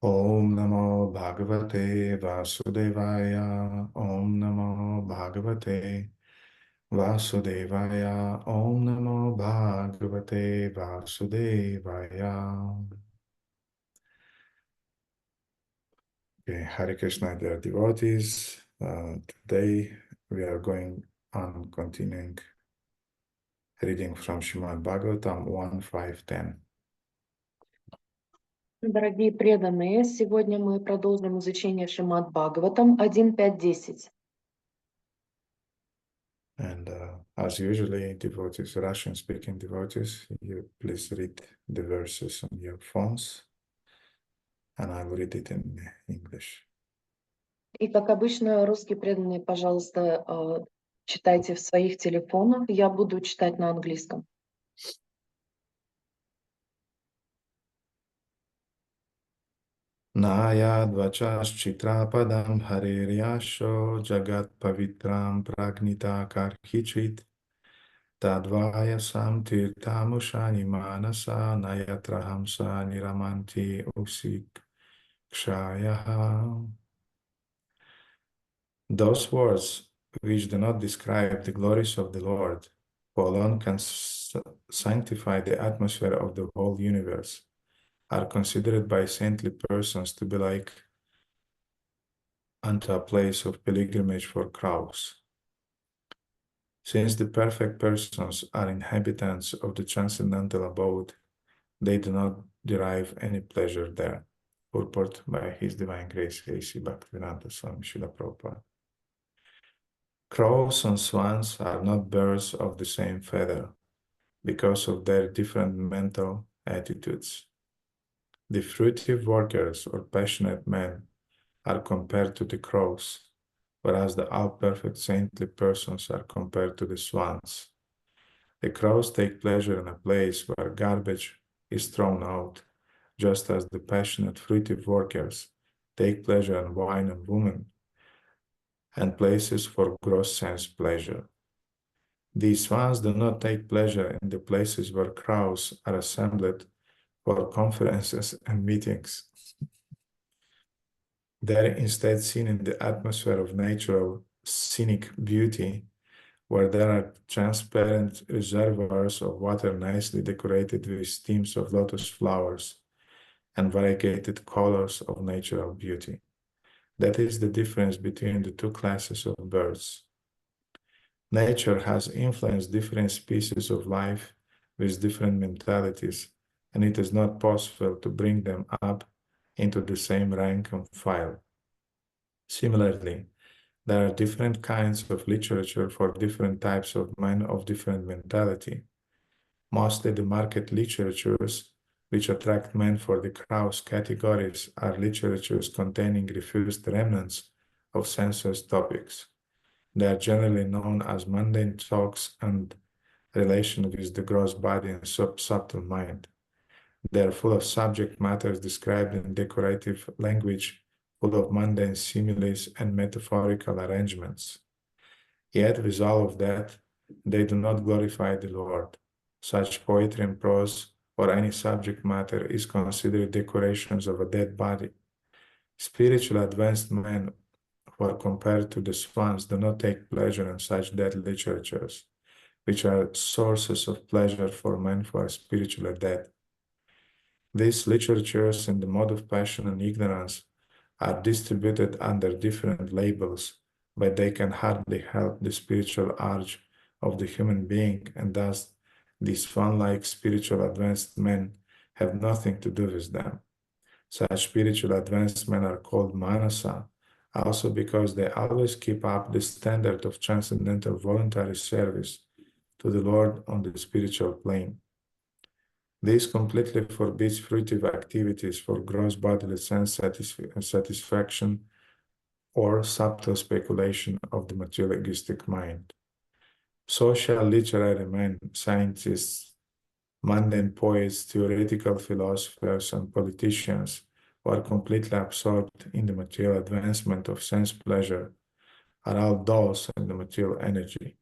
Om Namo Bhagavate Vasudevaya. Om Namo Bhagavate Vasudevaya. Om Namo Bhagavate Vasudevaya. Okay, Hare Krishna, dear devotees. Today we are going on continuing reading from Srimad Bhagavatam 1.5.10. Дорогие преданные, сегодня мы продолжим изучение Шримад Бхагаватам 1.5.10. And as usually, devotees, Russian-speaking devotees, you please read the verses on your phones, and I will read it in English. И как обычно, русские преданные, пожалуйста, читайте в своих телефонах. Я буду читать на английском. Nayad vachaschitrapadam hariryasho jagat pavitram pragnita karhichit tadvaya samtirtamushani manasa nayatrahamsa niramanti usikshayaha. Those words which do not describe the glories of the Lord, who alone can sanctify the atmosphere of the whole universe, are considered by saintly persons to be like unto a place of pilgrimage for crows. Since the perfect persons are inhabitants of the transcendental abode, they do not derive any pleasure there. Purport by His Divine Grace, A.C. Bhaktivedanta Swami Srila Prabhupada. Crows and swans are not birds of the same feather because of their different mental attitudes. The fruitive workers or passionate men are compared to the crows, whereas the all-perfect saintly persons are compared to the swans. The crows take pleasure in a place where garbage is thrown out, just as the passionate fruitive workers take pleasure in wine and women, and places for gross sense pleasure. These swans do not take pleasure in the places where crowds are assembled for conferences and meetings. They are instead seen in the atmosphere of natural scenic beauty, where there are transparent reservoirs of water nicely decorated with stems of lotus flowers and variegated colors of natural beauty. That is the difference between the two classes of birds. Nature has influenced different species of life with different mentalities, and it is not possible to bring them up into the same rank and file. Similarly, there are different kinds of literature for different types of men of different mentality. Mostly the market literatures which attract men for the crowds categories are literatures containing refused remnants of sensuous topics. They are generally known as mundane talks and relation with the gross body and subtle mind. They are full of subject matters described in decorative language, full of mundane similes and metaphorical arrangements. Yet with all of that, they do not glorify the Lord. Such poetry and prose or any subject matter is considered decorations of a dead body. Spiritual advanced men who are compared to the swans do not take pleasure in such dead literatures, which are sources of pleasure for men who are spiritually dead. These literatures in the mode of passion and ignorance are distributed under different labels, but they can hardly help the spiritual urge of the human being, and thus these swan-like spiritual advanced men have nothing to do with them. Such spiritual advanced men are called manasa, also because they always keep up the standard of transcendental voluntary service to the Lord on the spiritual plane. This completely forbids fruitive activities for gross bodily sense satisfaction or subtle speculation of the materialistic mind. Social literary men, scientists, mundane poets, theoretical philosophers, and politicians who are completely absorbed in the material advancement of sense pleasure are all dolls in the material energy.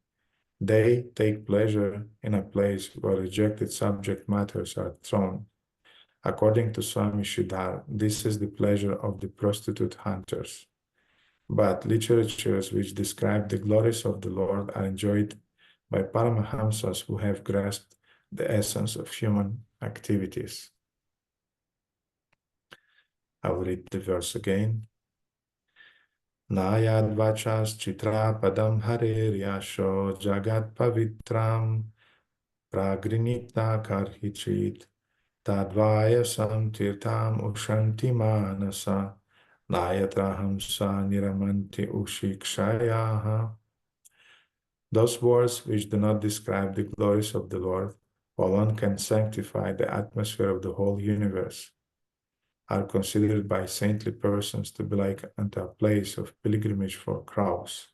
They take pleasure in a place where rejected subject matters are thrown, According to Swami Siddhar, this is the pleasure of the prostitute hunters. But literatures which describe the glories of the Lord are enjoyed by Paramahamsas who have grasped the essence of human activities. I will read the verse again. Nayad vachas chitra padam harer yasho jagat pavitram pragrinita karhichit tadvaya samtirtam ushanti manasa nayatrahamsa niramanti ushikshayaha. Those words which do not describe the glories of the Lord, while one can sanctify the atmosphere of the whole universe, are considered by saintly persons to be like unto a place of pilgrimage for crows,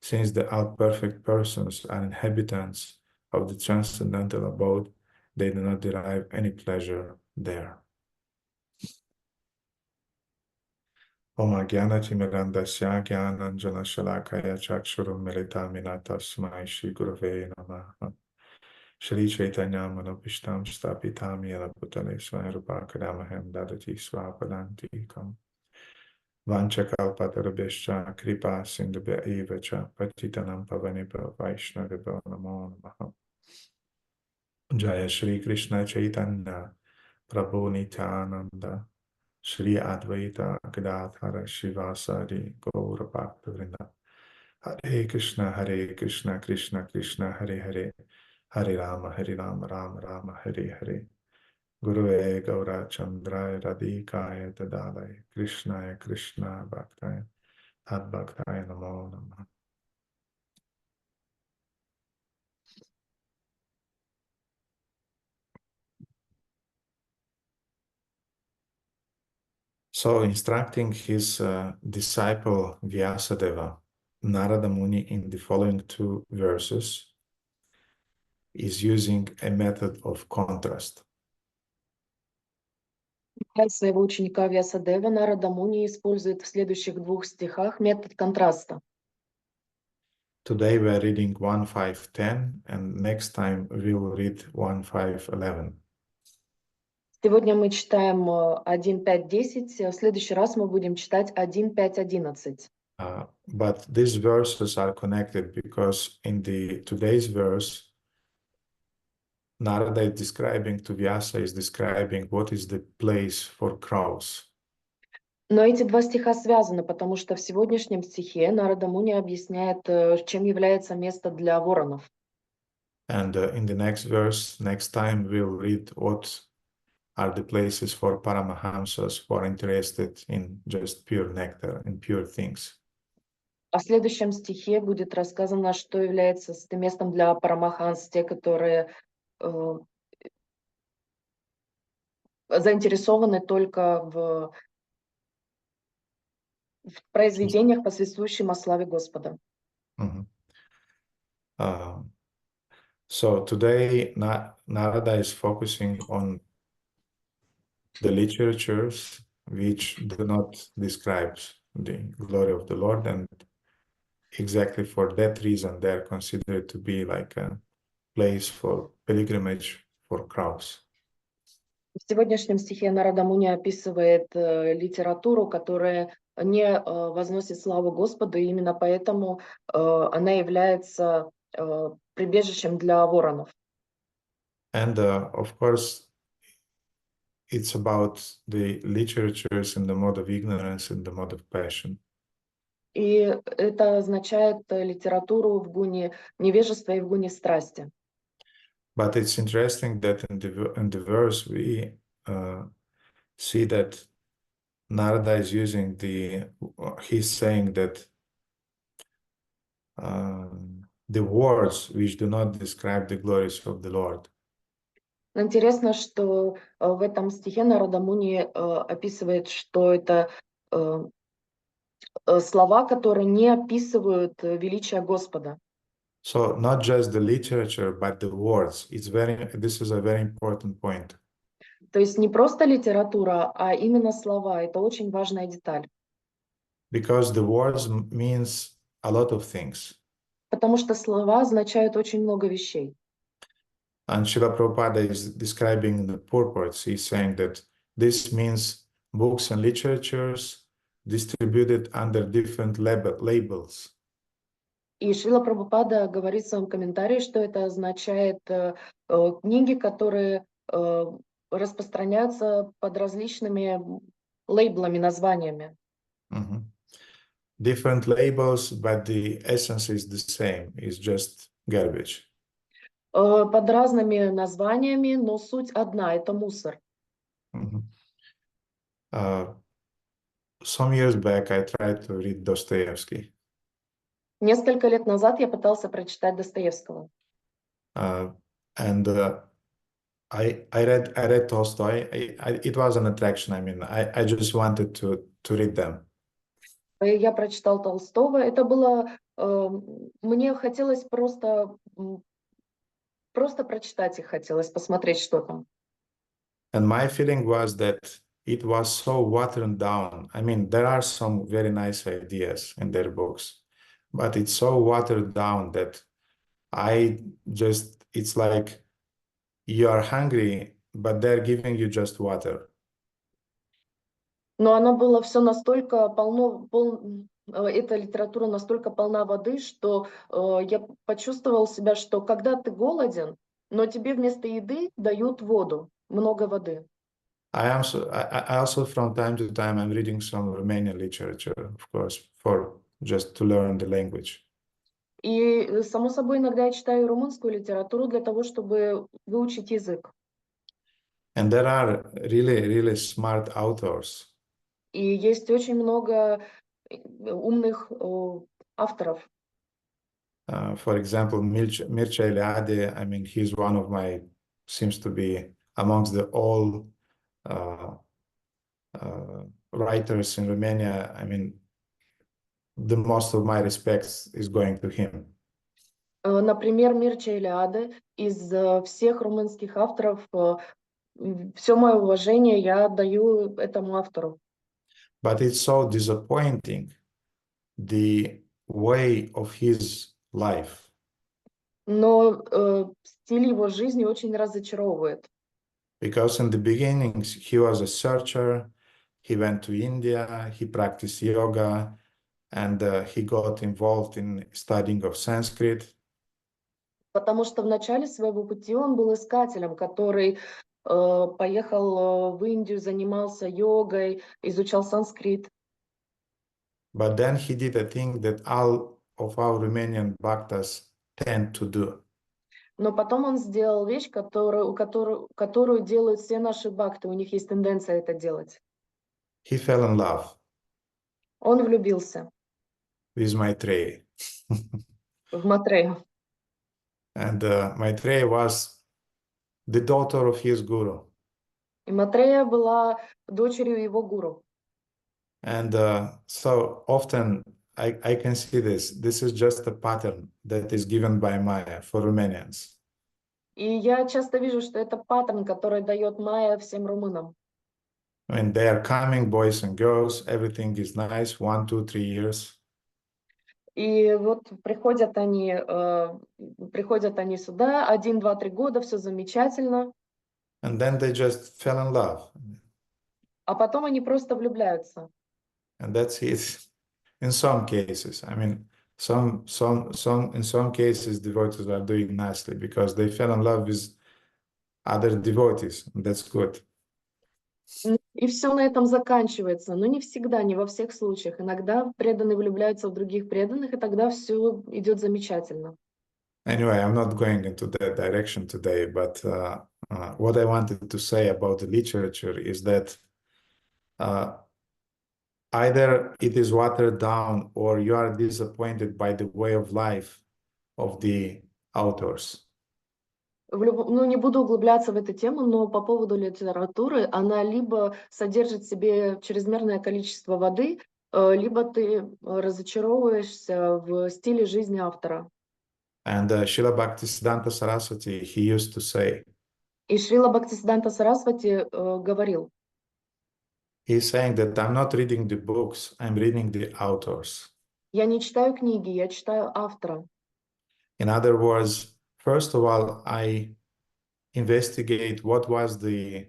since the all-perfect persons are inhabitants of the transcendental abode, they do not derive any pleasure there. Om Ajnana-timirandasya Jnananjana-shalakaya Chakshurum Militamina Tasmai Shri Gurave Namaha. Shri Chaitanya Manopishtam Stapitam Yena Bhutale Swayarupha Kadamahem Dadati Swapadantikam. Vanchakalpatarabhyascha Kripa Sindhubhya Eva Cha Patitanam Pavanibha Vaishnavibha Namo Namaha. Jaya Shri Krishna Chaitanya Prabhu Nityananda Shri Advaita Gadadhara Shivasari Gaura Bhaktivinoda. Hare Krishna Krishna Krishna Hare Hare Hare Rama Rama Rama Hare Hare. Gurue Gaura Chandraya Radhikaya Dadalaya Krishnaya Krishna Bhaktaya Tad Bhaktaya Namo Namaha. So, instructing his disciple Vyasadeva, Narada Muni, in the following two verses, is using a method of contrast. Своего ученика Вьясадева Нарада Муни использует в следующих двух стихах метод контраста. Today we are reading 1.5.10, and next time we will read 1.5.11. Сегодня мы читаем 1.5.10, в следующий раз мы будем читать 1.5.11. But these verses are connected because in the today's verse, Narada is describing to Vyasa, is describing what is the place for crows. Но эти два стиха связаны, потому что в сегодняшнем стихе Нарада Муни объясняет, чем является место для воронов. And in the next verse, next time we'll read what are the places for Paramahamsas who are interested in just pure nectar and pure things. А в следующем стихе будет рассказано, что является местом для парамаханс, те, которые заинтересованы только в произведениях, посвящающих о славе Господа. So today Narada is focusing on the literatures which do not describe the glory of the Lord, and exactly for that reason they are considered to be like a place for pilgrimage for crows. В сегодняшнем стихе Нарада Муни описывает литературу, которая не возносит славу Господу, и именно поэтому она является прибежищем для воронов. And of course, it's about the literatures in the mode of ignorance and the mode of passion. И это означает литературу в гуне невежества и в гуне страсти. But it's interesting that in the verse we see that Narada is using he's saying that the words which do not describe the glories of the Lord. Интересно, что в этом стихе Нарада Муни описывает, что это слова, которые не описывают величие Господа. So not just the literature, but the words. This is a very important point. То есть не просто литература, а именно слова. Это очень важная деталь. Because the words means a lot of things. Потому что слова означают очень много вещей. And Srila Prabhupada is describing the purports. He's saying that this means books and literatures distributed under different labels. И Шрила Прабхупада говорит в своем комментарии, что это означает книги, которые распространяются под различными лейблами, названиями. Different labels, but the essence is the same. It's just garbage. Под разными названиями, но суть одна, это мусор. Some years back, I tried to read Dostoevsky. Несколько лет назад я пытался прочитать Достоевского. I read Tolstoy. It was an attraction. I mean, I just wanted to read them. Я прочитал Толстого. Это было... Мне хотелось просто прочитать их хотелось, посмотреть, что там. And my feeling was that it was so watered down. I mean, there are some very nice ideas in their books, but it's so watered down that it's like you are hungry, but they're giving you just water. Но оно было все настолько эта литература настолько полна воды, что я почувствовал себя, что когда ты голоден, но тебе вместо еды дают воду, много воды. I also from time to time I'm reading some Romanian literature, of course, just to learn the language. И само собой иногда я читаю румынскую литературу для того, чтобы выучить язык. And there are really smart authors. И есть очень много умных авторов. For example, Mircea Eliade, I mean, he's one of seems to be amongst the all writers in Romania. I mean, the most of my respects is going to him. Например, Mircea Eliade, из всех румынских авторов, все мое уважение я отдаю этому автору. But it's so disappointing, the way of his life. Но стиль его жизни очень разочаровывает. Because in the beginnings, he was a searcher, he went to India, he practiced yoga, and he got involved in studying of Sanskrit. Потому что в начале своего пути он был искателем, который поехал в Индию, занимался йогой, изучал санскрит. But then he did a thing that all of our Romanian bhaktas tend to do. Но потом он сделал вещь, которую делают все наши бхакты, у них есть тенденция это делать. He fell in love. Он влюбился. With Maitreya. В Матрею. And Maitreya was the daughter of his guru. И Матрея была дочерью его гуру. And so often I can see this. This is just a pattern that is given by Maya for Romanians. И я часто вижу, что это паттерн, который дает Майя всем румынам. When they are coming, boys and girls, everything is nice, 1, 2, 3 years. И вот приходят они сюда, 1, 2, 3 года, все замечательно. And then they just fell in love. А потом они просто влюбляются. And that's it. In some cases, I mean, in some cases, devotees are doing nicely because they fell in love with other devotees. And that's good. И все на этом заканчивается, но не всегда, не во всех случаях. Иногда преданные влюбляются в других преданных, и тогда все идет замечательно. Anyway, I'm not going into that direction today, but what I wanted to say about the literature is that either it is watered down or you are disappointed by the way of life of the authors. Ну, не буду углубляться в эту тему, но по поводу литературы, она либо содержит в себе чрезмерное количество воды, либо ты разочаровываешься в стиле жизни автора. And Srila Bhaktisiddhanta Saraswati, he used to say, И Шрила Бхактисиддханта Сарасвати говорил, he's saying that I'm not reading the books, I'm reading the authors. я не читаю книги, я читаю автора. In other words, first of all, I investigate what was the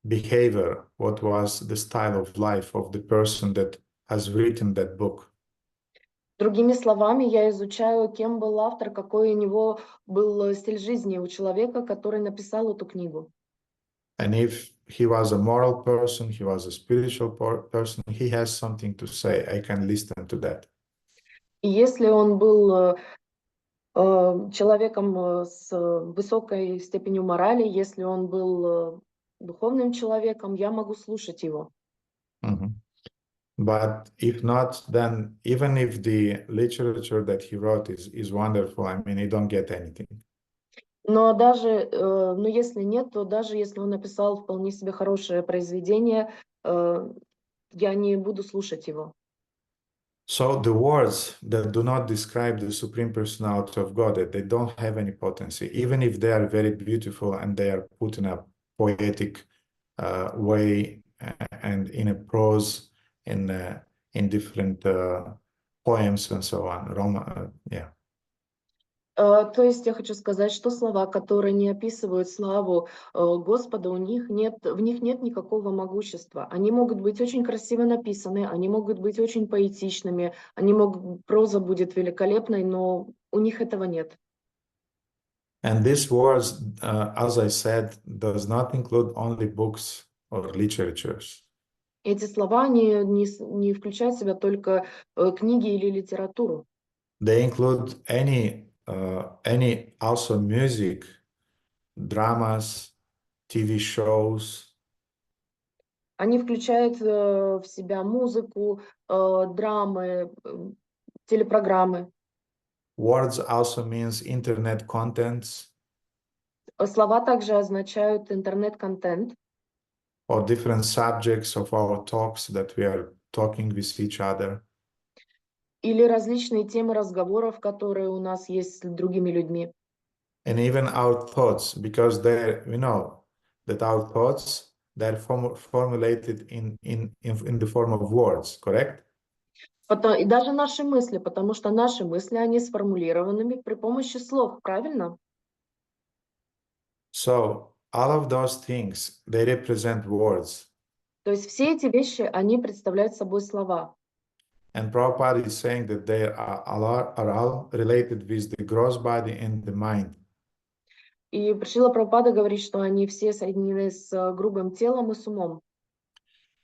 behavior, what was the style of life of the person that has written that book. Другими словами, я изучаю, кем был автор, какой у него был стиль жизни у человека, который написал эту книгу. And if he was a moral person, he was a spiritual person, he has something to say. I can listen to that. И если он был человеком с высокой степенью морали, если он был духовным человеком, я могу слушать его. But if not, then even if the literature that he wrote is wonderful, I mean, you don't get anything. Но даже, но если нет, то даже если он написал вполне себе хорошее произведение, я не буду слушать его. So the words that do not describe the Supreme Personality of God, that they don't have any potency, even if they are very beautiful and they are put in a poetic way and in a prose, in different poems and so on. То есть я хочу сказать, что слова, которые не описывают славу Господа, в них нет никакого могущества. Они могут быть очень красиво написаны, они могут быть очень поэтичными, проза будет великолепной, но у них этого нет. And these words, as I said, does not include only books or literatures. Эти слова не включают в себя только книги или литературу. They include any also music, dramas, TV shows. Они включают в себя музыку, драмы, телепрограммы. Words also means internet contents. Слова также означают интернет-контент. Or different subjects of our talks that we are talking with each other. Или различные темы разговоров, которые у нас есть с другими людьми. And even our thoughts, because we know that our thoughts, they're formulated in the form of words, correct? И даже наши мысли, потому что наши мысли, они сформулированы при помощи слов, правильно? So all of those things, they represent words. То есть все эти вещи, они представляют собой слова. And Prabhupada is saying that they are all related with the gross body and the mind. И Шрила Прабхупада говорит, что они все соединены с грубым телом и с умом.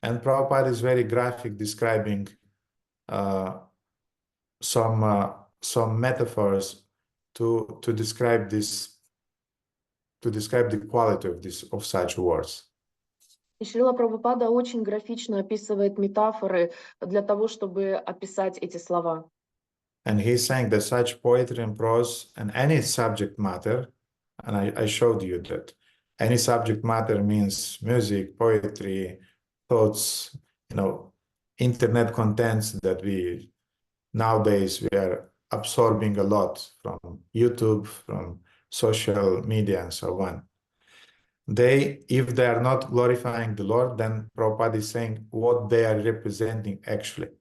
And Prabhupada is very graphic, describing some metaphors to describe this, to describe the quality of such words. И Шрила Прабхупада очень графично описывает метафоры для того, чтобы описать эти слова. And he's saying that such poetry and prose and any subject matter, and I showed you that any subject matter means music, poetry, thoughts, internet contents that nowadays we are absorbing a lot from YouTube, from social media and so on. If they are not glorifying the Lord, then Prabhupada is saying what they are representing actually.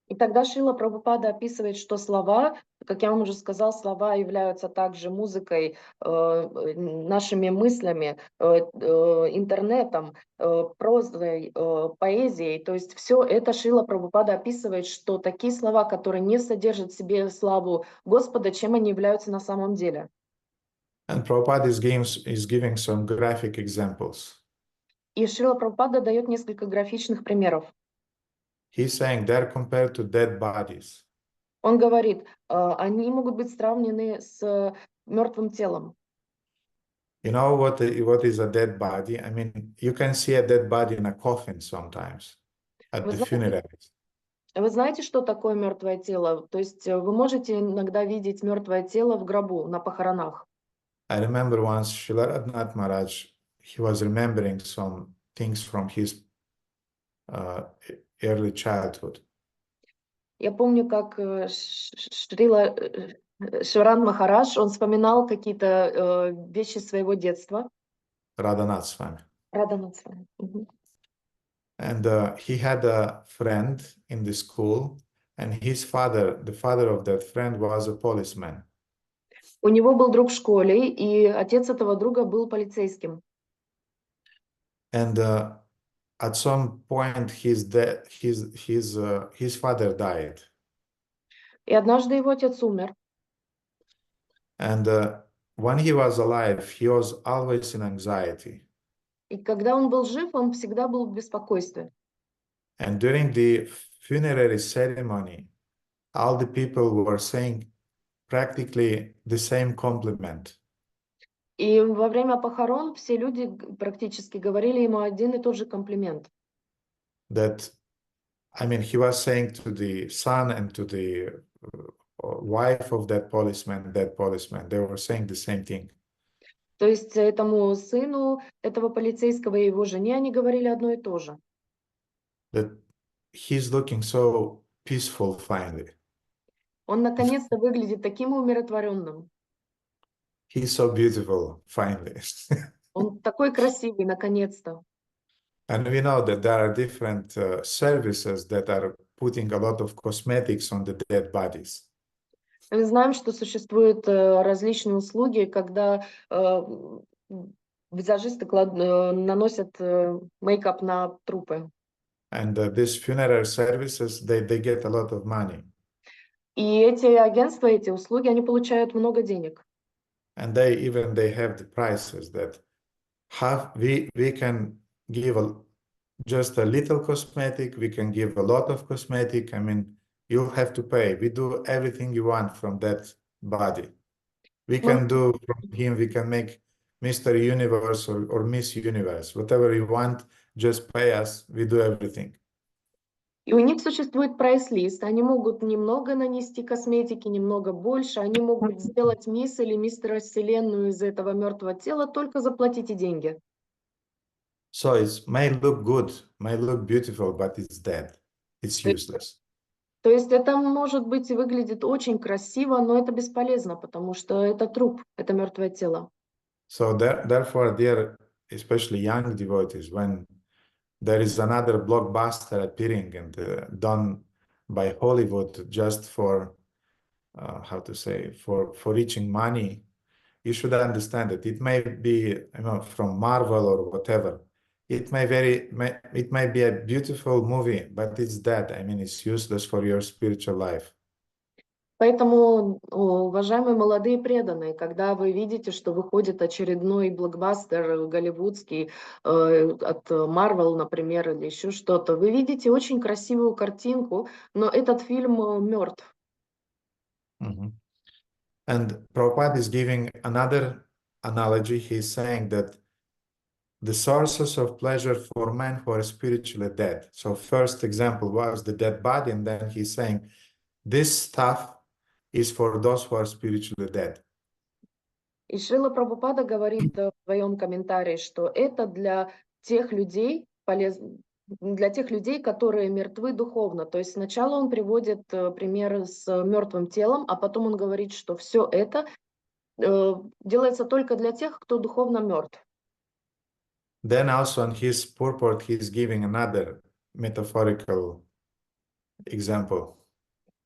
И тогда Шрила Прабхупада описывает, что слова, как я вам уже сказал, слова являются также музыкой, нашими мыслями, интернетом, прозой, поэзией. То есть все это Шрила Прабхупада описывает, что такие слова, которые не содержат в себе славу Господа, чем они являются на самом деле. And Prabhupada is giving some graphic examples. И Шрила Прабхупада дает несколько графичных примеров. He's saying they're compared to dead bodies. Он говорит, они могут быть сравнены с мертвым телом. You know what is a dead body? I mean, you can see a dead body in a coffin sometimes at the funerals. Вы знаете, что такое мертвое тело? То есть вы можете иногда видеть мертвое тело в гробу, на похоронах. I remember once Srila Radhanath Maharaj, he was remembering some things from his early childhood. Я помню, как Шрила Шиваран Махарадж, он вспоминал какие-то вещи своего детства. Radhanath Swami. Радханаth Свами. And he had a friend in the school, and his father, the father of that friend, was a policeman. У него был друг в школе, и отец этого друга был полицейским. And at some point, his father died. И однажды его отец умер. And when he was alive, he was always in anxiety. И когда он был жив, он всегда был в беспокойстве. And during the funerary ceremony, all the people were saying practically the same compliment. И во время похорон все люди практически говорили ему один и тот же комплимент. That, I mean, he was saying to the son and to the wife of that policeman, they were saying the same thing. То есть этому сыну этого полицейского и его жене они говорили одно и то же. That he's looking so peaceful finally. Он наконец-то выглядит таким умиротворенным. He's so beautiful finally. Он такой красивый, наконец-то. And we know that there are different services that are putting a lot of cosmetics on the dead bodies. Мы знаем, что существуют различные услуги, когда визажисты наносят мейкап на трупы. And these funeral services, they get a lot of money. И эти агентства, эти услуги, они получают много денег. And they have the prices that we can give just a little cosmetic, we can give a lot of cosmetic. I mean, you'll have to pay. We do everything you want from that body. We can do from him, we can make Mr. Universe or Miss Universe. Whatever you want, just pay us, we do everything. И у них существует прайс-лист. Они могут немного нанести косметики, немного больше. Они могут сделать мисс или мистера Вселенную из этого мертвого тела, только заплатите деньги. So it may look good, may look beautiful, but it's dead. It's useless. То есть это может быть и выглядит очень красиво, но это бесполезно, потому что это труп, это мертвое тело. So therefore, dear, especially young devotees, when there is another blockbuster appearing and done by Hollywood just for, how to say, for reaching money, you should understand that it may be, from Marvel or whatever. It may be a beautiful movie, but it's dead. I mean, it's useless for your spiritual life. Поэтому, уважаемые молодые преданные, когда вы видите, что выходит очередной блокбастер голливудский от Marvel, например, или еще что-то, вы видите очень красивую картинку, но этот фильм мертв. And Prabhupada is giving another analogy. He's saying that the sources of pleasure for men who are spiritually dead. So first example was the dead body, and then he's saying this stuff is for those who are spiritually dead. И Шрила Прабхупада говорит в своем комментарии, что это для тех людей, для тех людей, которые мертвы духовно. То есть сначала он приводит примеры с мертвым телом, а потом он говорит, что все это делается только для тех, кто духовно мертв. Then also on his purport, he's giving another metaphorical example.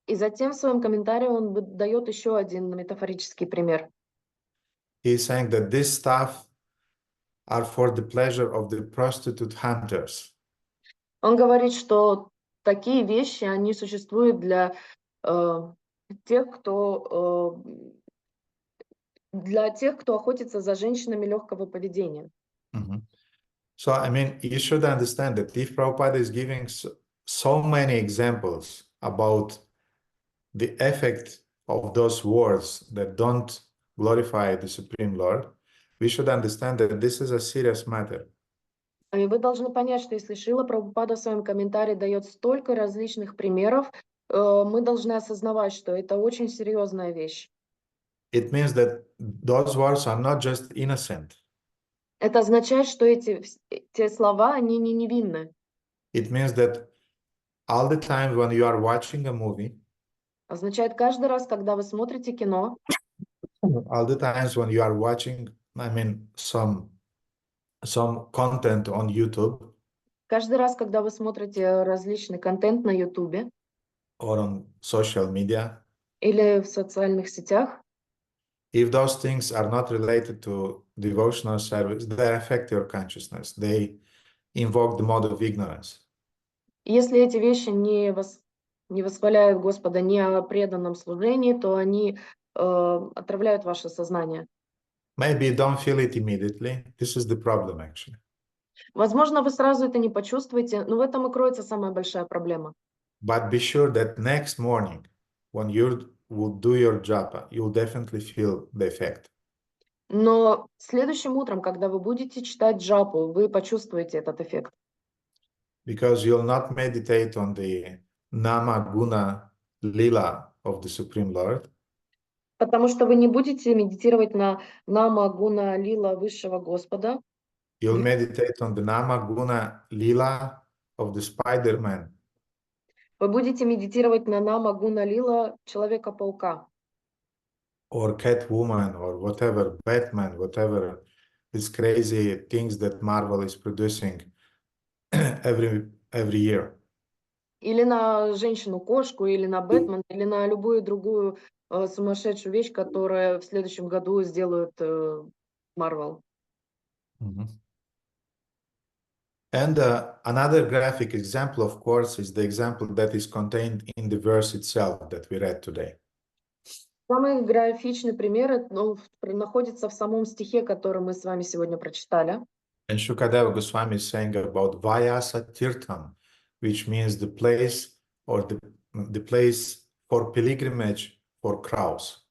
И затем в своем комментарии он дает еще один метафорический пример. He's saying that this stuff are for the pleasure of the prostitute hunters. Он говорит, что такие вещи, они существуют для тех, кто охотится за женщинами легкого поведения. So, I mean, you should understand that if Prabhupada is giving so many examples about the effect of those words that don't glorify the Supreme Lord, we should understand that this is a serious matter. И вы должны понять, что если Шрила Прабхупада в своем комментарии дает столько различных примеров, мы должны осознавать, что это очень серьезная вещь. It means that those words are not just innocent. Это означает, что те слова, они не невинны. It means that all the time when you are watching a movie, Означает каждый раз, когда вы смотрите кино, all the times when you are watching, I mean, some content on YouTube, каждый раз, когда вы смотрите различный контент на YouTube or on social media, или в социальных сетях, If those things are not related to devotional service, they affect your consciousness. They invoke the mode of ignorance. Если эти вещи не восхваляют Господа, не о преданном служении, то они отравляют ваше сознание. Maybe you don't feel it immediately. This is the problem, actually. Возможно, вы сразу это не почувствуете, но в этом и кроется самая большая проблема. But be sure that next morning, when you will do your japa, you'll definitely feel the effect. Но следующим утром, когда вы будете читать джапу, вы почувствуете этот эффект. Because you'll not meditate on the nama, guna, lila of the Supreme Lord. Потому что вы не будете медитировать на нама, гуна, лила высшего Господа. You'll meditate on the nama, guna, lila of the Spider-Man. Вы будете медитировать на нама, гуна, лила Человека-паука. Or Catwoman, or whatever, Batman, whatever, these crazy things that Marvel is producing every year. Или на женщину-кошку, или на Бэтмена, или на любую другую сумасшедшую вещь, которую в следующем году сделают Marvel. And another graphic example, of course, is the example that is contained in the verse itself that we read today. Самый графичный пример находится в самом стихе, который мы с вами сегодня прочитали. And Shukadeva Goswami is saying about Vyasadeva, which means the place or the place for pilgrimage for crows.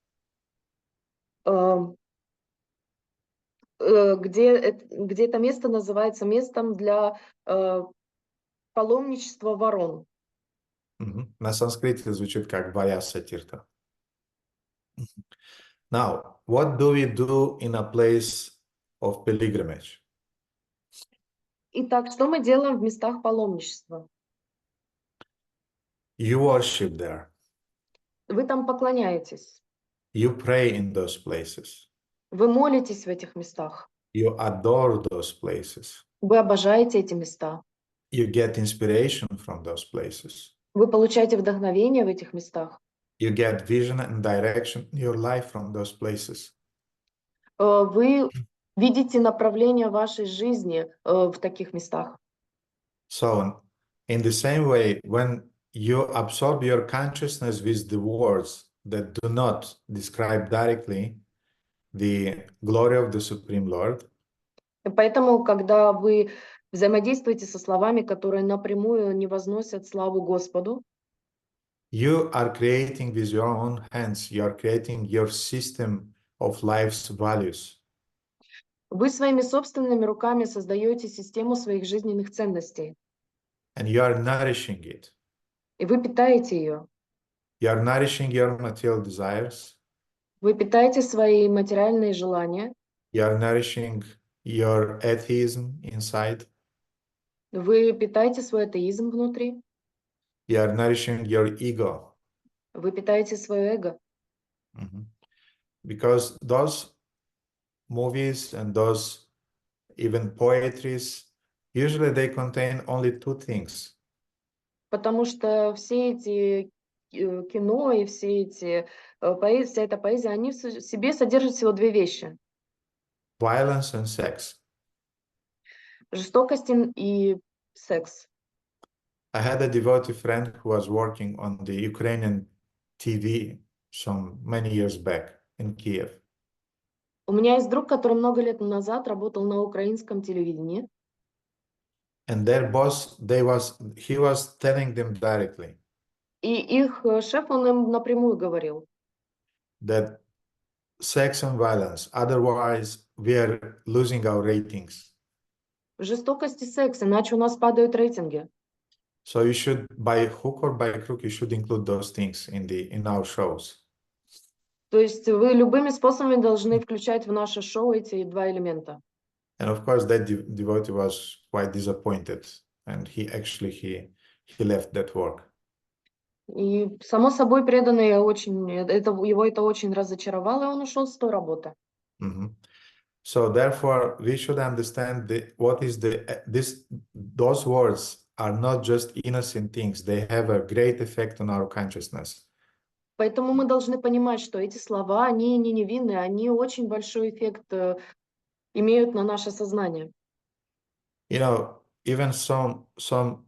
Где это место называется местом для паломничества ворон. На санскрите звучит как Vyasadeva. Now, what do we do in a place of pilgrimage? Итак, что мы делаем в местах паломничества? You worship there. Вы там поклоняетесь. You pray in those places. Вы молитесь в этих местах. You adore those places. Вы обожаете эти места. You get inspiration from those places. Вы получаете вдохновение в этих местах. You get vision and direction in your life from those places. Вы видите направление вашей жизни в таких местах. So, in the same way, when you absorb your consciousness with the words that do not describe directly the glory of the Supreme Lord, поэтому, когда вы взаимодействуете со словами, которые напрямую не возносят славу Господу, you are creating with your own hands, you are creating your system of life's values. Вы своими собственными руками создаете систему своих жизненных ценностей. And you are nourishing it. И вы питаете ее. You are nourishing your material desires. Вы питаете свои материальные желания. You are nourishing your atheism inside. Вы питаете свой атеизм внутри. You are nourishing your ego. Вы питаете свое эго. Because those movies and those even poetries, usually they contain only two things. Потому что все эти кино и все эти вся эта поэзия, они в себе содержат всего две вещи. Violence and sex. Жестокость и секс. I had a devotee friend who was working on the Ukrainian TV some many years back in Kiev. У меня есть друг, который много лет назад работал на украинском телевидении. And their boss, he was telling them directly. И их шеф, он им напрямую говорил. That sex and violence, otherwise we are losing our ratings. Жестокость и секс, иначе у нас падают рейтинги. So you should, by hook or by crook, you should include those things in our shows. То есть вы любыми способами должны включать в наше шоу эти два элемента. And of course, that devotee was quite disappointed, and he left that work. И само собой преданный его это очень разочаровало, и он ушел с той работы. So therefore, we should understand those words are not just innocent things. They have a great effect on our consciousness. Поэтому мы должны понимать, что эти слова, они не невинны, они очень большой эффект имеют на наше сознание. You know, even some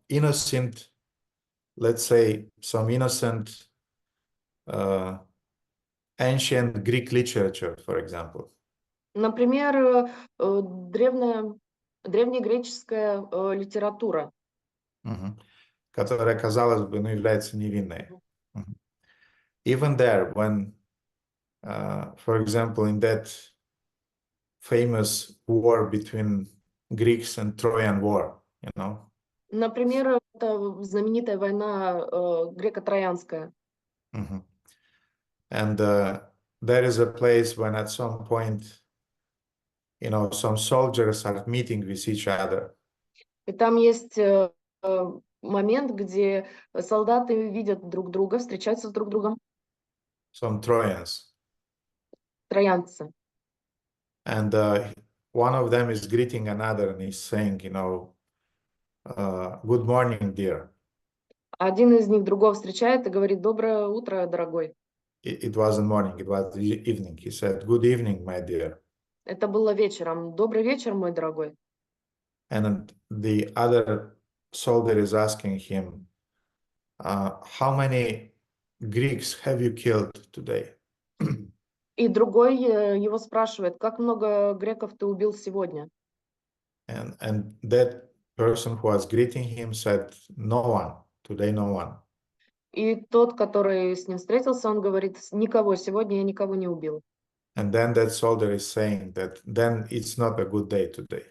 innocent, let's say, some innocent ancient Greek literature, for example. Например, древнегреческая литература. Которая, казалось бы, ну, является невинной. Even there, when, for example, in that famous war between Greeks and Trojan War, you know. Например, это знаменитая война греко-троянская. And there is a place when at some point, you know, some soldiers are meeting with each other. И там есть момент, где солдаты видят друг друга, встречаются с друг другом. Some Trojans. Троянцы. And one of them is greeting another and he's saying, you know, good morning, dear. Один из них другого встречает и говорит: доброе утро, дорогой. It wasn't morning, it was evening. He said, good evening, my dear. Это было вечером. Добрый вечер, мой дорогой. And the other soldier is asking him, how many Greeks have you killed today? И другой его спрашивает: как много греков ты убил сегодня? And that person who was greeting him said, no one, today no one. И тот, который с ним встретился, он говорит: никого, сегодня я никого не убил. And then that soldier is saying that then it's not a good day today.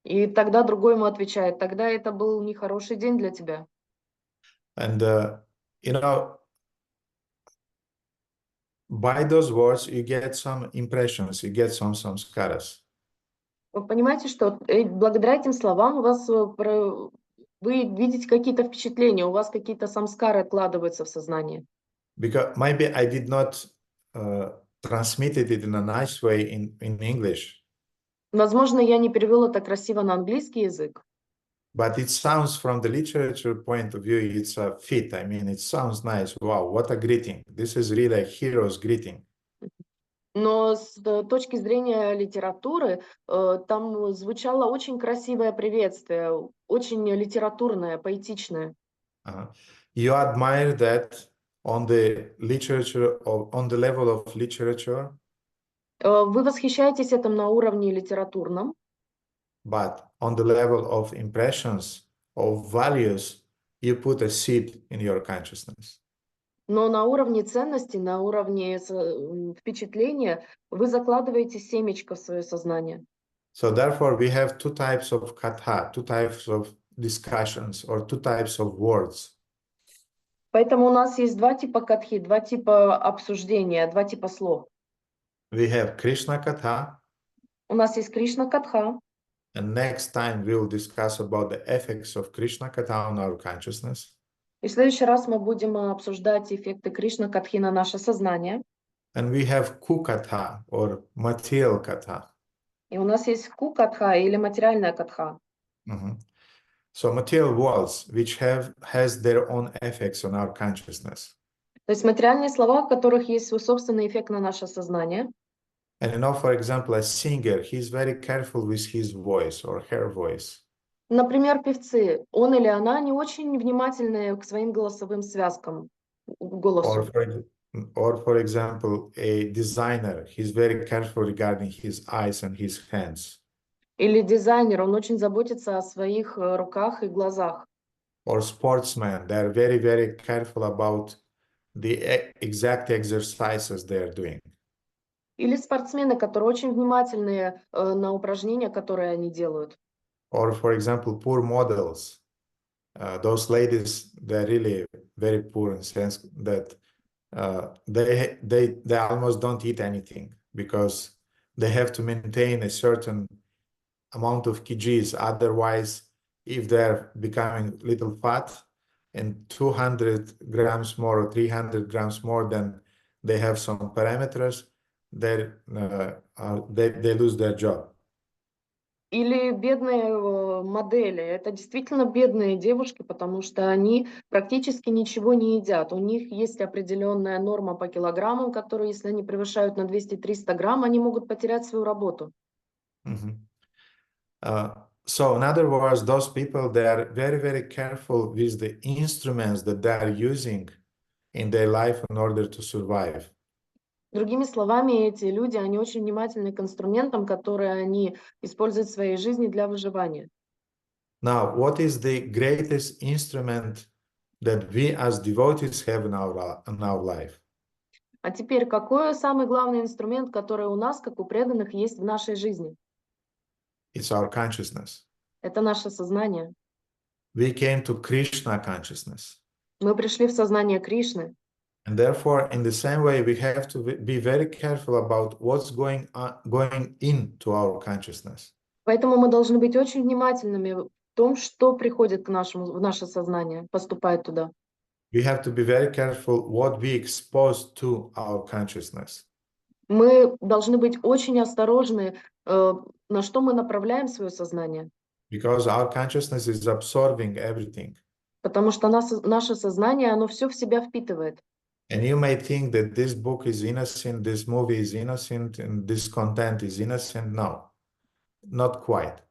И тогда другой ему отвечает: тогда это был нехороший день для тебя. And you know, by those words you get some impressions, you get some samskaras. Вы понимаете, что благодаря этим словам у вас вы видите какие-то впечатления, у вас какие-то самскары откладываются в сознании. Because maybe I did not transmit it in a nice way in English. Возможно, я не перевел это красиво на английский язык. But it sounds from the literature point of view, it's a fit. I mean, it sounds nice. Wow, what a greeting. This is really a hero's greeting. Но с точки зрения литературы, там звучало очень красивое приветствие, очень литературное, поэтичное. You admire that on the literature, on the level of literature. Вы восхищаетесь этим на уровне литературном. But on the level of impressions, of values, you put a seed in your consciousness. Но на уровне ценностей, на уровне впечатления вы закладываете семечко в свое сознание. So therefore, we have two types of katha, two types of discussions, or two types of words. Поэтому у нас есть два типа катхи, два типа обсуждения, два типа слов. We have Krishna katha. У нас есть Кришна катха. And next time we will discuss about the effects of Krishna katha on our consciousness. И в следующий раз мы будем обсуждать эффекты Кришна катхи на наше сознание. And we have kukatha or material katha. И у нас есть ку-катха или материальная катха. So material worlds which has their own effects on our consciousness. То есть материальные слова, у которых есть свой собственный эффект на наше сознание. And you know, for example, a singer, he's very careful with his voice or her voice. Например, певцы, он или она, не очень внимательны к своим голосовым связкам, голосу. Or for example, a designer, he's very careful regarding his eyes and his hands. Или дизайнер, он очень заботится о своих руках и глазах. Or sportsmen, they're very, very careful about the exact exercises they're doing. Или спортсмены, которые очень внимательны на упражнения, которые они делают. Or for example, poor models. Those ladies, they're really very poor in the sense that they almost don't eat anything because they have to maintain a certain amount of kgs. Otherwise, if they're becoming little fat and 200 grams more or 300 grams more than they have some parameters, they lose their job. Или бедные модели. Это действительно бедные девушки, потому что они практически ничего не едят. У них есть определенная норма по килограммам, которые, если они превышают на 200-300 грамм, они могут потерять свою работу. Mhm. So in other words, those people, they are very, very careful with the instruments that they are using in their life in order to survive. Другими словами, эти люди, они очень внимательны к инструментам, которые они используют в своей жизни для выживания. Now, what is the greatest instrument that we as devotees have in our life? А теперь, какой самый главный инструмент, который у нас, как у преданных, есть в нашей жизни? It's our consciousness. Это наше сознание. We came to Krishna consciousness. Мы пришли в сознание Кришны. And therefore, in the same way, we have to be very careful about what's going into our consciousness. Поэтому мы должны быть очень внимательными в том, что приходит в наше сознание, поступает туда. We have to be very careful what we expose to our consciousness. Мы должны быть очень осторожны, на что мы направляем свое сознание. Because our consciousness is absorbing everything. Потому что наше сознание, оно все в себя впитывает. And you may think that this book is innocent, this movie is innocent, and this content is innocent. No, not quite.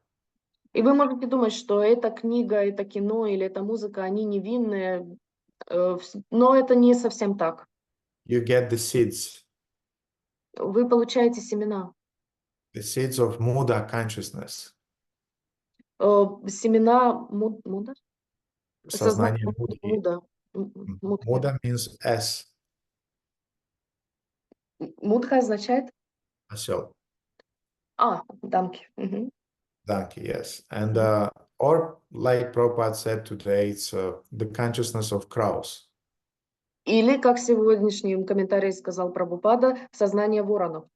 И вы можете думать, что эта книга, это кино или эта музыка, они невинные, но это не совсем так. You get the seeds Вы получаете семена. of Muda consciousness. Семена муда? Сознание Mudhi. Муда. Muda means S. Мудха означает? Осел. Дамки. Мгм. Donkey, yes. And or like Prabhupada said today, it's the consciousness of crows. Или, как в сегодняшнем комментарии сказал Прабхупада, сознание воронов.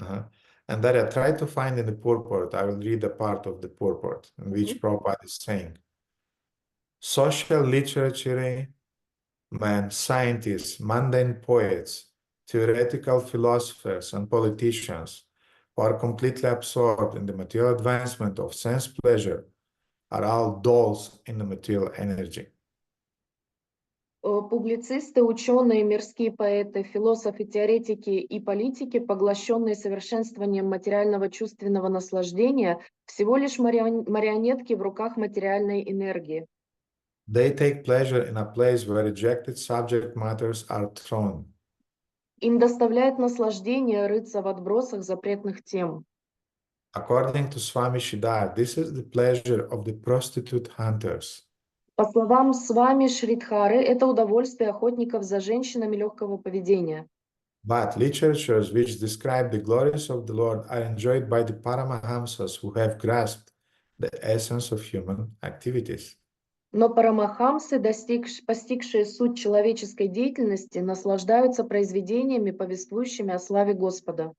And that I try to find in the purport. I will read a part of the purport in which Prabhupada is saying, social literature, man, scientists, mundane poets, theoretical philosophers, and politicians who are completely absorbed in the material advancement of sense pleasure are all dolls in the material energy. Публицисты, ученые, мирские поэты, философы, теоретики и политики, поглощенные совершенствованием материального чувственного наслаждения, всего лишь марионетки в руках материальной энергии. They take pleasure in a place where rejected subject matters are thrown. Им доставляет наслаждение рыться в отбросах запретных тем. According to Swami Shridhar, this is the pleasure of the prostitute hunters. По словам Свами Шридхары, это удовольствие охотников за женщинами легкого поведения. But literatures which describe the glories of the Lord are enjoyed by the Paramahamsas who have grasped the essence of human activities. Но парамахамсы, постигшие суть человеческой деятельности, наслаждаются произведениями, повествующими о славе Господа.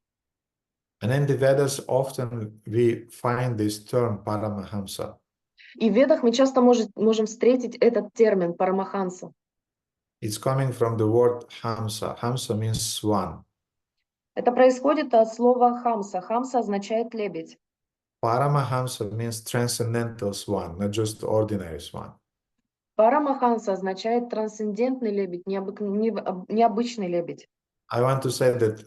And in the Vedas often we find this term Paramahamsa. И в Ведах мы часто можем встретить этот термин парамаханса. It's coming from the word Hamsa. Hamsa means swan. Это происходит от слова хамса. Хамса означает лебедь. Paramahamsa means transcendental swan, not just ordinary swan. Парамаханса означает трансцендентный лебедь, необычный лебедь. I want to say that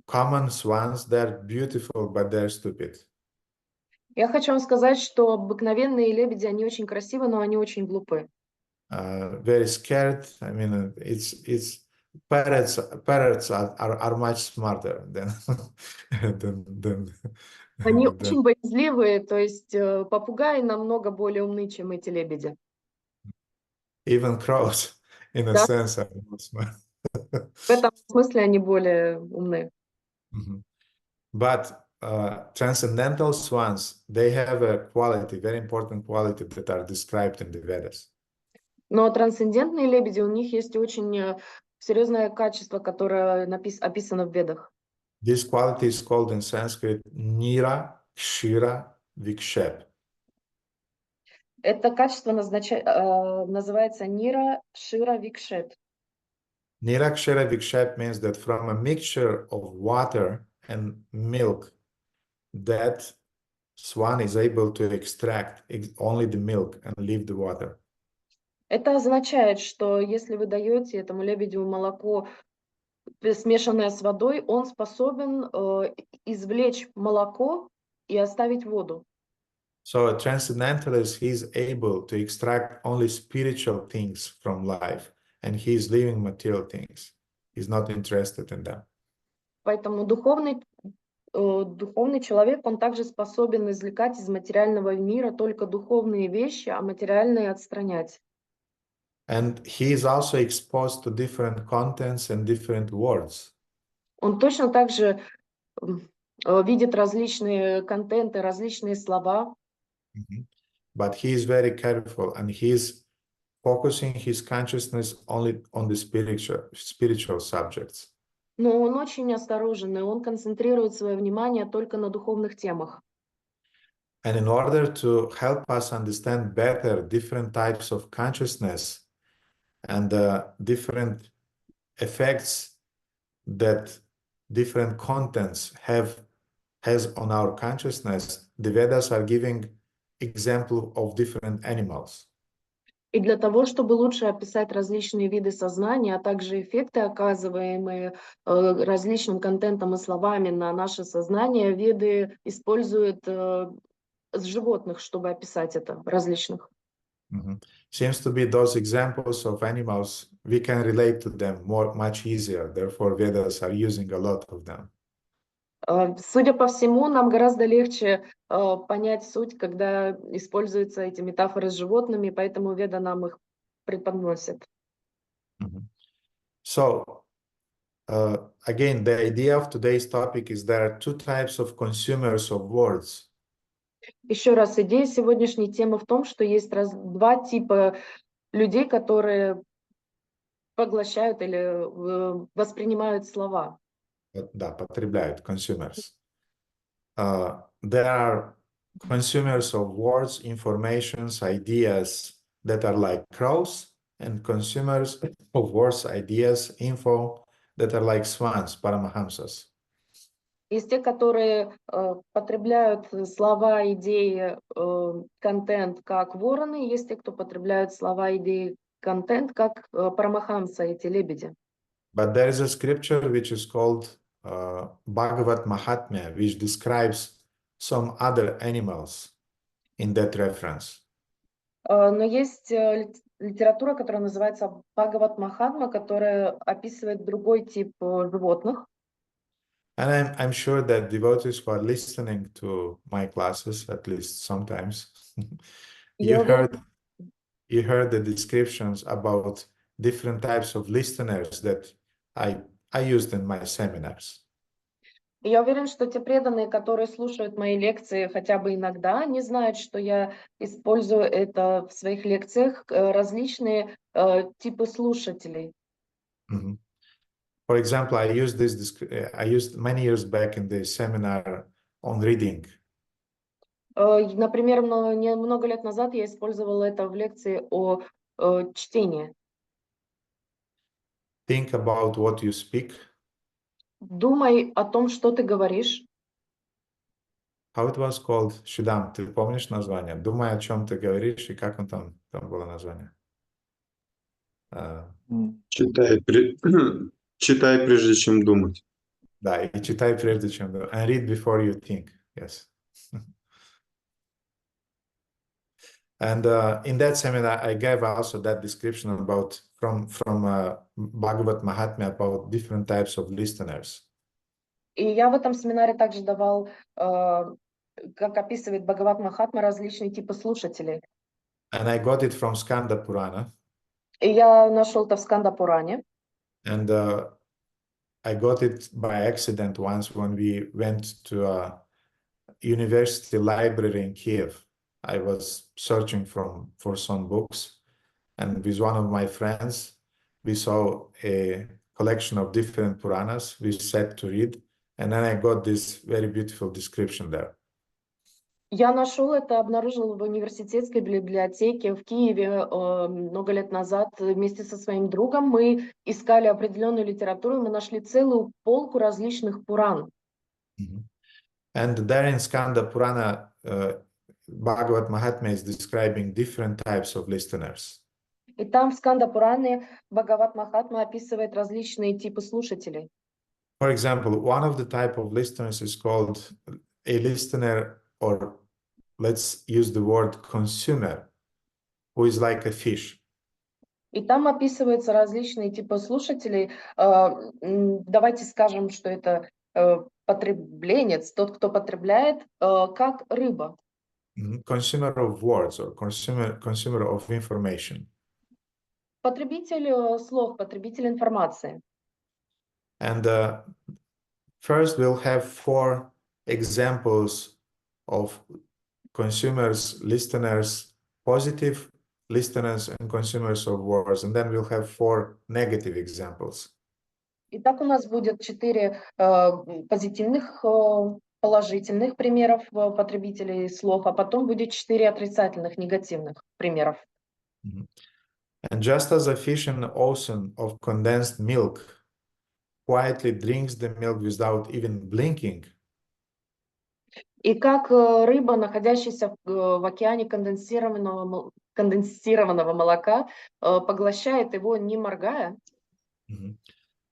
common swans, they're beautiful, but they're stupid. Я хочу вам сказать, что обыкновенные лебеди, они очень красивы, но они очень глупы. Very scared. I mean, it's parrots. Parrots are much smarter than than. Они очень боязливые, то есть попугаи намного более умны, чем эти лебеди. Even crows, in a sense, are more smart. В этом смысле они более умны. But transcendental swans, they have a quality, very important quality that are described in the Vedas. Но трансцендентные лебеди, у них есть очень серьезное качество, которое описано в Ведах. This quality is called in Sanskrit Nira Kshira Vikshep. Это качество называется Нира Шира Викшет. Nira Kshira Vikshep means that from a mixture of water and milk, that swan is able to extract only the milk and leave the water. Это означает, что если вы даете этому лебедю молоко, смешанное с водой, он способен извлечь молоко и оставить воду. So a transcendentalist, he's able to extract only spiritual things from life, and he's leaving material things. He's not interested in them. Поэтому духовный человек, он также способен извлекать из материального мира только духовные вещи, а материальные отстранять. And he is also exposed to different contents and different words. Он точно так же видит различные контенты, различные слова. But he is very careful, and he is focusing his consciousness only on the spiritual subjects. Но он очень осторожен, и он концентрирует свое внимание только на духовных темах. And in order to help us understand better different types of consciousness and the different effects that different contents has on our consciousness, the Vedas are giving example of different animals. И для того, чтобы лучше описать различные виды сознания, а также эффекты, оказываемые различным контентом и словами на наше сознание, веды используют животных, чтобы описать это, различных. Seems to be those examples of animals, we can relate to them much easier. Therefore, Vedas are using a lot of them. Судя по всему, нам гораздо легче понять суть, когда используются эти метафоры с животными, поэтому Веда нам их преподносит. So, again, the idea of today's topic is there are two types of consumers of words. Еще раз, идея сегодняшней темы в том, что есть два типа людей, которые поглощают или воспринимают слова. Да, потребляют, consumers. There are consumers of words, informations, ideas that are like crows, and consumers of words, ideas, info that are like swans, paramahamsas. Есть те, которые потребляют слова, идеи, контент как вороны, есть те, кто потребляют слова, идеи, контент как парамахамса, эти лебеди. But there is a scripture which is called Bhagavad Mahatmya, which describes some other animals in that reference. Но есть литература, которая называется Бхагават Махатма, которая описывает другой тип животных. And I'm sure that devotees who are listening to my classes, at least sometimes, you heard the descriptions about different types of listeners that I used in my seminars. Я уверен, что те преданные, которые слушают мои лекции хотя бы иногда, они знают, что я использую это в своих лекциях, различные типы слушателей. For example, I used many years back in the seminar on reading. Например, много лет назад я использовала это в лекции о чтении. Think about what you speak. Думай о том, что ты говоришь. How it was called? Shudam, ты помнишь название? Думай, о чем ты говоришь, и как он там было название? Читай, прежде чем думать. Да, и читай прежде чем думать. And read before you think. Yes. And in that seminar, I gave also that description about from Bhagavad Mahatmya about different types of listeners. И я в этом семинаре также давал, как описывает Бхагават Махатма, различные типы слушателей. And I got it from Skanda Purana. И я нашел это в Сканда Пуране. And I got it by accident once when we went to a university library in Kiev. I was searching for some books, and with one of my friends, we saw a collection of different Puranas. We sat to read, and then I got this very beautiful description there. Я нашел это, обнаружил в университетской библиотеке в Киеве много лет назад вместе со своим другом. Мы искали определенную литературу, мы нашли целую полку различных Пуран. And there in Skanda Purana, Bhagavat Mahatmya is describing different types of listeners. И там в Сканда-Пуране Бхагават Махатма описывает различные типы слушателей. For example, one of the type of listeners is called a listener, or let's use the word consumer, who is like a fish. И там описываются различные типы слушателей. Давайте скажем, что это потребленец, тот, кто потребляет, как рыба. Consumer of words, or consumer of information. Потребитель слов, потребитель информации. And first we'll have 4 examples of consumers, listeners, positive listeners and consumers of words, and then we'll have 4 negative examples. Итак, у нас будет 4 позитивных, положительных примеров потребителей слов, а потом будет 4 отрицательных, негативных примеров. And just as a fish in the ocean of condensed milk quietly drinks the milk without even blinking, И как рыба, находящаяся в океане конденсированного молока, поглощает его, не моргая,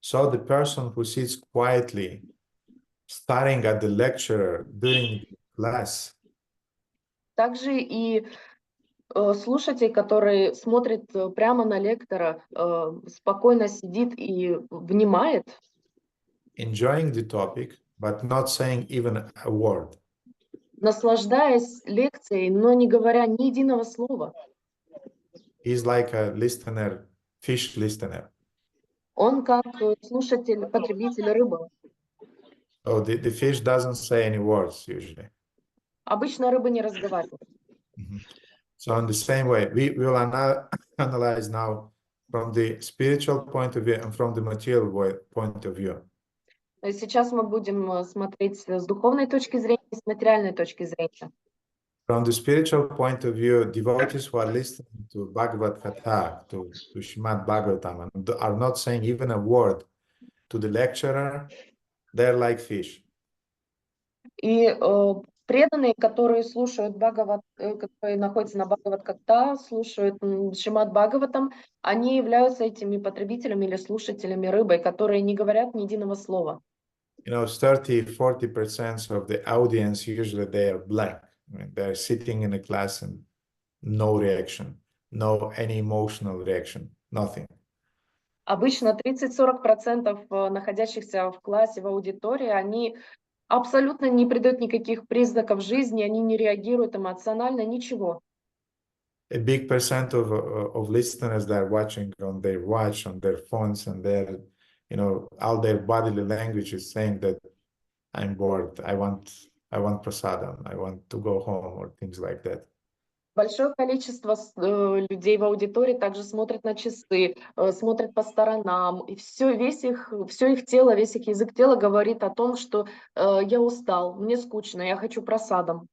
so the person who sits quietly staring at the lecturer during class также и слушатель, который смотрит прямо на лектора, спокойно сидит и внимает, enjoying the topic, but not saying even a word. наслаждаясь лекцией, но не говоря ни единого слова. He's like a listener, fish listener. Он как слушатель, потребитель рыбы. So the fish doesn't say any words usually. Обычно рыба не разговаривает. So in the same way, we will analyze now from the spiritual point of view and from the material point of view. Сейчас мы будем смотреть с духовной точки зрения и с материальной точки зрения. From the spiritual point of view, devotees who are listening to Bhagavad Katha, to Srimad Bhagavatam, and are not saying even a word to the lecturer, they're like fish. И преданные, которые слушают которые находятся на Бхагават-ката, слушают Шримад Бхагаватам, они являются этими потребителями или слушателями рыбой, которые не говорят ни единого слова. 30-40% of the audience, usually they are blank. I mean, they're sitting in a class and no reaction, no any emotional reaction, nothing. Обычно 30-40% находящихся в классе, в аудитории, они абсолютно не придают никаких признаков жизни, они не реагируют эмоционально, ничего. A big percent of listeners that are watching on their watch, on their phones, and their, all their bodily language is saying that I'm bored, I want prasadam, I want to go home, or things like that. Большое количество людей в аудитории также смотрят на часы, смотрят по сторонам, и все их тело, весь их язык тела говорит о том, что я устал, мне скучно, я хочу прасадам.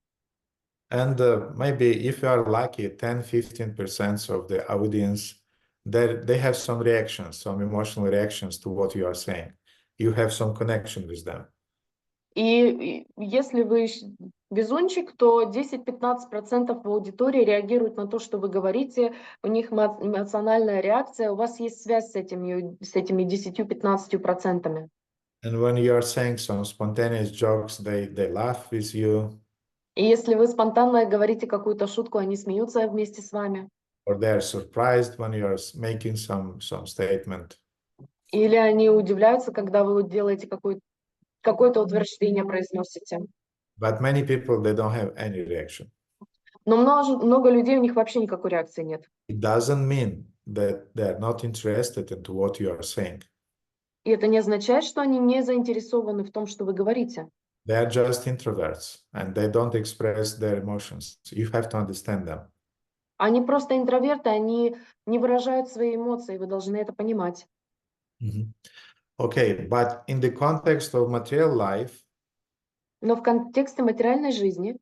And maybe if you are lucky, 10-15% of the audience, they have some reactions, some emotional reactions to what you are saying. You have some connection with them. И если вы везунчик, то 10-15% в аудитории реагируют на то, что вы говорите, у них эмоциональная реакция, у вас есть связь с этими 10-15%. And when you are saying some spontaneous jokes, they laugh with you. И если вы спонтанно говорите какую-то шутку, они смеются вместе с вами. Or they are surprised when you are making some statement. Или они удивляются, когда вы делаете какое-то утверждение произносите. But many people, they don't have any reaction. Но много людей, у них вообще никакой реакции нет. It doesn't mean that they are not interested into what you are saying. И это не означает, что они не заинтересованы в том, что вы говорите. They are just introverts, and they don't express their emotions. You have to understand them. Они просто интроверты, они не выражают свои эмоции, вы должны это понимать. Okay, but in the context of material life, Но в контексте материальной жизни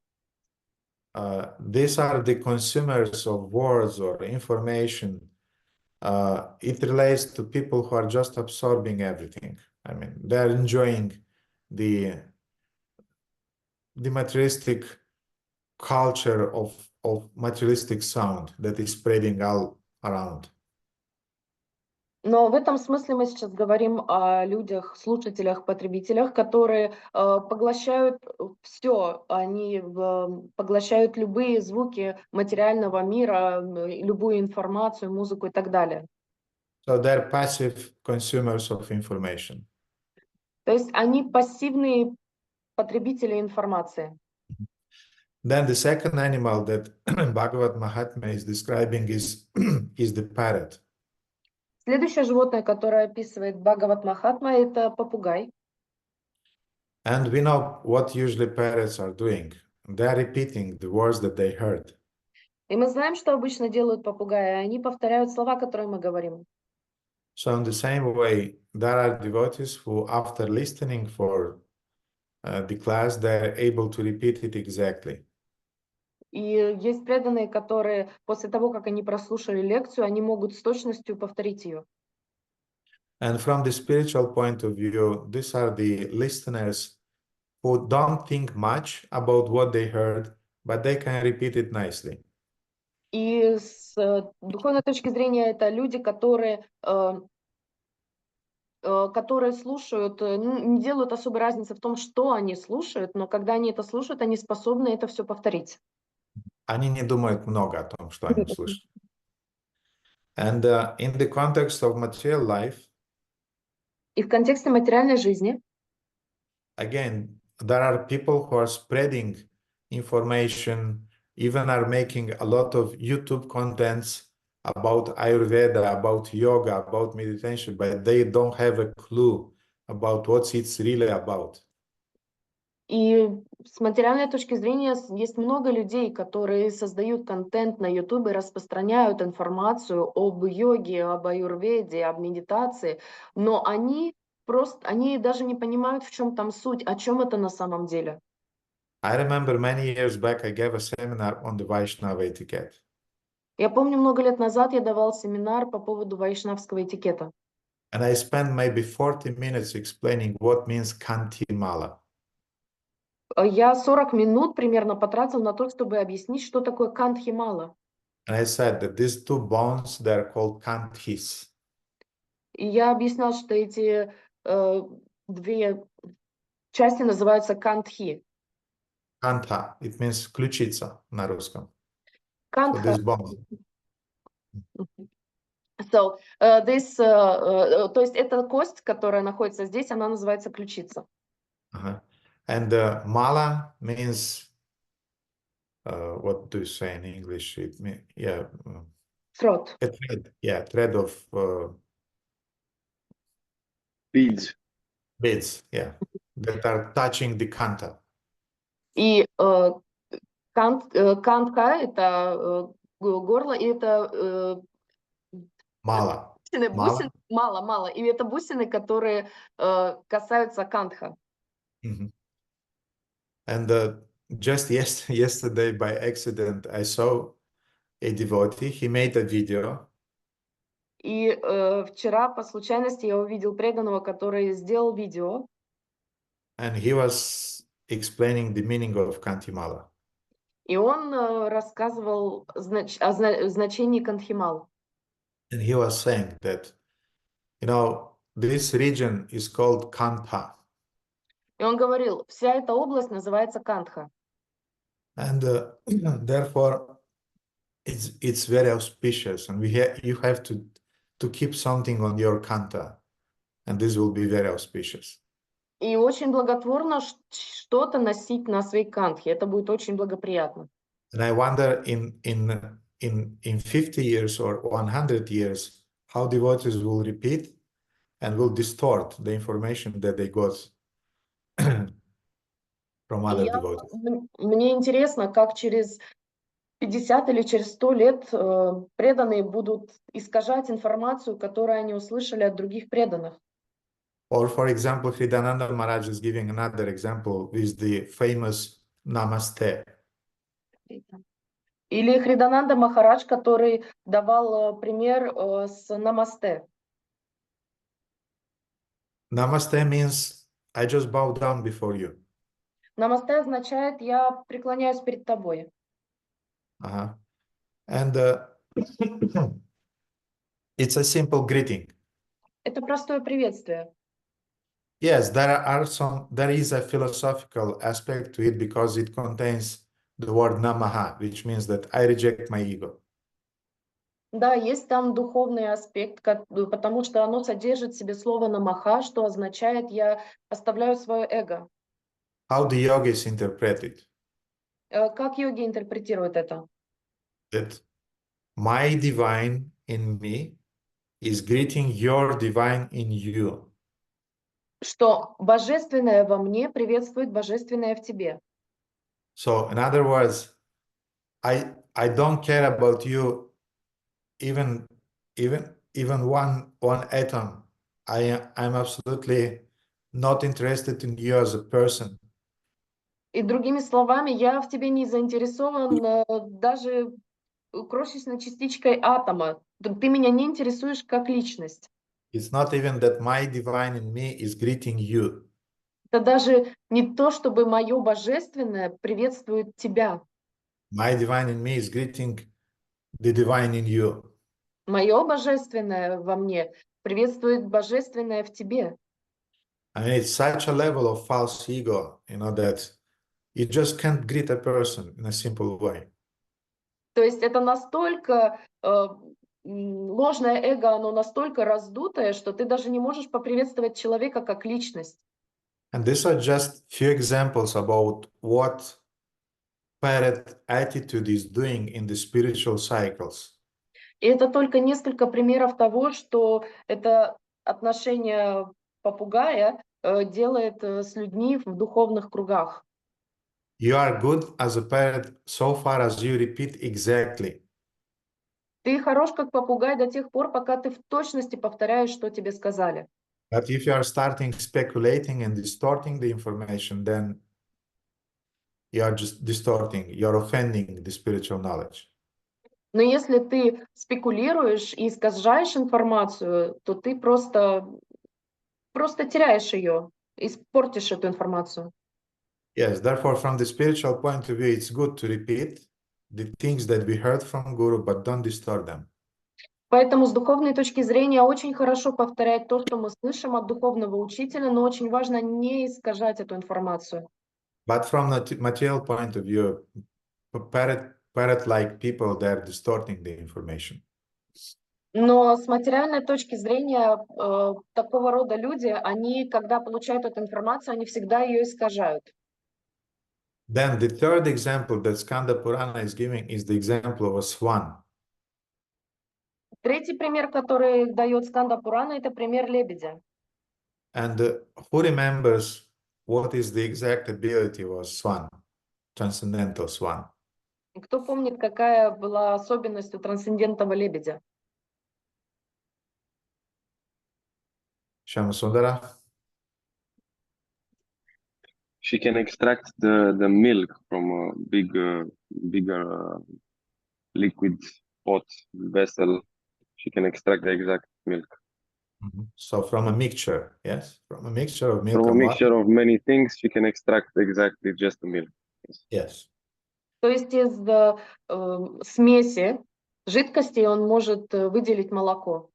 these are the consumers of words or information. It relates to people who are just absorbing everything. I mean, they're enjoying the the materialistic culture of materialistic sound that is spreading all around. Но в этом смысле мы сейчас говорим о людях, слушателях, потребителях, которые поглощают все, они поглощают любые звуки материального мира, любую информацию, музыку и так далее. So they're passive consumers of information. То есть они пассивные потребители информации. Then the second animal that Bhagavad Mahatma is describing is the parrot. Следующее животное, которое описывает Бхагават Махатма, это попугай. And we know what usually parrots are doing. They are repeating the words that they heard. И мы знаем, что обычно делают попугаи. Они повторяют слова, которые мы говорим. So in the same way, there are devotees who, after listening for the class, they're able to repeat it exactly. И есть преданные, которые после того, как они прослушали лекцию, они могут с точностью повторить ее. And from the spiritual point of view, these are the listeners who don't think much about what they heard, but they can repeat it nicely. И с духовной точки зрения это люди, которые слушают, не делают особой разницы в том, что они слушают, но когда они это слушают, они способны это все повторить. Они не думают много о том, что они слышат. And in the context of material life, И в контексте материальной жизни, again, there are people who are spreading information, even are making a lot of YouTube contents about Ayurveda, about yoga, about meditation, but they don't have a clue about what it's really about. и с материальной точки зрения есть много людей, которые создают контент на YouTube и распространяют информацию об йоге, об аюрведе, об медитации, но они даже не понимают, в чем там суть, о чем это на самом деле. I remember many years back I gave a seminar on the Vaishnava etiquette. Я помню, много лет назад я давал семинар по поводу вайшнавского этикета. And I spent maybe 40 minutes explaining what means Kanti Mala. Я 40 минут примерно потратил на то, чтобы объяснить, что такое кантхи-мала. And I said that these two bones, they're called kanthis. И я объяснял, что эти две части называются кантхи. Kantha, it means ключица на русском. So Кантха. these bones. So, то есть эта кость, которая находится здесь, она называется ключица. And mala means, what do you say in English? It means, yeah. Throat. A thread, yeah, thread of Beads. beads, yeah, that are touching the kanta. И кантха – это горло, и это Mala. бусины, мало. И это бусины, которые касаются кантха. And just yesterday, by accident, I saw a devotee. He made a video. И вчера по случайности я увидел преданного, который сделал видео. And he was explaining the meaning of Kantimala. И он рассказывал о значении кантхимал. And he was saying that, you know, this region is called Kantha. И он говорил, вся эта область называется кантха. And therefore, it's very auspicious, and you have to keep something on your kanta, and this will be very auspicious. И очень благотворно что-то носить на своей кантхе. Это будет очень благоприятно. And I wonder in 50 years or 100 years, how devotees will repeat and will distort the information that they got from other devotees. Мне интересно, как через 50 или через 100 лет преданные будут искажать информацию, которую они услышали от других преданных. Or, for example, Hridayananda Maharaj is giving another example with the famous Namaste. Или Хридананда Махарадж, который давал пример с Намасте. Namaste means I just bow down before you. Намасте означает «я преклоняюсь перед тобой». Uh-huh. And it's a simple greeting. Это простое приветствие. Yes, there is a philosophical aspect to it because it contains the word namaha, which means that I reject my ego. Да, есть там духовный аспект, потому что оно содержит в себе слово «намаха», что означает «я оставляю свое эго». How the yogis interpret it? Как йоги интерпретируют это? That my divine in me is greeting your divine in you. Что божественное во мне приветствует божественное в тебе. So, in other words, I don't care about you even one atom. I'm absolutely not interested in you as a person. И другими словами, я в тебе не заинтересован даже крошечной частичкой атома. Ты меня не интересуешь как личность. It's not even that my divine in me is greeting you. Это даже не то, чтобы мое божественное приветствует тебя. My divine in me is greeting the divine in you. Мое божественное во мне приветствует божественное в тебе. I mean, it's such a level of false ego, that you just can't greet a person in a simple way. То есть это настолько ложное эго, оно настолько раздутое, что ты даже не можешь поприветствовать человека как личность. And these are just few examples about what parrot attitude is doing in the spiritual cycles. И это только несколько примеров того, что это отношение попугая делает с людьми в духовных кругах. You are good as a parrot so far as you repeat exactly. Ты хорош как попугай до тех пор, пока ты в точности повторяешь, что тебе сказали. But if you are starting speculating and distorting the information, then you are just distorting, you're offending the spiritual knowledge. Но если ты спекулируешь и искажаешь информацию, то ты просто теряешь ее, испортишь эту информацию. Yes, therefore, from the spiritual point of view, it's good to repeat the things that we heard from Guru, but don't distort them. Поэтому с духовной точки зрения очень хорошо повторять то, что мы слышим от духовного учителя, но очень важно не искажать эту информацию. But from the material point of view, parrot-like people, they're distorting the information. Но с материальной точки зрения такого рода люди, они, когда получают эту информацию, они всегда ее искажают. Then the third example that Skanda Purana is giving is the example of a swan. Третий пример, который дает Сканда Пурана, это пример лебедя. And who remembers what is the exact ability of a swan, transcendental swan? Кто помнит, какая была особенность у трансцендентного лебедя? Shamasundara? She can extract the milk from a bigger liquid pot vessel. She can extract the exact milk. So from a mixture, yes? From a mixture of milk From a and mixture water? of many things, she can extract exactly just the milk. Yes. То есть из смеси жидкости он может выделить молоко.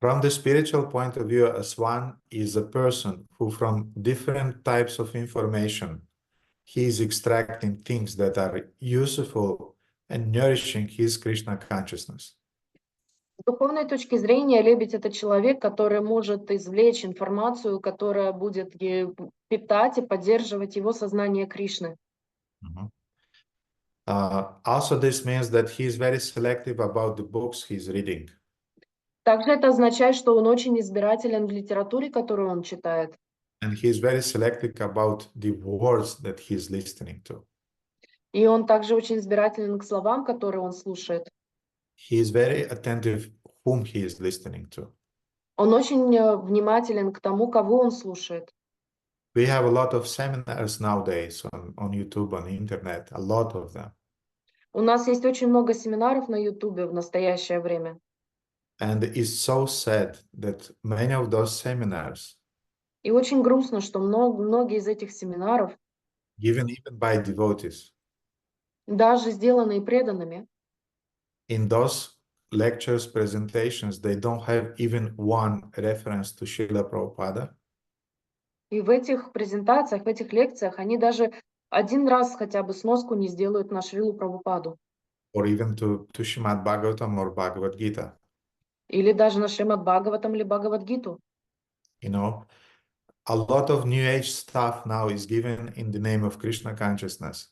From the spiritual point of view, a swan is a person who, from different types of information, he is extracting things that are useful and nourishing his Krishna consciousness. С духовной точки зрения лебедь — это человек, который может извлечь информацию, которая будет питать и поддерживать его сознание Кришны. Also, this means that he is very selective about the books he's reading. Также это означает, что он очень избирателен в литературе, которую он читает. And he is very selective about the words that he is listening to. И он также очень избирателен к словам, которые он слушает. He is very attentive whom he is listening to. Он очень внимателен к тому, кого он слушает. We have a lot of seminars nowadays on YouTube, on the internet, a lot of them. У нас есть очень много семинаров на YouTube в настоящее время. And it's so sad that many of those seminars И И очень грустно, что многие из этих семинаров, given even by devotees, даже сделанные преданными, in those lectures, presentations, they don't have even one reference to Srila Prabhupada, и в этих презентациях, в этих лекциях они даже один раз хотя бы сноску не сделают на Шрилу Прабхупаду or even to Srimad Bhagavatam or Bhagavad Gita. или даже на Шримад Бхагаватам или Бхагавад-гиту. You know, a lot of New Age stuff now is given in the name of Krishna consciousness.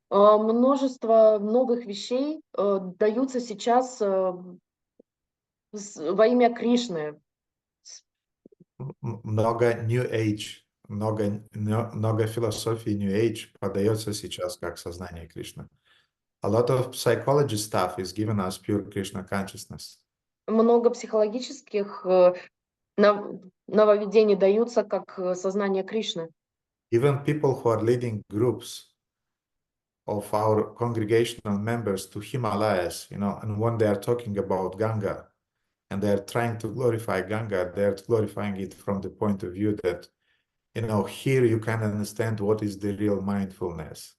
Множество новых вещей даются сейчас во имя Кришны. Много New Age, много философии New Age подается сейчас как сознание Кришны. A lot of psychology stuff is given as pure Krishna consciousness. Много психологических нововведений даются как сознание Кришны. Even people who are leading groups of our congregational members to Himalayas, you know, and when they are talking about Ganga and they are trying to glorify Ganga, they are glorifying it from the point of view that, you know, here you can understand what is the real mindfulness.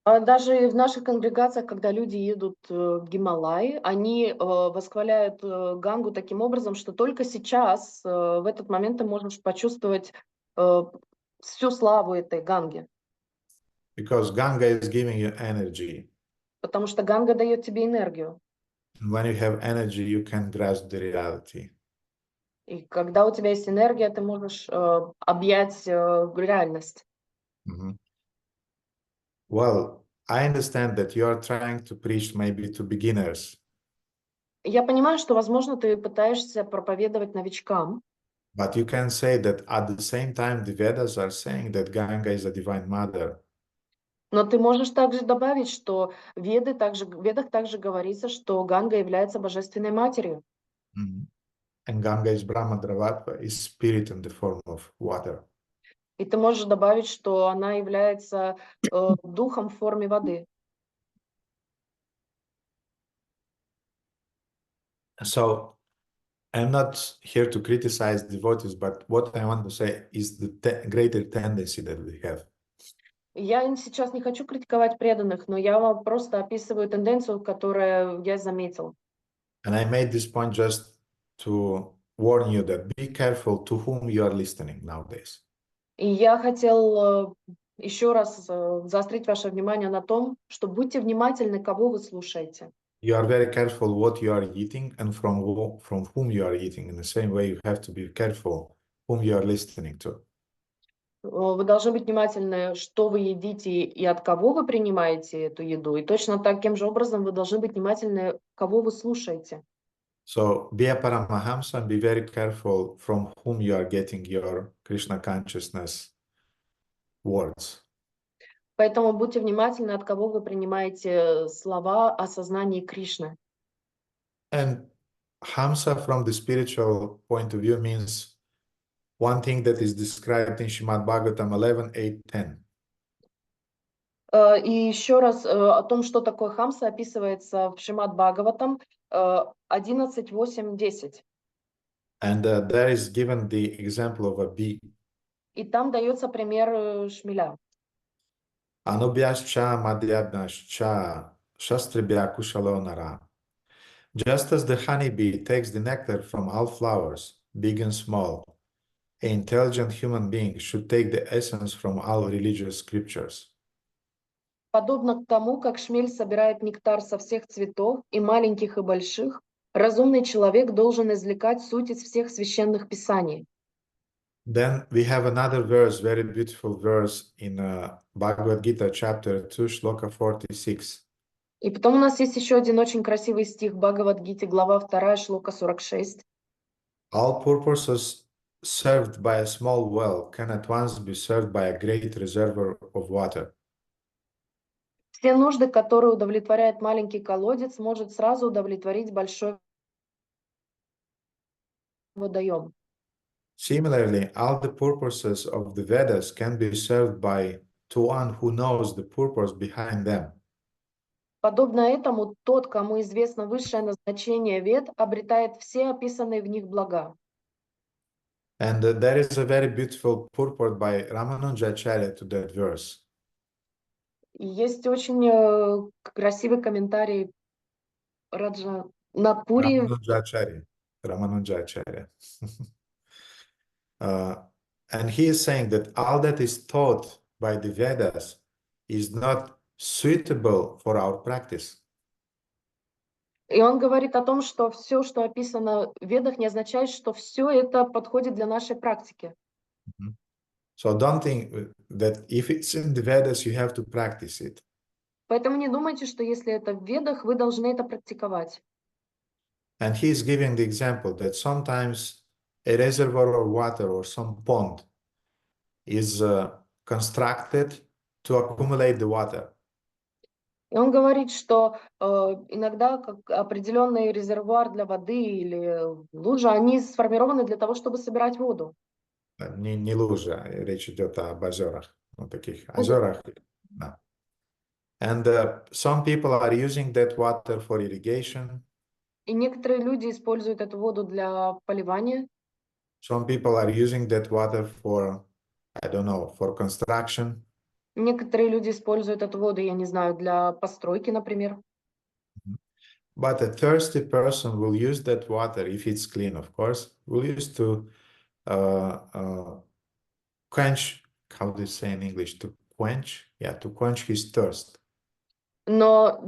Даже в наших конгрегациях, когда люди едут в Гималай, они восхваляют Гангу таким образом, что только сейчас, в этот момент, ты можешь почувствовать всю славу этой Ганги. Because Ganga is giving you energy. Потому что Ганга дает тебе энергию. And when you have energy, you can grasp the reality. И когда у тебя есть энергия, ты можешь объять реальность. Mm-hmm. Well, I understand that you are trying to preach maybe to beginners. Я понимаю, что, возможно, ты пытаешься проповедовать новичкам. But you can say that at the same time, the Vedas are saying that Ganga is a divine mother. Но ты можешь также добавить, что в Ведах также говорится, что Ганга является божественной матерью. Mm-hmm. And Ganga is Brahma Dravatva, is spirit in the form of water. И ты можешь добавить, что она является духом в форме воды. So I'm not here to criticize devotees, but what I want to say is the greater tendency that we have. Я сейчас не хочу критиковать преданных, но я вам просто описываю тенденцию, которую я заметил. And I made this point just to warn you that be careful to whom you are listening nowadays. И я хотел еще раз заострить ваше внимание на том, что будьте внимательны, кого вы слушаете. You are very careful what you are eating and from whom you are eating. In the same way, you have to be careful whom you are listening to. Вы должны быть внимательны, что вы едите и от кого вы принимаете эту еду. И точно таким же образом вы должны быть внимательны, кого вы слушаете. So be a Paramahamsa and be very careful from whom you are getting your Krishna consciousness words. Поэтому будьте внимательны, от кого вы принимаете слова о сознании Кришны. And Hamsa from the spiritual point of view means one thing that is described in Srimad Bhagavatam 11:8-10. И еще раз о том, что такое хамса, описывается в Шримад Бхагаватам 11:8-10. And there is given the example of a bee. И там дается пример шмеля. Anubhyascha madhyabhyascha shastribhya kushalo nara. Just as the honeybee takes the nectar from all flowers, big and small, an intelligent human being should take the essence from all religious scriptures. Подобно тому, как шмель собирает нектар со всех цветов, и маленьких, и больших, разумный человек должен извлекать суть из всех священных писаний. Then we have another verse, very beautiful verse in Bhagavad Gita, chapter 2, shloka 46. И потом у нас есть еще один очень красивый стих в Бхагавад-гите, глава 2, шлока 46. All purposes served by a small well can at once be served by a great reservoir of water. Все нужды, которые удовлетворяет маленький колодец, может сразу удовлетворить большой водоем. Similarly, all the purposes of the Vedas can be served by to one who knows the purpose behind them. Подобно этому, тот, кому известно высшее назначение вед, обретает все описанные в них блага. And there is a very beautiful purport by Ramanujacharya to that verse. Есть очень красивый комментарий Надпури. Ramanujacharya. And he is saying that all that is taught by the Vedas is not suitable for our practice. И он говорит о том, что все, что описано в Ведах, не означает, что все это подходит для нашей практики. So don't think that if it's in the Vedas, you have to practice it. Поэтому не думайте, что если это в Ведах, вы должны это практиковать. And he is giving the example that sometimes a reservoir of water or some pond is constructed to accumulate the water. И он говорит, что иногда как определенный резервуар для воды или лужа, они сформированы для того, чтобы собирать воду. Не лужа, речь идет об озерах, вот таких озерах. Да. And some people are using that water for irrigation. И некоторые люди используют эту воду для поливания. Some people are using that water for, I don't know, for construction. Некоторые люди используют эту воду, я не знаю, для постройки, например. But a thirsty person will use that water, if it's clean, of course, will use to quench, how do you say in English, to quench? Yeah, to quench his thirst. Но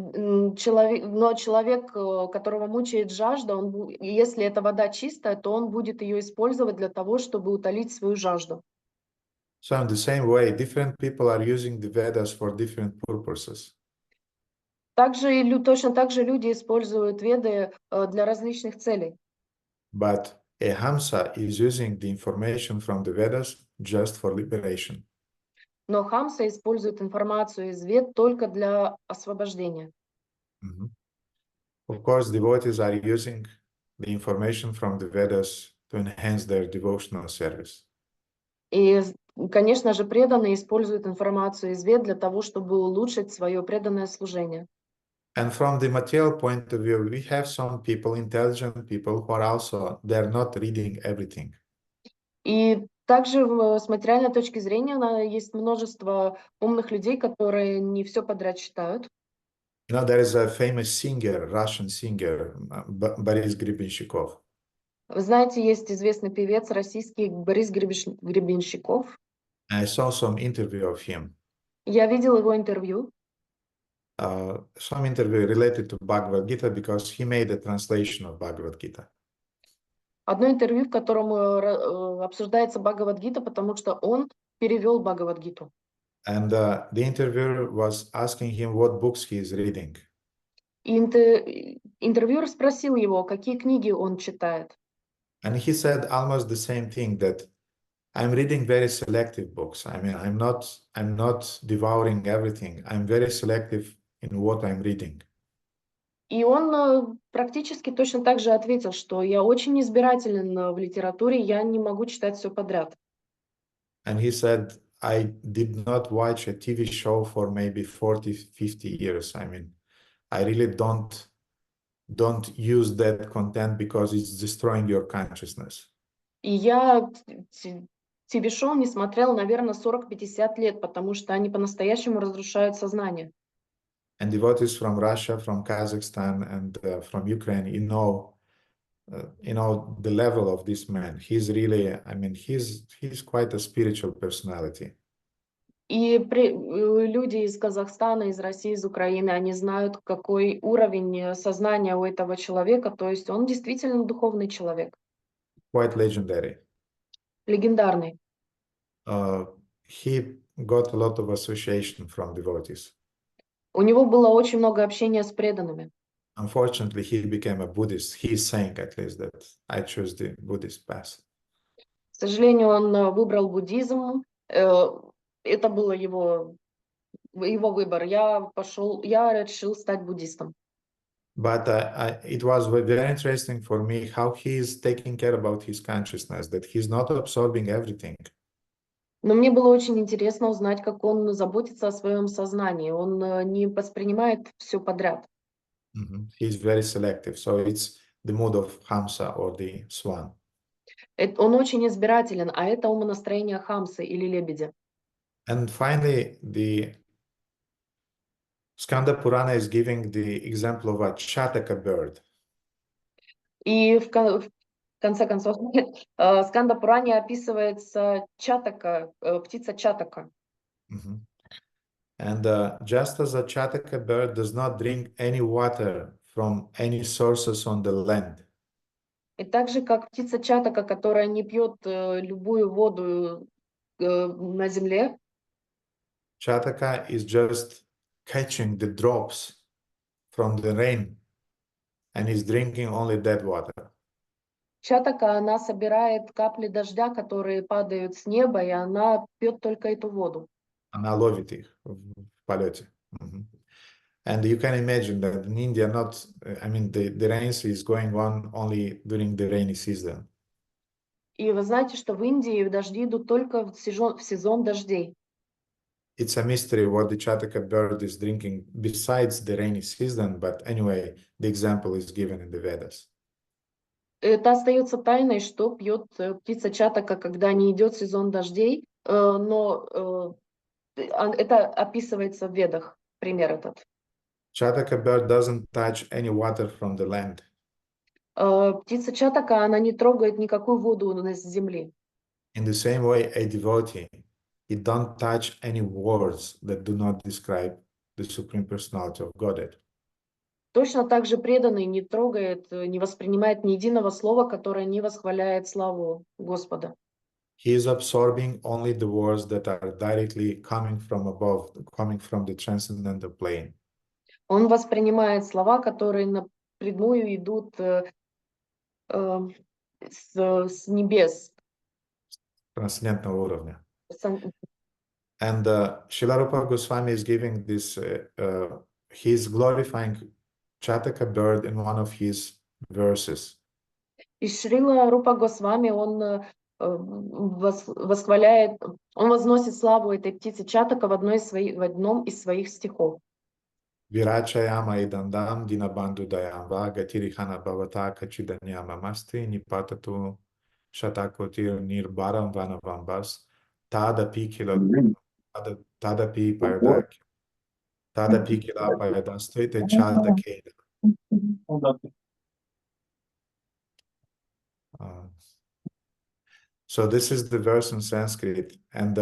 человек, которого мучает жажда, если эта вода чистая, то он будет ее использовать для того, чтобы утолить свою жажду. So in the same way, different people are using the Vedas for different purposes. Точно так же люди используют Веды для различных целей. But a Hamsa is using the information from the Vedas just for liberation. Но Хамса использует информацию из Вед только для освобождения. Of course, devotees are using the information from the Vedas to enhance their devotional service. И, конечно же, преданные используют информацию из Вед для того, чтобы улучшить свое преданное служение. And from the material point of view, we have some people, intelligent people, who are also, they're not reading everything. И также с материальной точки зрения есть множество умных людей, которые не все подряд читают. You know, there is a famous singer, Russian singer, Boris Grebenshchikov. Вы знаете, есть известный певец российский Борис Гребенщиков. I saw some interview of him. Я видел его интервью. Some interview related to Bhagavad Gita because he made a translation of Bhagavad Gita. Одно интервью, в котором обсуждается Бхагавад-гита, потому что он перевел Бхагавад-гиту. And the interviewer was asking him what books he is reading. И интервьюер спросил его, какие книги он читает. And he said almost the same thing, that I'm reading very selective books. I mean, I'm not devouring everything. I'm very selective in what I'm reading. И он практически точно так же ответил, что я очень избирателен в литературе, я не могу читать все подряд. And he said, I did not watch a TV show for maybe 40, 50 years. I mean, I really don't use that content because it's destroying your consciousness. И я ТВ-шоу не смотрел, наверное, 40-50 лет, потому что они по-настоящему разрушают сознание. And devotees from Russia, from Kazakhstan, and from Ukraine, you know the level of this man. He's really, I mean, he's quite a spiritual personality. И люди из Казахстана, из России, из Украины, они знают, какой уровень сознания у этого человека, то есть он действительно духовный человек. Quite legendary. Легендарный. He got a lot of association from devotees. У него было очень много общения с преданными. Unfortunately, he became a Buddhist. He's saying at least that I choose the Buddhist path. К сожалению, он выбрал буддизм. Это был его выбор. Я решил стать буддистом. But it was very interesting for me how he is taking care about his consciousness, that he's not absorbing everything. Но мне было очень интересно узнать, как он заботится о своем сознании. Он не воспринимает все подряд. He's very selective. So it's the mood of Hamsa or the swan. Он очень избирателен, а это умонастроение хамсы или лебедя. And finally, the Skanda Purana is giving the example of a Chataka bird. И в конце концов, Сканда Пуране описывается чатака, птица чатака. Mhm. And just as a Chataka bird does not drink any water from any sources on the land, И так же, как птица чатака, которая не пьет любую воду на земле, Chataka is just catching the drops from the rain and is drinking only that water. чатака, она собирает капли дождя, которые падают с неба, и она пьет только эту воду. Она ловит их в полете. Mhm. And you can imagine that in India, the rain is going on only during the rainy season. И вы знаете, что в Индии дожди идут только в сезон дождей. It's a mystery what the Chataka bird is drinking besides the rainy season, but anyway, the example is given in the Vedas. Это остается тайной, что пьет птица чатака, когда не идет сезон дождей, но это описывается в Ведах, пример этот. Chataka bird doesn't touch any water from the land. Птица чатака, она не трогает никакую воду с земли. In the same way, a devotee, he don't touch any words that do not describe the Supreme Personality of Godhead. Точно так же преданный не трогает, не воспринимает ни единого слова, которое не восхваляет славу Господа. He is absorbing only the words that are directly coming from above, coming from the transcendental plane. Он воспринимает слова, которые напрямую идут с небес. Трансцендентного уровня. And Srila Rupa Goswami is giving this, he is glorifying Chataka bird in one of his verses. И Шрила Рупа Госвами, он восхваляет, он возносит славу этой птицы Чатака в одном из своих стихов. Virachayama idandam dinabandhu dayamba gatirihana bhavata kachidanyama masti nipatatu shatakotir nirbaram vanavambas tadapi kila payadastoite chadakeda. So this is the verse in Sanskrit, and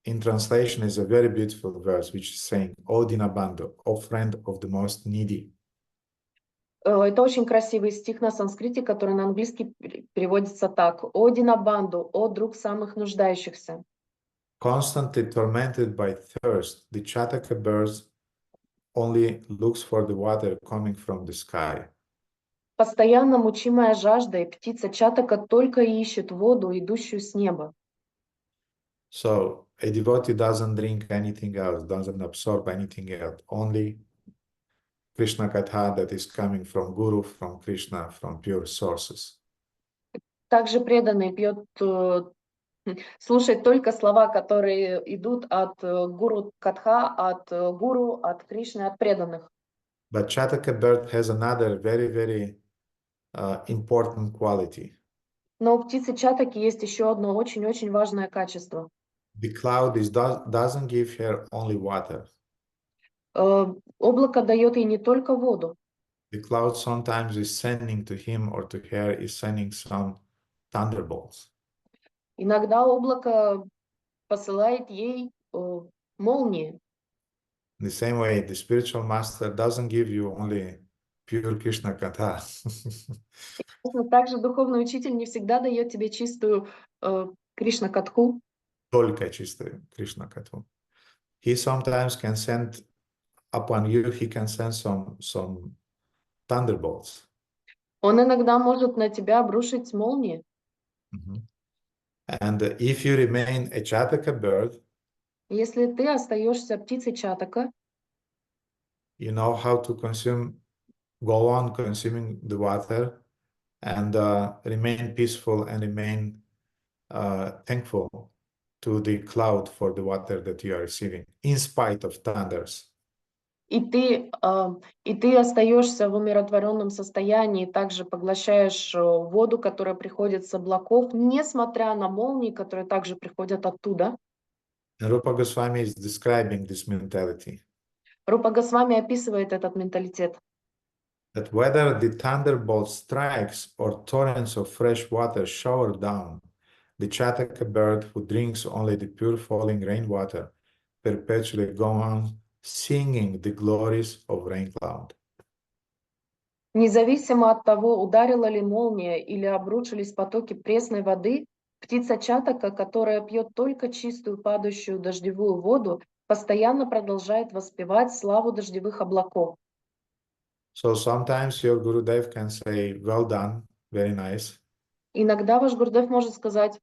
in translation is a very beautiful verse, which is saying, "O Dinabandhu, O friend of the most needy." Это очень красивый стих на санскрите, который на английский переводится так: «О Динабанду, о друг самых нуждающихся». Constantly tormented by thirst, the Chataka bird only looks for the water coming from the sky. Постоянно мучимая жаждой, птица Чатака только ищет воду, идущую с неба. So a devotee doesn't drink anything else, doesn't absorb anything else, only Krishna Katha that is coming from Guru, from Krishna, from pure sources. Также преданный пьет, слушает только слова, которые идут от Гуру Катха, от Гуру, от Кришны, от преданных. But Chataka bird has another very, very important quality. Но у птицы Чатаки есть еще одно очень-очень важное качество. The cloud doesn't give her only water. Облако дает ей не только воду. The cloud sometimes is sending to him or to her is sending some thunderbolts. Иногда облако посылает ей молнии. In the same way, the spiritual master doesn't give you only pure Krishna Katha. Также духовный учитель не всегда дает тебе чистую Кришна Катху. Только чистую Krishna Katha. He sometimes can send upon you, he can send some thunderbolts. Он иногда может на тебя обрушить молнии. And if you remain a Chataka bird, если ты остаешься птицей Чатака, you know how to go on consuming the water and remain peaceful and remain thankful to the cloud for the water that you are receiving, in spite of thunders. и ты остаешься в умиротворенном состоянии, также поглощаешь воду, которая приходит с облаков, несмотря на молнии, которые также приходят оттуда. And Rupa Goswami is describing this mentality. Рупа Госвами описывает этот менталитет. That whether the thunderbolt strikes or torrents of fresh water shower down, the Chataka bird who drinks only the pure falling rainwater perpetually go on singing the glories of rain cloud. Независимо от того, ударила ли молния или обрушились потоки пресной воды, птица Чатака, которая пьет только чистую падающую дождевую воду, постоянно продолжает воспевать славу дождевых облаков. So sometimes your Gurudev can say, well done, very nice. Иногда ваш Гурдев может сказать: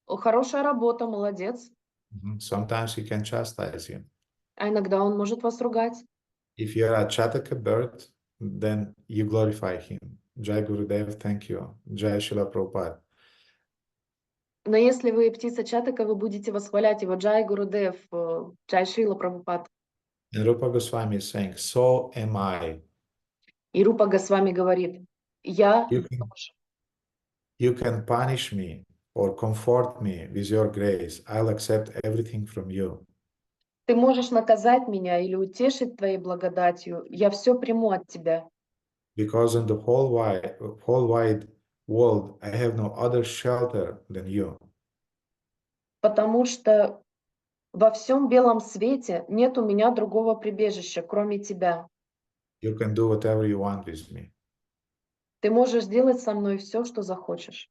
хорошая работа, молодец. Sometimes he can chastise you. А иногда он может вас ругать. If you're a Chataka bird, then you glorify him. Jai Gurudev, thank you. Jai Srila Prabhupada. Но если вы птица Чатака, вы будете восхвалять его: Джай Гурудев, Джай Шрила Прабхупад. And Rupa Goswami is saying, so am I. И Рупа Госвами говорит: я You can punish me or comfort me with your grace. I'll accept everything from you. Ты можешь наказать меня или утешить твоей благодатью, я все приму от тебя. Because in the whole wide world, I have no other shelter than you. Потому что во всем белом свете нет у меня другого прибежища, кроме тебя. You can do whatever you want with me. Ты можешь делать со мной все, что захочешь.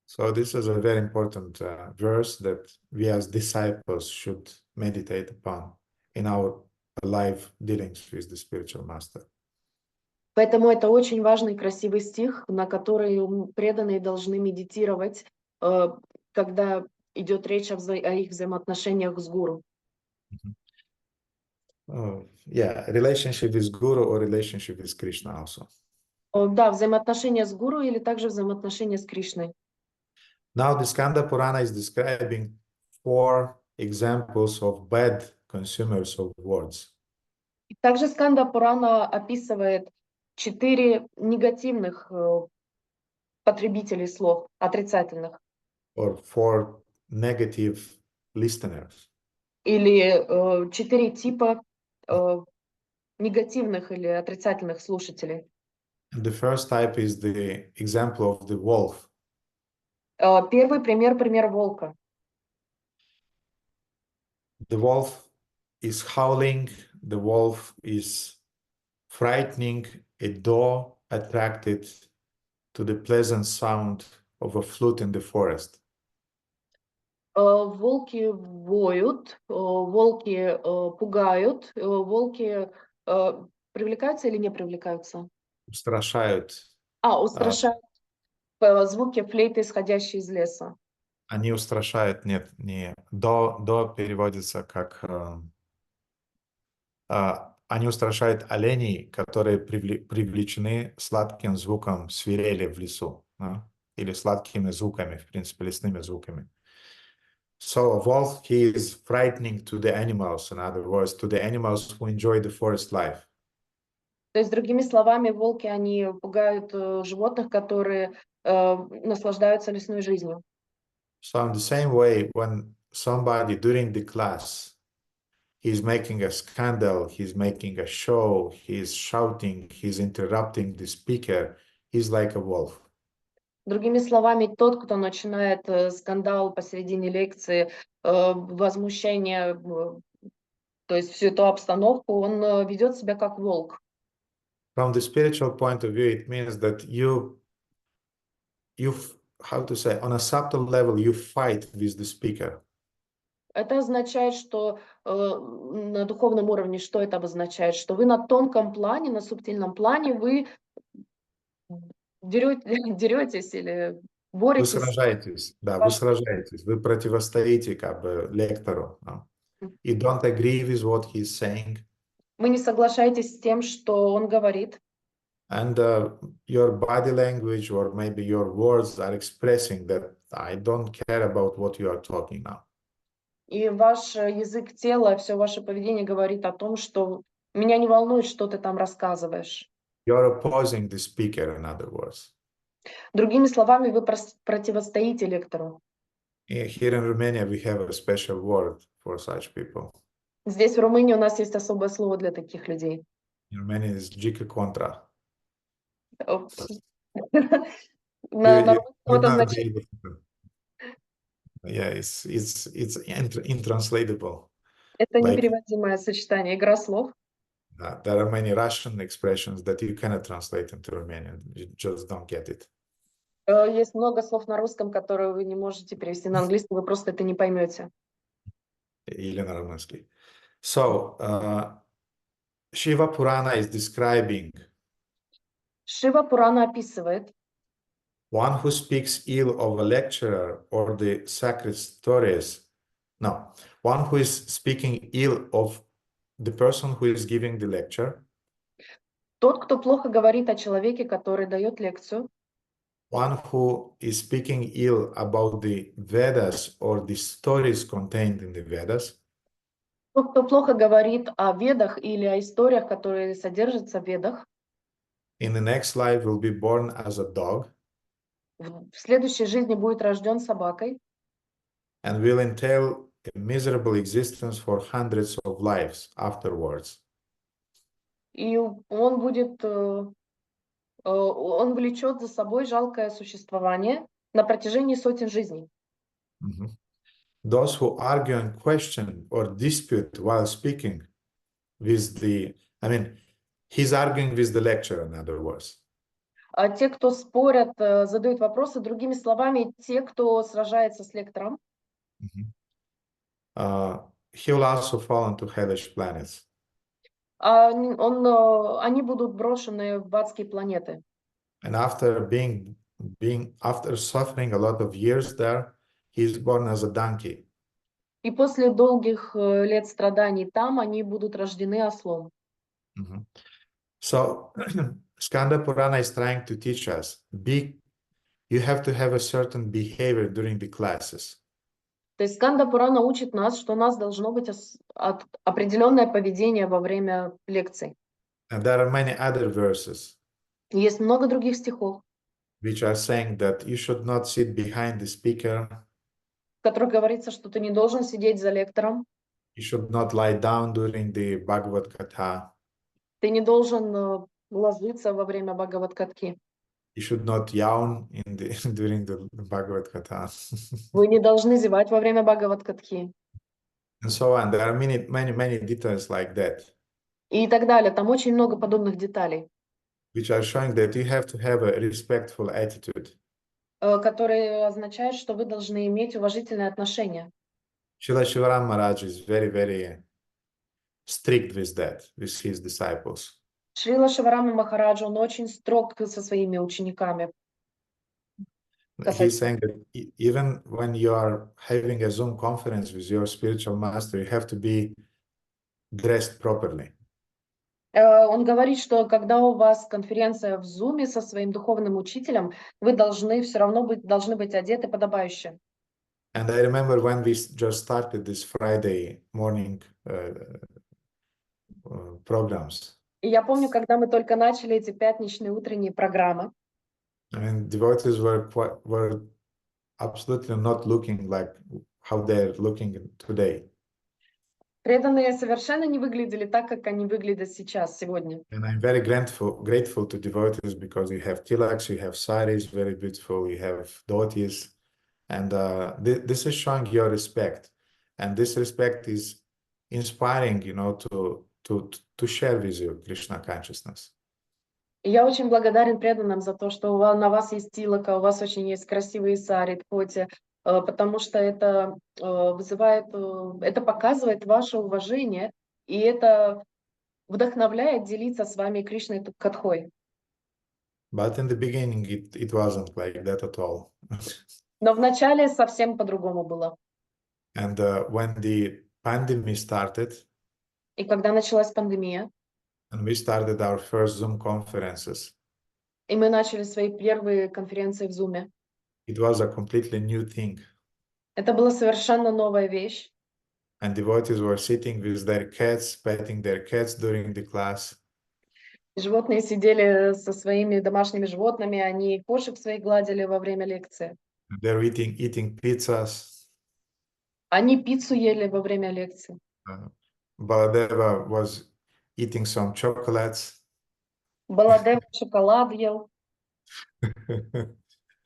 So this is a very important verse that we as disciples should meditate upon in our life dealings with the spiritual master. Поэтому это очень важный и красивый стих, на который преданные должны медитировать, когда идет речь о их взаимоотношениях с гуру. Yeah, relationship with Guru or relationship with Krishna also. Да, взаимоотношения с гуру или также взаимоотношения с Кришной. Now the Skanda Purana is describing 4 examples of bad consumers of words. Также Сканда Пурана описывает 4 негативных потребителей слов, отрицательных. Or 4 negative listeners. Или 4 типа негативных или отрицательных слушателей. And the first type is the example of the wolf. Первый пример волка. The wolf is howling, the wolf is frightening a dog attracted to the pleasant sound of a flute in the forest. Волки воют, волки пугают, волки привлекаются или не привлекаются? Устрашают. Устрашают звуки флейты, исходящие из леса. Они устрашают, нет, не. До переводится как... они устрашают оленей, которые привлечены сладким звуком свирели в лесу. Или сладкими звуками, в принципе, лесными звуками. So a wolf, he is frightening to the animals, in other words, to the animals who enjoy the forest life. То есть, другими словами, волки, они пугают животных, которые наслаждаются лесной жизнью. So in the same way, when somebody during the class, he's making a scandal, he's making a show, he's shouting, he's interrupting the speaker, he's like a wolf. Другими словами, тот, кто начинает скандал посередине лекции, возмущение, то есть всю эту обстановку, он ведет себя как волк. From the spiritual point of view, it means that you how to say, on a subtle level, you fight with the speaker. Это означает, что на духовном уровне, что это обозначает? Что вы на тонком плане, на субтильном плане, вы деретесь или боретесь. Вы сражаетесь, да, вы сражаетесь, вы противостоите как бы лектору. You don't agree with what he's saying. Вы не соглашаетесь с тем, что он говорит. And your body language or maybe your words are expressing that I don't care about what you are talking now. И ваш язык тела, все ваше поведение говорит о том, что Меня не волнует, что ты там рассказываешь. You're opposing the speaker, in other words. Другими словами, вы противостоите лектору. Here in Romania, we have a special word for such people. Здесь, в Румынии, у нас есть особое слово для таких людей. In Romania, it's gică contra. На You русском это not значит, be able to. Yeah, it's intranslatable. это Like, непереводимое сочетание, игра слов. there are many Russian expressions that you cannot translate into Romanian. You just don't get it. Есть много слов на русском, которые вы не можете перевести на английский, вы просто это не поймете. Или на румынский. So, Shiva Purana is describing Шива Пурана описывает one who speaks ill of a lecturer or the sacred stories. No, one who is speaking ill of the person who is giving the lecture. тот, кто плохо говорит о человеке, который дает лекцию, One who is speaking ill about the Vedas or the stories contained in the Vedas. тот, кто плохо говорит о ведах или о историях, которые содержатся в ведах, In the next life will be born as a dog в следующей жизни будет рожден собакой and will entail a miserable existence for hundreds of lives afterwards. и он будет, он влечет за собой жалкое существование на протяжении сотен жизней. Those who argue and question or dispute while speaking with he's arguing with the lecturer, in other words. А те, кто спорят, задают вопросы, другими словами, те, кто сражается с лектором, He will also fall into hellish planets. они будут брошены в адские планеты. And after after suffering a lot of years there, he is born as a donkey. И после долгих лет страданий там они будут рождены ослом. So, Skanda Purana is trying to teach us, you have to have a certain behavior during the classes. То есть Сканда Пурана учит нас, что у нас должно быть определенное поведение во время лекций. And there are many other verses Есть много других стихов, which are saying that you should not sit behind the speaker. в которых говорится, что ты не должен сидеть за лектором. You should not lie down during the Bhagavad Gita. Ты не должен ложиться во время Бхагават-катхи. You should not yawn during the Bhagavad Gita. Вы не должны зевать во время Бхагават-катхи. And so on. There are many details like that. И так далее. Там очень много подобных деталей, Which are showing that you have to have a respectful attitude. которые означают, что вы должны иметь уважительное отношение. Srila Shivaram Maharaj is very strict with that, with his disciples. Шрила Шиварама Махараджа, он очень строг со своими учениками. He's saying that even when you are having a Zoom conference with your spiritual master, you have to be dressed properly. Он говорит, что когда у вас конференция в Zoom со своим духовным учителем, вы должны все равно должны быть одеты подобающе. And I remember when we just started this Friday morning programs. И я помню, когда мы только начали эти пятничные утренние программы. I mean, devotees were absolutely not looking like how they're looking today. Преданные совершенно не выглядели так, как они выглядят сейчас, сегодня. And I'm very grateful to devotees because you have tilaks, you have saris, very beautiful, you have dhotis, and this is showing your respect, and this respect is inspiring, to share with you Krishna consciousness. И я очень благодарен преданным за то, что на вас есть тилака, у вас очень есть красивые сари, дхоти, потому что это вызывает, это показывает ваше уважение, и это вдохновляет делиться с вами Кришной катхой. But in the beginning, it wasn't like that at all. Но вначале совсем по-другому было. And when the pandemic started, И когда началась пандемия, and we started our first Zoom conferences, и мы начали свои первые конференции в Zoom, it was a completely new thing. это была совершенно новая вещь. And devotees were sitting with their cats, petting their cats during the class. Животные сидели со своими домашними животными, они кошек своих гладили во время лекции. They're eating pizzas. Они пиццу ели во время лекции. Baladeva was eating some chocolates. Баладев шоколад ел.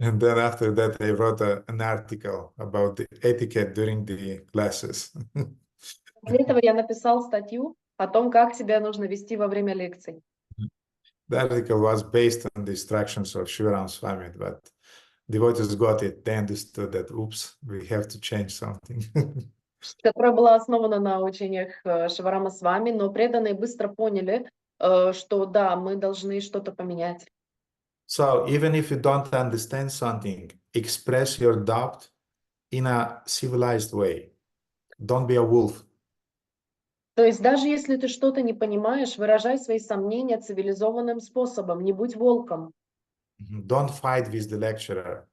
And then after that, I wrote an article about the etiquette during the classes. После этого я написал статью о том, как себя нужно вести во время лекций. The article was based on the instructions of Shivaram Swami, but devotees got it. They understood that, oops, we have to change something. Которая была основана на учениях Шиварама Свами, но преданные быстро поняли, что да, мы должны что-то поменять. So even if you don't understand something, express your doubt in a civilized way. Don't be a wolf. То есть даже если ты что-то не понимаешь, выражай свои сомнения цивилизованным способом, не будь волком. Don't fight with the lecturer.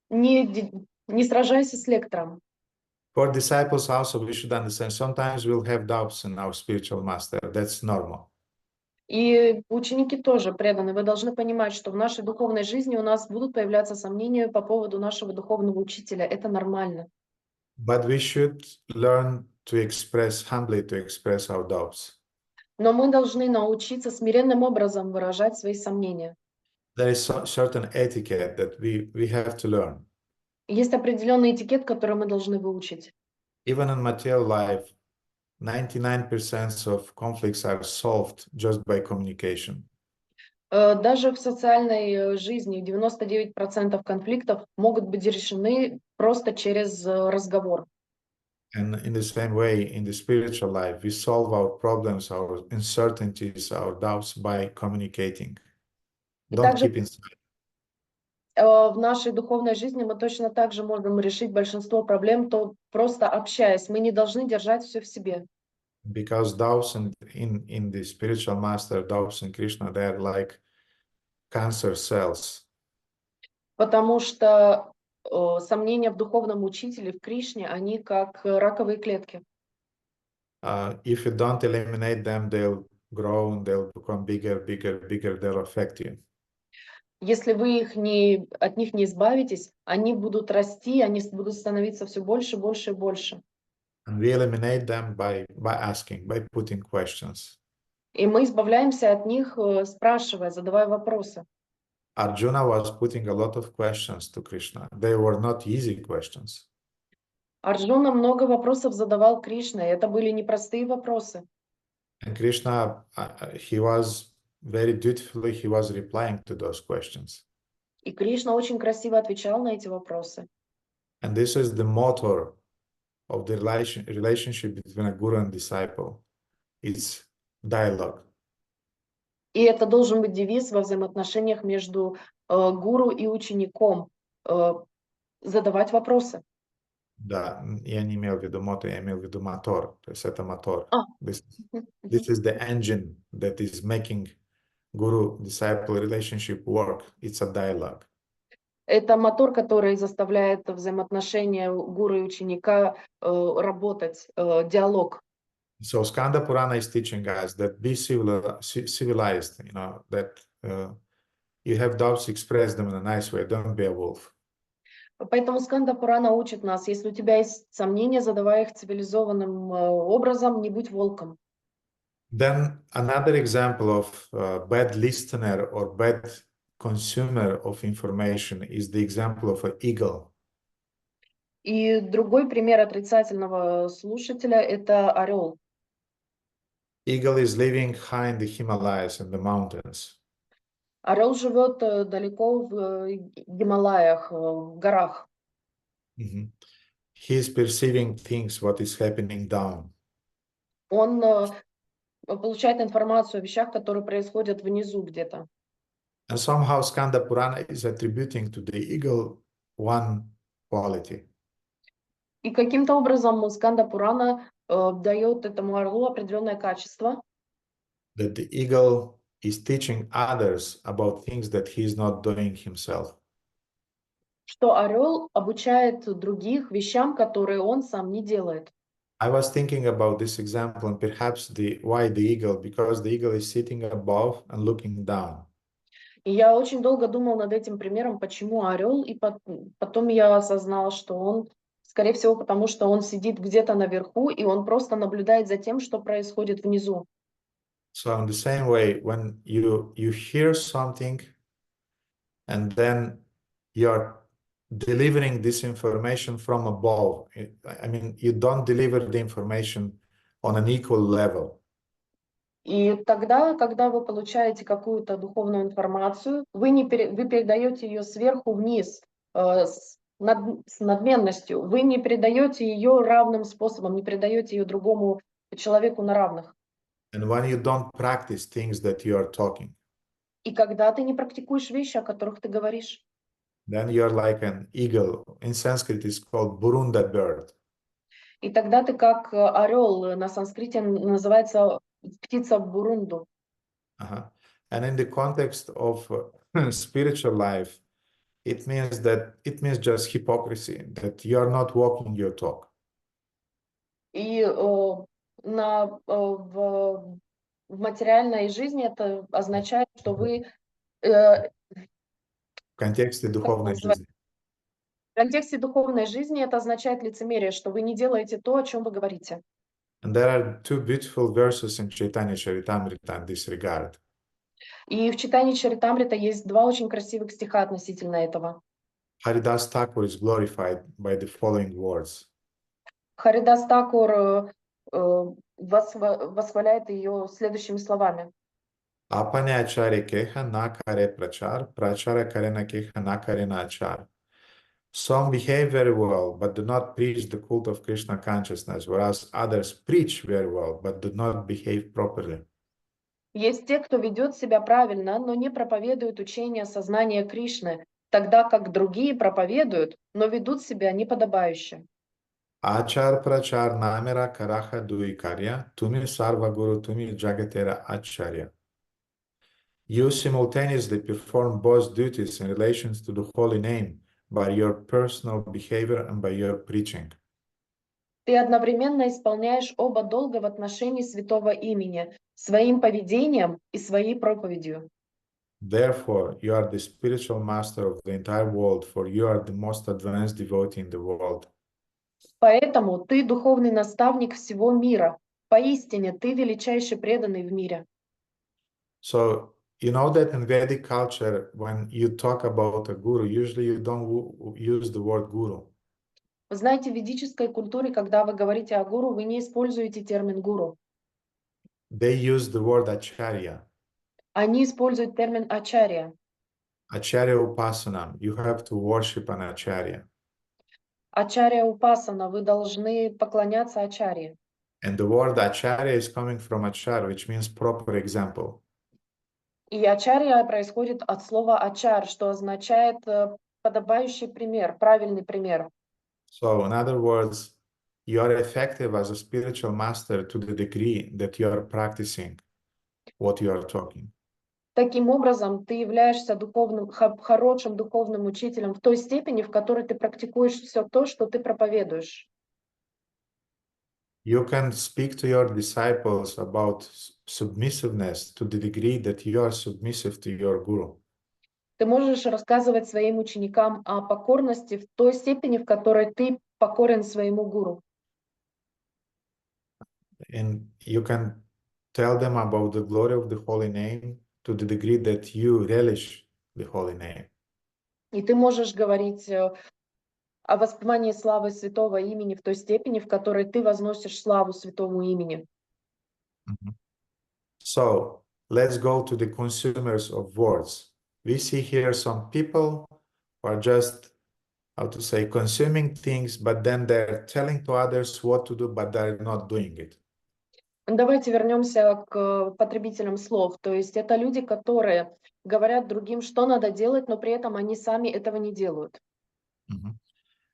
Не сражайся с лектором. For disciples also, we should understand, sometimes we'll have doubts in our spiritual master. That's normal. И ученики тоже преданы. Вы должны понимать, что в нашей духовной жизни у нас будут появляться сомнения по поводу нашего духовного учителя. Это нормально. But we should learn to express, humbly to express our doubts. Но мы должны научиться смиренным образом выражать свои сомнения. There is a certain etiquette that we have to learn. Есть определенный этикет, который мы должны выучить. Even in material life, 99% of conflicts are solved just by communication. Даже в социальной жизни 99% конфликтов могут быть решены просто через разговор. And in the same way, in the spiritual life, we solve our problems, our uncertainties, our doubts by communicating. Don't keep inside. В нашей духовной жизни мы точно так же можем решить большинство проблем, то просто общаясь. Мы не должны держать все в себе. Because doubts in the spiritual master, doubts in Krishna, they are like cancer cells. Потому что сомнения в духовном учителе, в Кришне, они как раковые клетки. If you don't eliminate them, they'll grow and they'll become bigger, they'll affect you. Если вы от них не избавитесь, они будут расти, они будут становиться все больше, больше и больше. And we eliminate them by asking, by putting questions. И мы избавляемся от них, спрашивая, задавая вопросы. Arjuna was putting a lot of questions to Krishna. They were not easy questions. Арджуна много вопросов задавал Кришне, и это были непростые вопросы. And Krishna, he was very dutifully, he was replying to those questions. И Кришна очень красиво отвечал на эти вопросы. And this is the motor of the relationship between a guru and disciple. It's dialogue. И это должен быть девиз во взаимоотношениях между гуру и учеником. Задавать вопросы. Да, я не имел в виду мотор, я имел в виду мотор. То есть это мотор. This is the engine that is making guru-disciple relationship work. It's a dialogue. Это мотор, который заставляет взаимоотношения гуру и ученика работать, диалог. So Skanda Purana is teaching us that be civilized, you know, that you have doubts, express them in a nice way. Don't be a wolf. Поэтому Сканда Пурана учит нас, если у тебя есть сомнения, задавай их цивилизованным образом, не будь волком. Then another example of bad listener or bad consumer of information is the example of an eagle. И другой пример отрицательного слушателя – это орел. Eagle is living high in the Himalayas and the mountains. Орел живет далеко в Гималаях, в горах. He is perceiving things, what is happening down. Он получает информацию о вещах, которые происходят внизу где-то. And somehow Skanda Purana is attributing to the eagle one quality. И каким-то образом Сканда Пурана дает этому орлу определенное качество. That the eagle is teaching others about things that he is not doing himself. Что орел обучает других вещам, которые он сам не делает. I was thinking about this example and perhaps why the eagle, because the eagle is sitting above and looking down. И я очень долго думал над этим примером, почему орел, и потом я осознал, что он, скорее всего, потому что он сидит где-то наверху, и он просто наблюдает за тем, что происходит внизу. So in the same way, when you hear something and then you're delivering this information from above, I mean, you don't deliver the information on an equal level. И тогда, когда вы получаете какую-то духовную информацию, вы передаете ее сверху вниз, с надменностью. Вы не передаете ее равным способом, не передаете ее другому человеку на равных. And when you don't practice things that you are talking, И когда ты не практикуешь вещи, о которых ты говоришь, then you're like an eagle. In Sanskrit, it's called burunda bird. и тогда ты как орел, на санскрите называется птица бурунду. And in the context of spiritual life, it means just hypocrisy, that you are not walking your talk. И в материальной жизни это означает, что вы В контексте духовной жизни. в контексте духовной жизни это означает лицемерие, что вы не делаете то, о чем вы говорите. And there are two beautiful verses in Chaitanya Charitamrita in this regard. И в читании Чаритамрита есть два очень красивых стиха относительно этого. Haridas Thakur is glorified by the following words. Харидас Такур восхваляет ее следующими словами. Apane acharya keha na kare prachar, prachara kare na keha na kare na achar. Some behave very well, but do not preach the cult of Krishna consciousness, whereas others preach very well, but do not behave properly. Есть те, кто ведет себя правильно, но не проповедует учение сознания Кришны, тогда как другие проповедуют, но ведут себя неподобающе. Achar prachar namera karaha dui karya, tumi sarva guru tumi jagatera acharya. You simultaneously perform both duties in relation to the holy name by your personal behavior and by your preaching. Ты одновременно исполняешь оба долга в отношении святого имени, своим поведением и своей проповедью. Therefore, you are the spiritual master of the entire world, for you are the most advanced devotee in the world. Поэтому ты духовный наставник всего мира. Поистине, ты величайший преданный в мире. So, you know that in Vedic culture, when you talk about a guru, usually you don't use the word guru. Вы знаете, в ведической культуре, когда вы говорите о гуру, вы не используете термин гуру. They use the word acharya. Они используют термин ачарья. Acharya upasana. You have to worship an acharya. Ачарья упасана, вы должны поклоняться ачарье. And the word acharya is coming from achar, which means proper example. И ачарья происходит от слова ачар, что означает подобающий пример, правильный пример. So, in other words, you are effective as a spiritual master to the degree that you are practicing what you are talking. Таким образом, ты являешься хорошим духовным учителем в той степени, в которой ты практикуешь все то, что ты проповедуешь. You can speak to your disciples about submissiveness to the degree that you are submissive to your guru. Ты можешь рассказывать своим ученикам о покорности в той степени, в которой ты покорен своему гуру. And you can tell them about the glory of the holy name to the degree that you relish the holy name. И ты можешь говорить о воспевании славы святого имени в той степени, в которой ты возносишь славу святому имени. So, let's go to the consumers of words. We see here some people who are just, how to say, consuming things, but then they're telling to others what to do, but they're not doing it. Давайте вернемся к потребителям слов. То есть это люди, которые говорят другим, что надо делать, но при этом они сами этого не делают.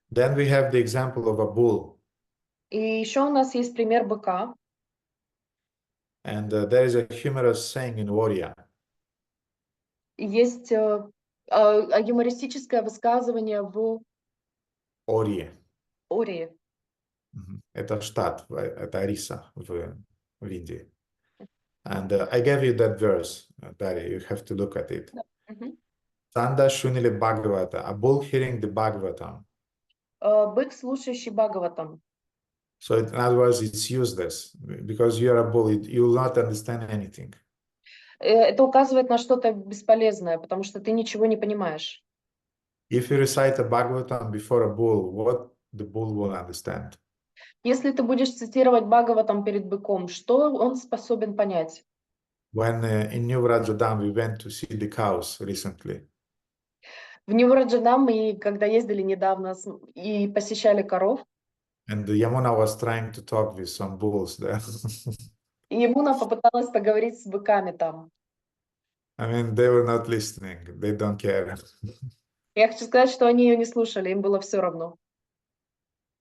Then we have the example of a bull. И еще у нас есть пример быка. And there is a humorous saying in Oriya. Есть юмористическое высказывание в Ории. Ории. Это штат, это Ариса в Индии. And I gave you that verse, Daria, you have to look at it. Sanda shunile Bhagavata, a bull hearing the Bhagavatam. Бык, слушающий Бхагаватам. So in other words, it's useless because you are a bull, you will not understand anything. Это указывает на что-то бесполезное, потому что ты ничего не понимаешь. If you recite a Bhagavatam before a bull, what the bull will understand? Если ты будешь цитировать Бхагаватам перед быком, что он способен понять? When in New Rajadam we went to see the cows recently, В Нью-Раджадам мы, когда ездили недавно и посещали коров, and Yamuna was trying to talk with some bulls there. и Ямуна попыталась поговорить с быками там. I mean, they were not listening. They don't care. Я хочу сказать, что они ее не слушали, им было все равно.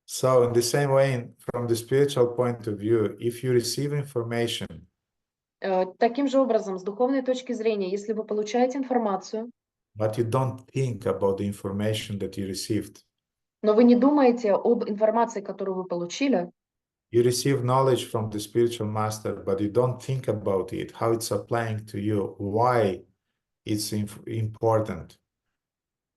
So in the same way, from the spiritual point of view, if you receive information, Таким же образом, с духовной точки зрения, если вы получаете информацию, but you don't think about the information that you received, но вы не думаете об информации, которую вы получили, you receive knowledge from the spiritual master, but you don't think about it, how it's applying to you, why it's important.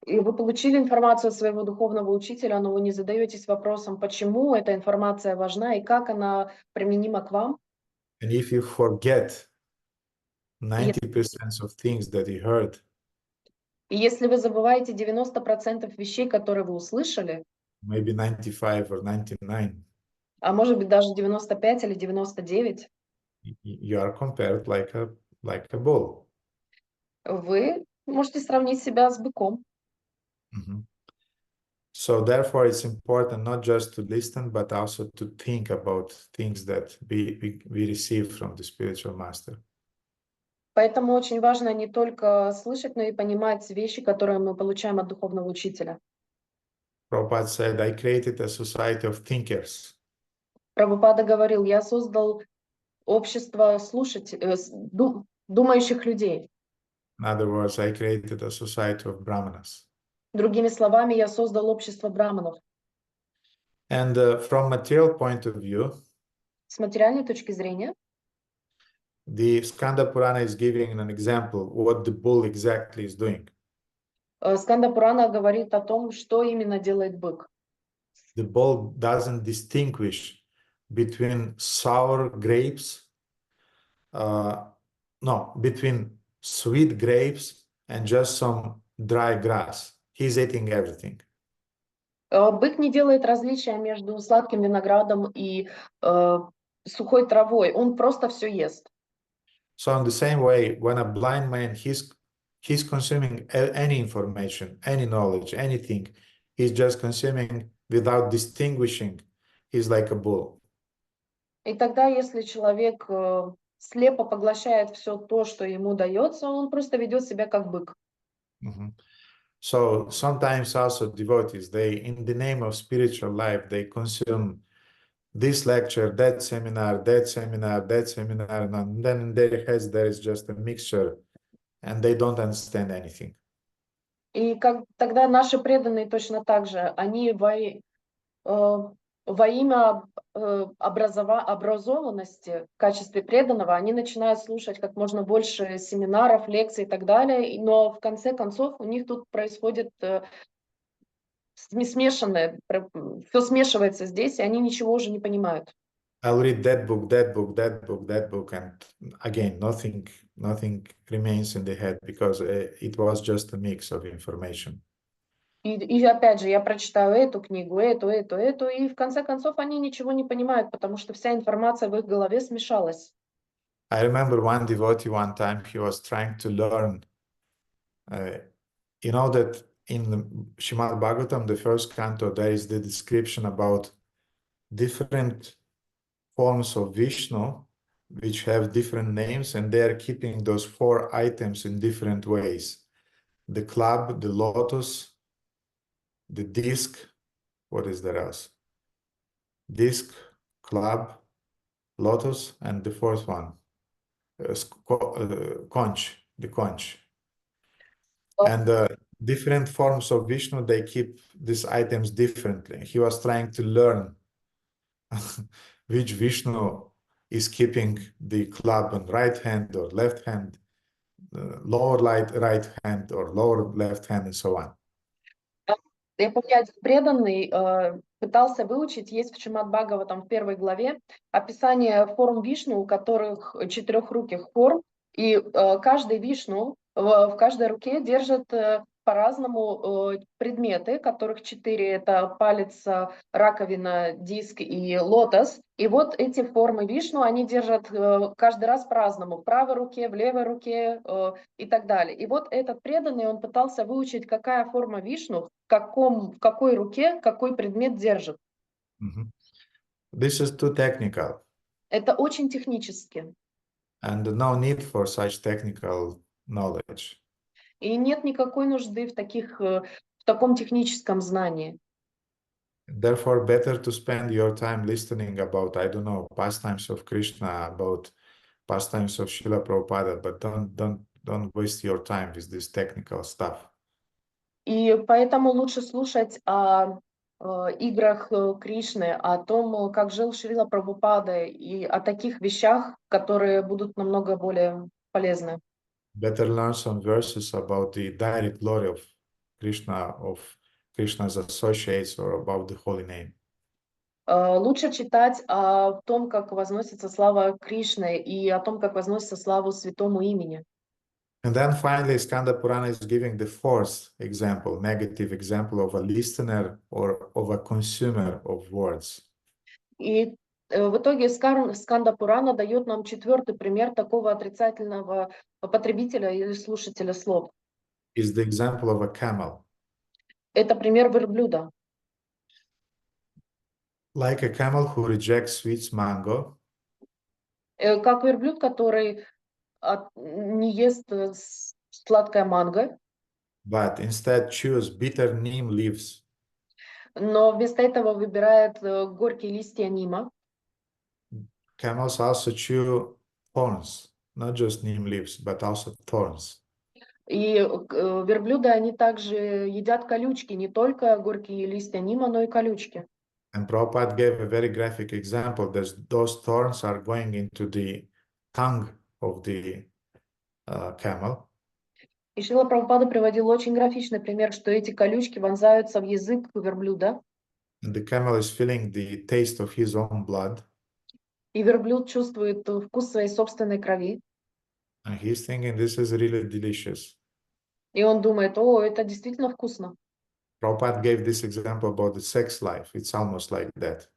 и вы получили информацию от своего духовного учителя, но вы не задаетесь вопросом, почему эта информация важна и как она применима к вам. And if you forget 90% of things that you heard, И если вы забываете 90% вещей, которые вы услышали, maybe 95 or 99, а может быть даже 95 или 99, you are compared like a bull. вы можете сравнить себя с быком. So therefore, it's important not just to listen, but also to think about things that we receive from the spiritual master. Поэтому очень важно не только слышать, но и понимать вещи, которые мы получаем от духовного учителя. Prabhupada said, I created a society of thinkers. Прабхупада говорил, я создал общество думающих людей. In other words, I created a society of brahmanas. Другими словами, я создал общество браманов. And from material point of view, С материальной точки зрения, the Skanda Purana is giving an example what the bull exactly is doing. Сканда Пурана говорит о том, что именно делает бык. The bull doesn't distinguish between sour grapes, between sweet grapes and just some dry grass. He's eating everything. Бык не делает различия между сладким виноградом и сухой травой. Он просто все ест. So in the same way, when a blind man, he's consuming any information, any knowledge, anything. He's just consuming without distinguishing. He's like a bull. И тогда, если человек слепо поглощает все то, что ему дается, он просто ведет себя как бык. So sometimes also devotees, they, in the name of spiritual life, they consume this lecture, that seminar, that seminar, that seminar, and then in their heads there is just a mixture, and they don't understand anything. И тогда наши преданные точно так же, они во имя образованности в качестве преданного, они начинают слушать как можно больше семинаров, лекций и так далее, но в конце концов у них тут происходит смешанное, все смешивается здесь, и они ничего уже не понимают. I'll read that book, that book, that book, that book, and again, nothing remains in the head because it was just a mix of information. И опять же, я прочитаю эту книгу, эту, и в конце концов они ничего не понимают, потому что вся информация в их голове смешалась. I remember one devotee one time, he was trying to learn, you know that in Srimad Bhagavatam, the first canto, there is the description about different forms of Vishnu, which have different names, and they are keeping those 4 items in different ways. The club, the lotus, the disc, what is there else? Disc, club, lotus, and the 4th one, conch, the conch. Oh. And different forms of Vishnu, they keep these items differently. He was trying to learn which Vishnu is keeping the club in right hand or left hand, lower right hand or lower left hand, and so on. Я помню, один преданный пытался выучить, есть в Шримад Бхагаватам в 1 главе описание форм Вишну, у которых четырехруких форм, и каждый Вишну в каждой руке держит по-разному предметы, которых 4, это палец, раковина, диск и лотос. И вот эти формы Вишну, они держат каждый раз по-разному, в правой руке, в левой руке и так далее. И вот этот преданный, он пытался выучить, какая форма Вишну, в какой руке какой предмет держит. This is too technical. Это очень технически. And no need for such technical knowledge. И нет никакой нужды в таком техническом знании. Therefore, better to spend your time listening about, I don't know, pastimes of Krishna, about pastimes of Srila Prabhupada, but don't waste your time with this technical stuff. И поэтому лучше слушать о играх Кришны, о том, как жил Шрила Прабхупада, и о таких вещах, которые будут намного более полезны. Better learn some verses about the direct glory of Krishna's associates, or about the holy name. Лучше читать о том, как возносится слава Кришны, и о том, как возносится славу святому имени. And then finally, Skanda Purana is giving the fourth example, negative example of a listener or of a consumer of words. И в итоге Сканда Пурана дает нам 4-й пример такого отрицательного потребителя или слушателя слов. Is the example of a camel. Это пример верблюда. Like a camel who rejects sweet mango. Как верблюд, который не ест сладкое манго, But instead choose bitter neem leaves. но вместо этого выбирает горькие листья нима. Camels also chew thorns, not just neem leaves, but also thorns. И верблюды, они также едят колючки, не только горькие листья нима, но и колючки. And Prabhupada gave a very graphic example that those thorns are going into the tongue of the camel. И Шрила Прабхупада приводил очень графичный пример, что эти колючки вонзаются в язык верблюда. And the camel is feeling the taste of his own blood. И верблюд чувствует вкус своей собственной крови. And he's thinking this is really delicious. И он думает, о, это действительно вкусно. Prabhupada gave this example about the sex life. It's almost like that.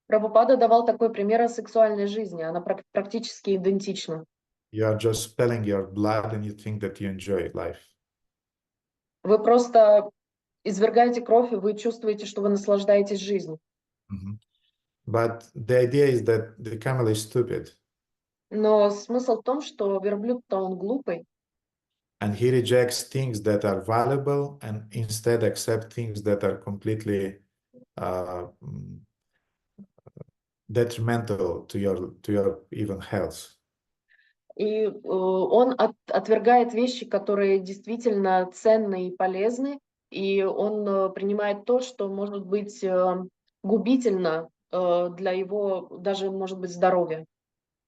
Прабхупада давал такой пример о сексуальной жизни, она практически идентична. You are just spilling your blood and you think that you enjoy life. Вы просто извергаете кровь, и вы чувствуете, что вы наслаждаетесь жизнью. But the idea is that the camel is stupid. Но смысл в том, что верблюд-то он глупый. And he rejects things that are valuable and instead accept things that are completely detrimental to your even health. И он отвергает вещи, которые действительно ценны и полезны, и он принимает то, что может быть губительно для его, даже, может быть, здоровья.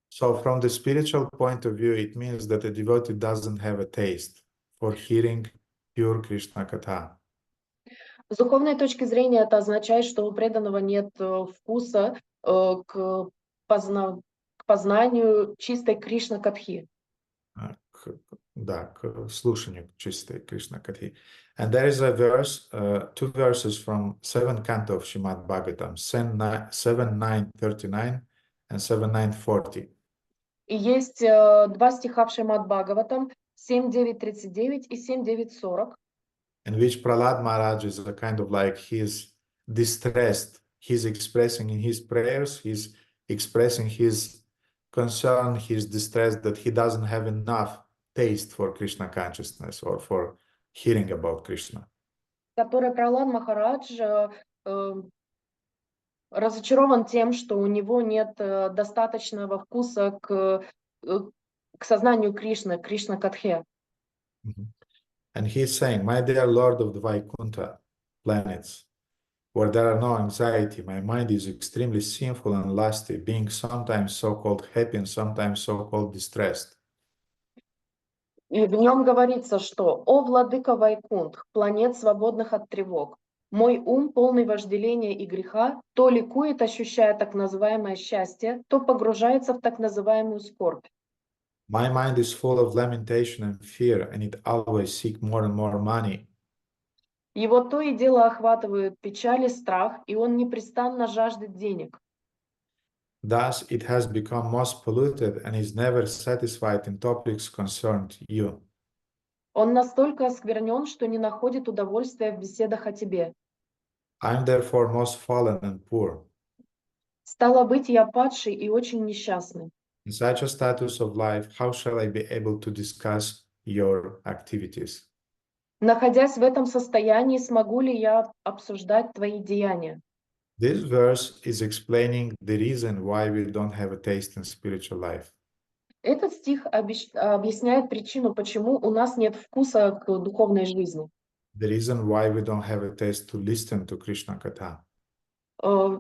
So from the spiritual point of view, it means that a devotee doesn't have a taste for hearing pure Krishna Katha. С духовной точки зрения это означает, что у преданного нет вкуса к познанию чистой Кришна-катхи. Да, к слушанию чистой Кришна-катхи. And there is a verse, 2 verses from 7th canto of Srimad Bhagavatam, 7.9.39 and 7.9.40. И есть 2 стиха в Шримад Бхагаватам, 7.9.39 и 7.9.40. In which Prahlad Maharaj is a kind of like he's distressed. He's expressing in his prayers, he's expressing his concern, his distress that he doesn't have enough taste for Krishna consciousness or for hearing about Krishna. Который Пралад Махарадж разочарован тем, что у него нет достаточного вкуса к сознанию Кришны, Кришна-катхе. And he's saying, my dear Lord of the Vaikuntha planets, where there are no anxiety. My mind is extremely sinful and lusty, being sometimes so-called happy and sometimes so-called distressed. И в нем говорится, что «О, владыка Вайкунтх, планет, свободных от тревог, мой ум, полный вожделения и греха, то ликует, ощущая так называемое счастье, то погружается в так называемую скорбь. My mind is full of lamentation and fear, and it always seeks more and more money. Его то и дело охватывают печаль и страх, и он непрестанно жаждет денег. Thus, it has become most polluted and is never satisfied in topics concerned you. Он настолько осквернен, что не находит удовольствия в беседах о тебе. I am therefore most fallen and poor. Стало быть, я падший и очень несчастный. In such a status of life, how shall I be able to discuss your activities? Находясь в этом состоянии, смогу ли я обсуждать твои деяния? This verse is explaining the reason why we don't have a taste in spiritual life. Этот стих объясняет причину, почему у нас нет вкуса к духовной жизни. The reason why we don't have a taste to listen to Krishna Katha.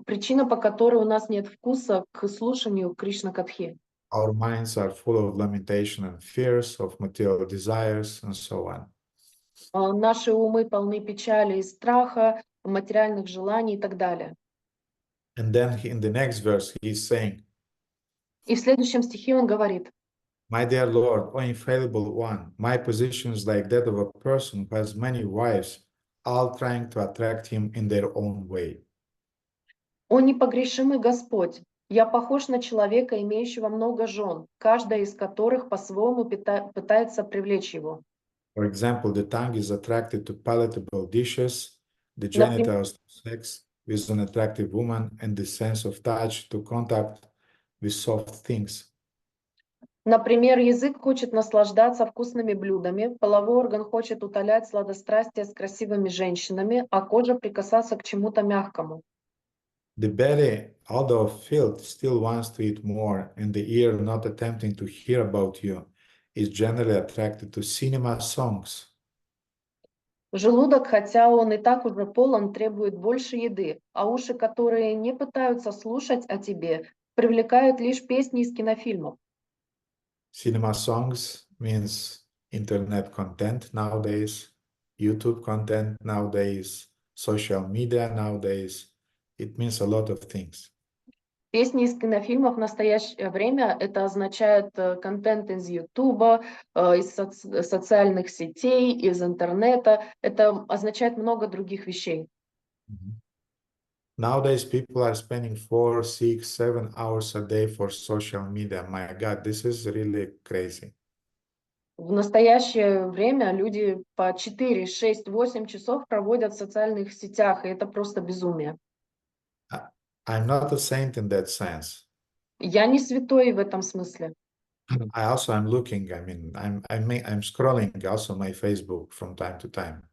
Причина, по которой у нас нет вкуса к слушанию Кришна-катхи. Our minds are full of lamentation and fears, of material desires, and so on. Наши умы полны печали и страха, материальных желаний и так далее. And then in the next verse, he is saying, И в следующем стихе он говорит: My dear Lord, O infallible one, my position is like that of a person who has many wives, all trying to attract him in their own way. «О непогрешимый Господь, я похож на человека, имеющего много жен, каждая из которых по-своему пытается привлечь его». For example, the tongue is attracted to palatable dishes, the Например, genitals to sex with an attractive woman, and the sense of touch to contact with soft things. Например, язык хочет наслаждаться вкусными блюдами, половой орган хочет утолять сладострастие с красивыми женщинами, а кожа прикасаться к чему-то мягкому. The belly, although filled, still wants to eat more, and the ear, not attempting to hear about you, is generally attracted to cinema songs. Желудок, хотя он и так уже полон, требует больше еды, а уши, которые не пытаются слушать о тебе, привлекают лишь песни из кинофильмов. Cinema songs means internet content nowadays, YouTube content nowadays, social media nowadays. It means a lot of things. Песни из кинофильмов в настоящее время это означает контент из Ютуба, из социальных сетей, из интернета. Это означает много других вещей. Nowadays, people are spending 4, 6, 7 hours a day for social media. My God, this is really crazy. В настоящее время люди по 4, 6, 8 часов проводят в социальных сетях, и это просто безумие. I'm not a saint in that sense. Я не святой в этом смысле. I also am looking. I mean, I'm scrolling also my Facebook from time to time.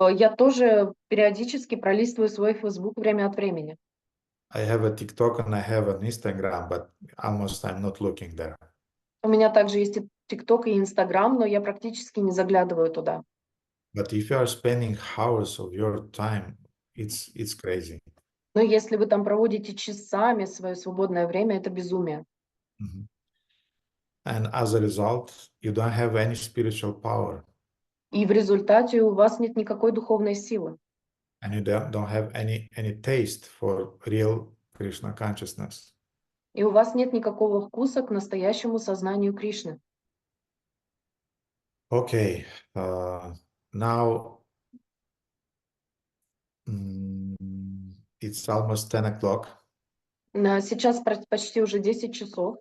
Я тоже периодически пролистываю свой Facebook время от времени. I have a TikTok and I have an Instagram, but almost I'm not looking there. У меня также есть и TikTok, и Instagram, но я практически не заглядываю туда. But if you are spending hours of your time, it's crazy. Но если вы там проводите часами свое свободное время, это безумие. And as a result, you don't have any spiritual power. И в результате у вас нет никакой духовной силы. And you don't have any taste for real Krishna consciousness. И у вас нет никакого вкуса к настоящему сознанию Кришны. Okay, now it's almost 10 o'clock. Сейчас почти уже 10 часов.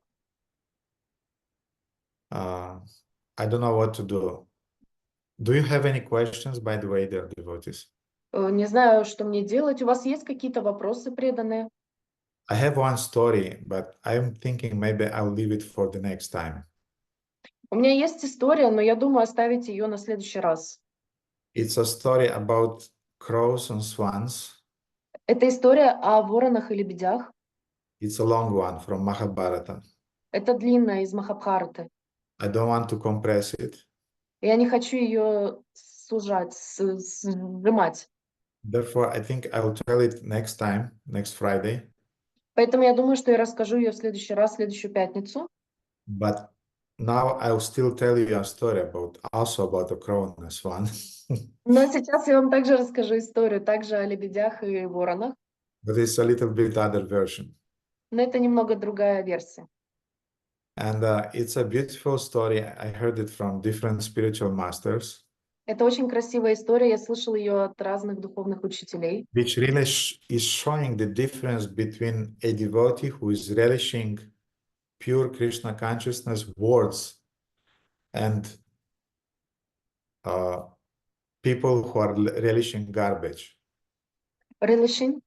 I don't know what to do. Do you have any questions, by the way, dear devotees? Не знаю, что мне делать. У вас есть какие-то вопросы преданные? I have one story, but I'm thinking maybe I'll leave it for the next time. У меня есть история, но я думаю оставить ее на следующий раз. It's a story about crows and swans. Это история о воронах и лебедях. It's a long one from Mahabharata. Это длинная из Махабхараты. I don't want to compress it. Я не хочу ее сужать, сжимать. Therefore, I think I will tell it next time, next Friday. Поэтому я думаю, что я расскажу ее в следующий раз, в следующую пятницу. But now I will still tell you a story also about the crow and the swan. Но сейчас я вам также расскажу историю, также о лебедях и воронах. But it's a little bit other version. Но это немного другая версия. And it's a beautiful story. I heard it from different spiritual masters. Это очень красивая история, я слышала ее от разных духовных учителей. Which really is showing the difference between a devotee who is relishing pure Krishna consciousness words and people who are relishing garbage. Relishing?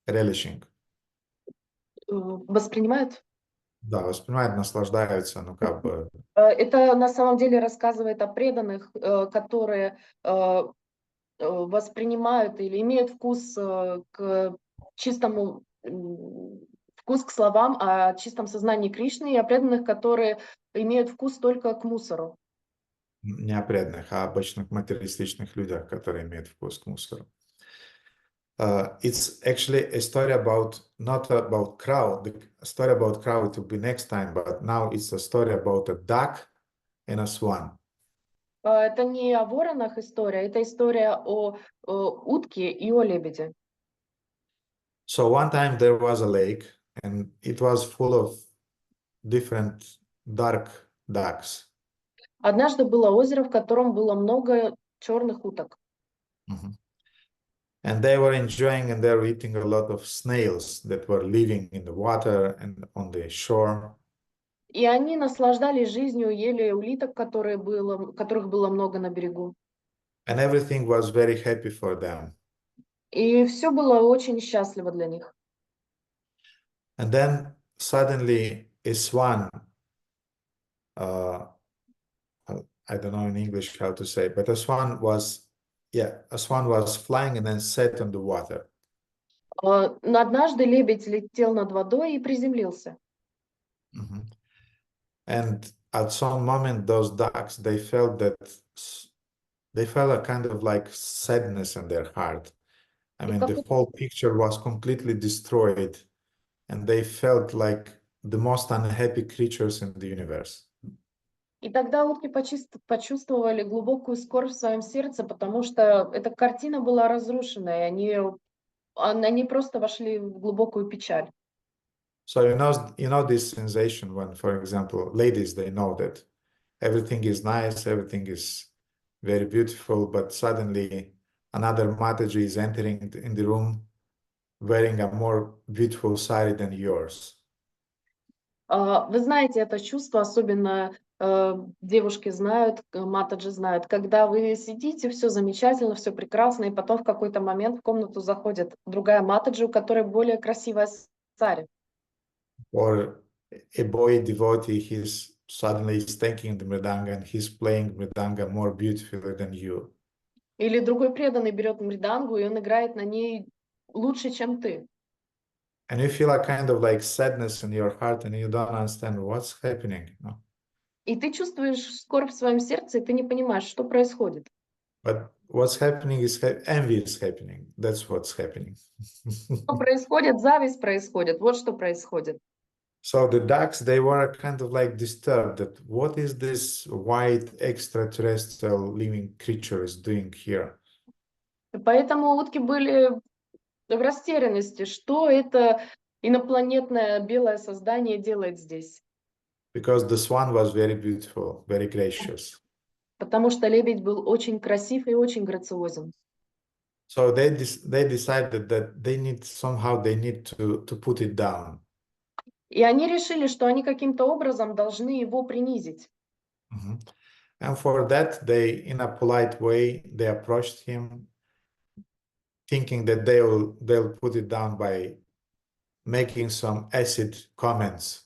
Relishing. Воспринимают? Да, воспринимают, наслаждаются, ну как бы. Это на самом деле рассказывает о преданных, которые воспринимают или имеют вкус к чистому, вкус к словам о чистом сознании Кришны, и о преданных, которые имеют вкус только к мусору. Не о преданных, а обычных материалистичных людях, которые имеют вкус к мусору. It's actually a story about, not about crow. The story about crow it will be next time, but now it's a story about a duck and a swan. Это не о воронах история, это история о утке и о лебеде. So one time there was a lake and it was full of different dark ducks. Однажды было озеро, в котором было много черных уток. And they were enjoying and they were eating a lot of snails that were living in the water and on the shore. И они наслаждались жизнью, ели улиток, которых было много на берегу. And everything was very happy for them. И все было очень счастливо для них. And then suddenly a swan, I don't know in English how to say, but a swan was flying and then sat on the water. Однажды лебедь летел над водой и приземлился. And at some moment, those ducks, they felt a kind of like sadness in their heart. I mean, the whole picture was completely destroyed, and they felt like the most unhappy creatures in the universe. И тогда утки почувствовали глубокую скорбь в своем сердце, потому что эта картина была разрушена, и они просто вошли в глубокую печаль. So you know this sensation when, for example, ladies, they know that everything is nice, everything is very beautiful, but suddenly another Mataji is entering in the room wearing a more beautiful sari than yours. Вы знаете это чувство, особенно девушки знают, Матаджи знают, когда вы сидите, все замечательно, все прекрасно, и потом в какой-то момент в комнату заходит другая Матаджи, у которой более красивая сари. Or a boy devotee, he's suddenly taking the mridanga and he's playing mridanga more beautifully than you. Или другой преданный берет мридангу, и он играет на ней лучше, чем ты. And you feel a kind of like sadness in your heart and you don't understand what's happening. No? И ты чувствуешь скорбь в своем сердце, и ты не понимаешь, что происходит. But what's happening is envy is happening. That's what's happening. Что происходит? Зависть происходит. Вот что происходит. So the ducks, they were kind of like disturbed that what is this white extraterrestrial living creature is doing here? Поэтому утки были в растерянности, что это инопланетное белое создание делает здесь. Because the swan was very beautiful, very gracious. Потому что лебедь был очень красив и очень грациозен. So they decided that they need to put it down. И они решили, что они каким-то образом должны его принизить. And for that, they, in a polite way, they approached him, thinking that they'll put it down by making some acid comments.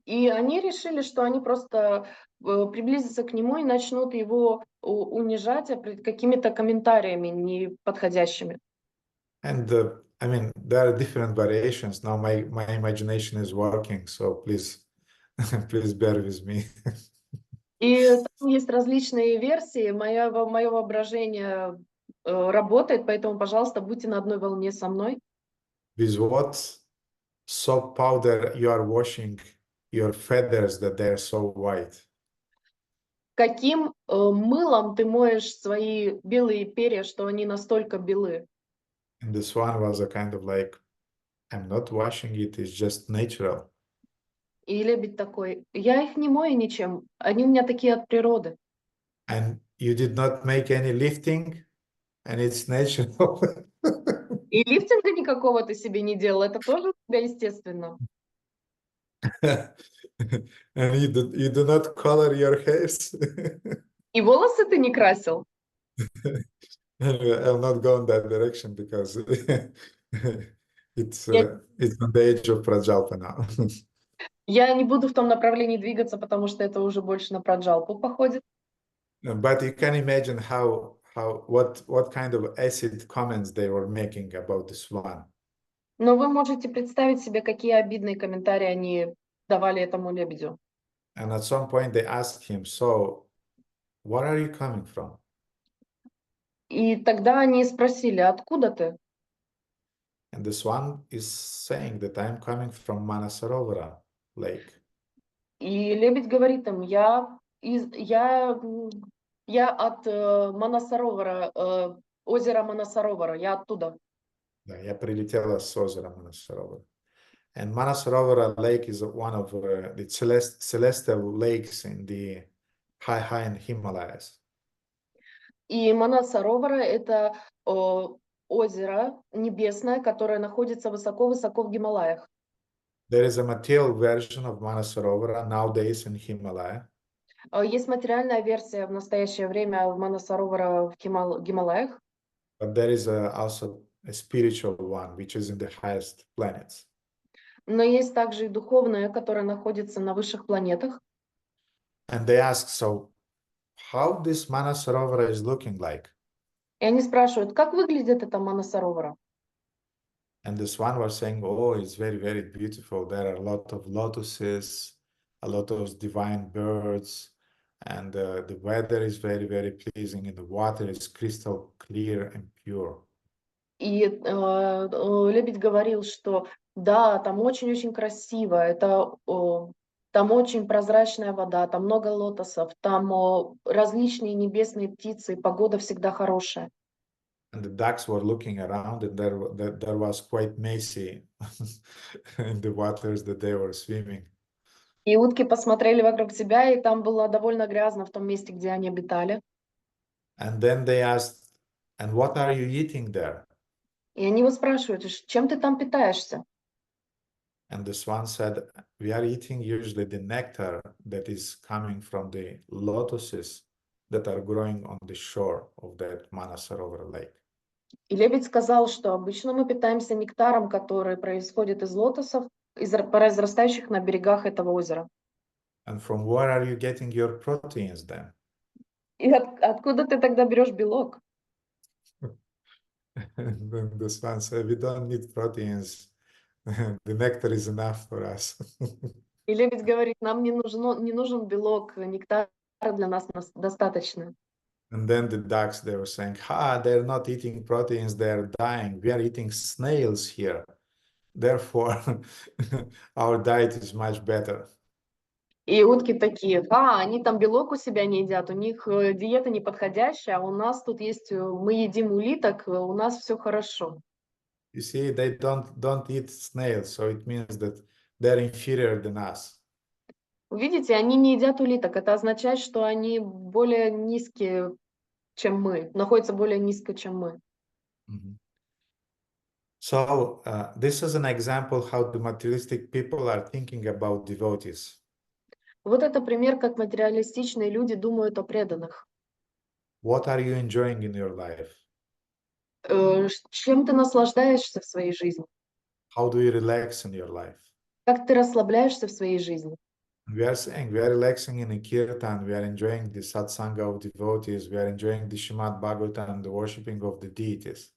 И они решили, что они просто приблизятся к нему и начнут его унижать какими-то комментариями неподходящими. And I mean, there are different variations. Now my imagination is working, so please bear with me. И там есть различные версии. Мое воображение работает, поэтому, пожалуйста, будьте на одной волне со мной. With what soap powder you are washing your feathers that they are so white? Каким мылом ты моешь свои белые перья, что они настолько белы? And this one was a kind of like, I'm not washing it, it's just natural. И лебедь такой, я их не мою ничем, они у меня такие от природы. And you did not make any lifting, and it's natural. И лифтинга никакого ты себе не делал, это тоже у тебя естественно. And you do not color your hairs. И волосы ты не красил. Anyway, I'll not go in that direction because it's on the edge of Prajalpa now. Я не буду в том направлении двигаться, потому что это уже больше на праджалпу походит. But you can imagine what kind of acid comments they were making about this one. Но вы можете представить себе, какие обидные комментарии они давали этому лебедю. And at some point they asked him, so where are you coming from? И тогда они спросили, откуда ты? And this one is saying that I'm coming from Manasarovara lake. И лебедь говорит им, я от Манасаровара, озера Манасаровара, я оттуда. Да, я прилетела с озера Manasarovara. And Manasarovara lake is one of the celestial lakes in the high in Himalayas. И Манасаровара — это озеро небесное, которое находится высоко-высоко в Гималаях. There is a material version of Manasarovara nowadays in Himalaya. Есть материальная версия в настоящее время в Манасаровара в Гималаях. But there is also a spiritual one, which is in the highest planets. Но есть также и духовная, которая находится на высших планетах. And they ask, so how this Manasarovara is looking like? И они спрашивают, как выглядит эта Манасаровара? And this one was saying, oh, it's very, very beautiful. There are a lot of lotuses, a lot of divine birds, and the weather is very, very pleasing, and the water is crystal clear and pure. И лебедь говорил, что да, там очень-очень красиво, там очень прозрачная вода, там много лотосов, там различные небесные птицы, и погода всегда хорошая. And the ducks were looking around, and there was quite messy in the waters that they were swimming. И утки посмотрели вокруг себя, и там было довольно грязно в том месте, где они обитали. And then they asked, and what are you eating there? И они его спрашивают, чем ты там питаешься? And the swan said, we are eating usually the nectar that is coming from the lotuses that are growing on the shore of that Manasarovara lake. И лебедь сказал, что обычно мы питаемся нектаром, который происходит из лотосов, произрастающих на берегах этого озера. And from where are you getting your proteins then? И откуда ты тогда берешь белок? And then the swan said, we don't need proteins. The nectar is enough for us. И лебедь говорит, нам не нужен белок, нектара для нас достаточно. And then the ducks, they were saying, they're not eating proteins, they're dying. We are eating snails here. Therefore, our diet is much better. И утки такие, они там белок у себя не едят, у них диета неподходящая, а у нас тут есть, мы едим улиток, у нас все хорошо. You see, they don't eat snails, so it means that they're inferior than us. Видите, они не едят улиток, это означает, что они более низкие, чем мы, находятся более низко, чем мы. So this is an example how the materialistic people are thinking about devotees. Вот это пример, как материалистичные люди думают о преданных. What are you enjoying in your life? Чем ты наслаждаешься в своей жизни? How do you relax in your life? Как ты расслабляешься в своей жизни? We are saying we are relaxing in a kirtan, we are enjoying the satsanga of devotees, we are enjoying the Srimad Bhagavatam, the worshipping of the deities.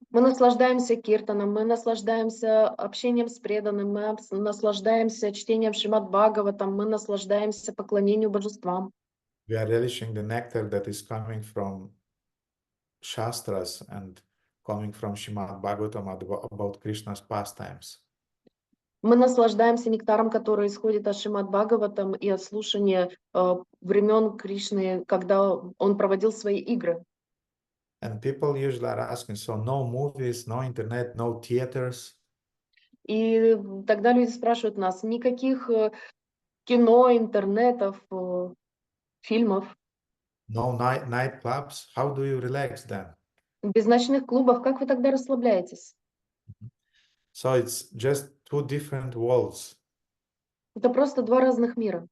Мы наслаждаемся киртаном, мы наслаждаемся общением с преданным, мы наслаждаемся чтением Шримад Бхагаватам, мы наслаждаемся поклонению божествам. We are relishing the nectar that is coming from Shastras and coming from Srimad Bhagavatam about Krishna's pastimes. Мы наслаждаемся нектаром, который исходит от Шримад Бхагаватам и от слушания времен Кришны, когда он проводил свои игры. And people usually are asking, so no movies, no internet, no theaters? И тогда люди спрашивают нас, никаких кино, интернетов, фильмов, No night clubs? How do you relax then? без ночных клубов, как вы тогда расслабляетесь? So it's just two different worlds. Это просто два разных мира.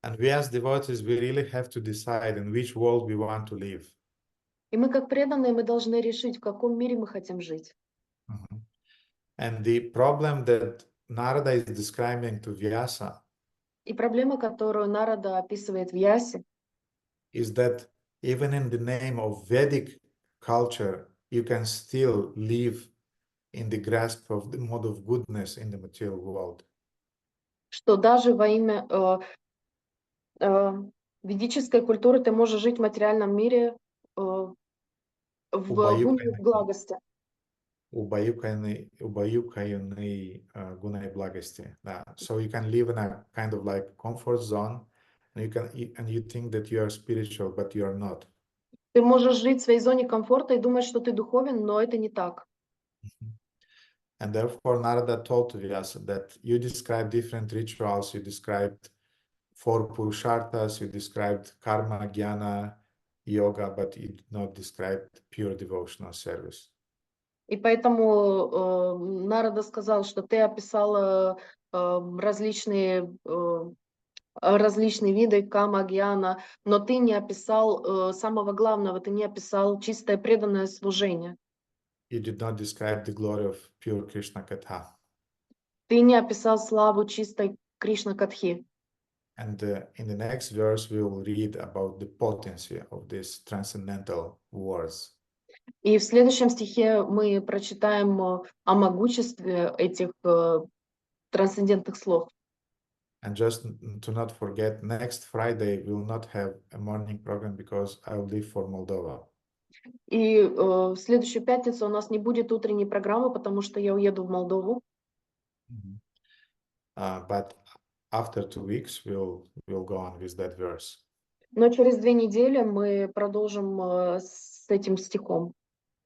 And we as devotees, we really have to decide in which world we want to live. И мы, как преданные, мы должны решить, в каком мире мы хотим жить. And the problem that Narada is describing to Vyasa И проблема, которую Нарада описывает в Ясе, is that even in the name of Vedic culture, you can still live in the grasp of the mode of goodness in the material world. что даже во имя ведической культуры ты можешь жить в материальном мире в гуне благости. Убаюкаемый гуной благости. Да. So you can live in a kind of like comfort zone, and you think that you are spiritual, but you are not. Ты можешь жить в своей зоне комфорта и думать, что ты духовен, но это не так. And therefore Narada told to Vyasa that you described different rituals, you described 4 purusharthas, you described karma, jnana, yoga, but you did not describe pure devotional service. И поэтому Нарада сказал, что ты описал различные виды кама, гьяна, но ты не описал самого главного, ты не описал чистое преданное служение. You did not describe the glory of pure Krishna Katha. Ты не описал славу чистой Кришна-катхи. And in the next verse, we will read about the potency of these transcendental words. И в следующем стихе мы прочитаем о могуществе этих трансцендентных слов. And just to not forget, next Friday we will not have a morning program because I will leave for Moldova. И в следующую пятницу у нас не будет утренней программы, потому что я уеду в Молдову. But after 2 weeks, we'll go on with that verse. Но через 2 недели мы продолжим с этим стихом.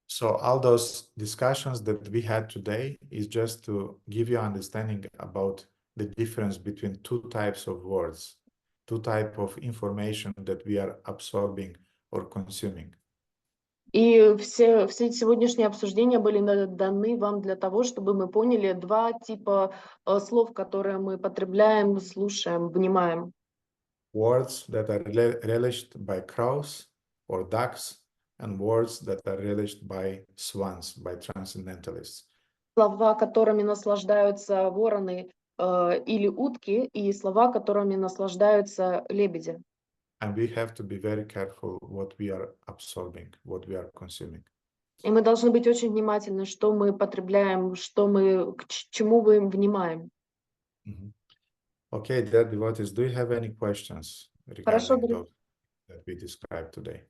So all those discussions that we had today is just to give you understanding about the difference between 2 types of words, 2 types of information that we are absorbing or consuming. И все сегодняшние обсуждения были даны вам для того, чтобы мы поняли 2 типа слов, которые мы потребляем, слушаем, внимаем. Words that are relished by crows or ducks, and words that are relished by swans, by transcendentalists. Слова, которыми наслаждаются вороны или утки, и слова, которыми наслаждаются лебеди. And we have to be very careful what we are absorbing, what we are consuming. И мы должны быть очень внимательны, что мы потребляем, к чему мы внимаем. Okay, dear devotees, do you have any questions regarding those that we described today?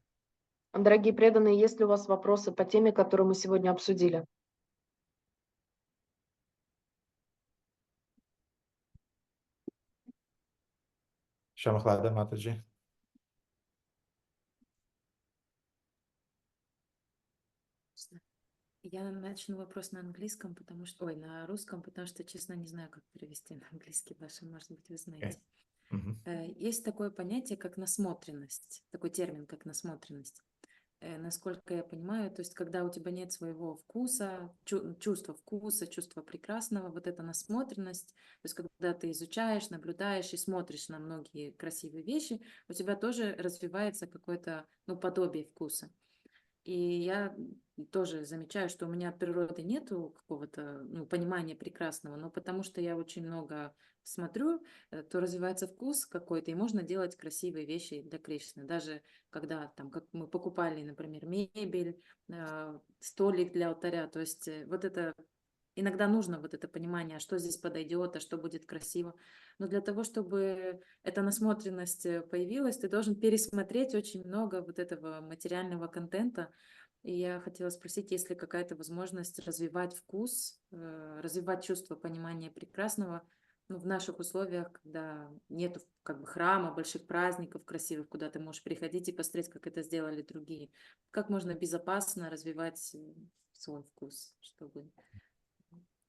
Дорогие преданные, есть ли у вас вопросы по теме, которую мы сегодня обсудили? Шамахлада Матаджи. Я начну вопрос на английском, на русском, потому что, честно, не знаю, как перевести на английский ваше, может быть, вы знаете. Есть такое понятие, как насмотренность, такой термин, как насмотренность. Насколько я понимаю, то есть, когда у тебя нет своего вкуса, чувства вкуса, чувства прекрасного, вот эта насмотренность, то есть, когда ты изучаешь, наблюдаешь и смотришь на многие красивые вещи, у тебя тоже развивается какое-то, подобие вкуса. И я тоже замечаю, что у меня от природы нету какого-то понимания прекрасного, но потому что я очень много смотрю, то развивается вкус какой-то, и можно делать красивые вещи для Кришны. Даже когда там, как мы покупали, например, мебель, столик для алтаря, то есть вот это иногда нужно вот это понимание, а что здесь подойдет, а что будет красиво. Но для того, чтобы эта насмотренность появилась, ты должен пересмотреть очень много вот этого материального контента. И я хотела спросить, есть ли какая-то возможность развивать вкус, развивать чувство понимания прекрасного, ну, в наших условиях, когда нету как бы храма, больших праздников красивых, куда ты можешь приходить и посмотреть, как это сделали другие. Как можно безопасно развивать свой вкус, чтобы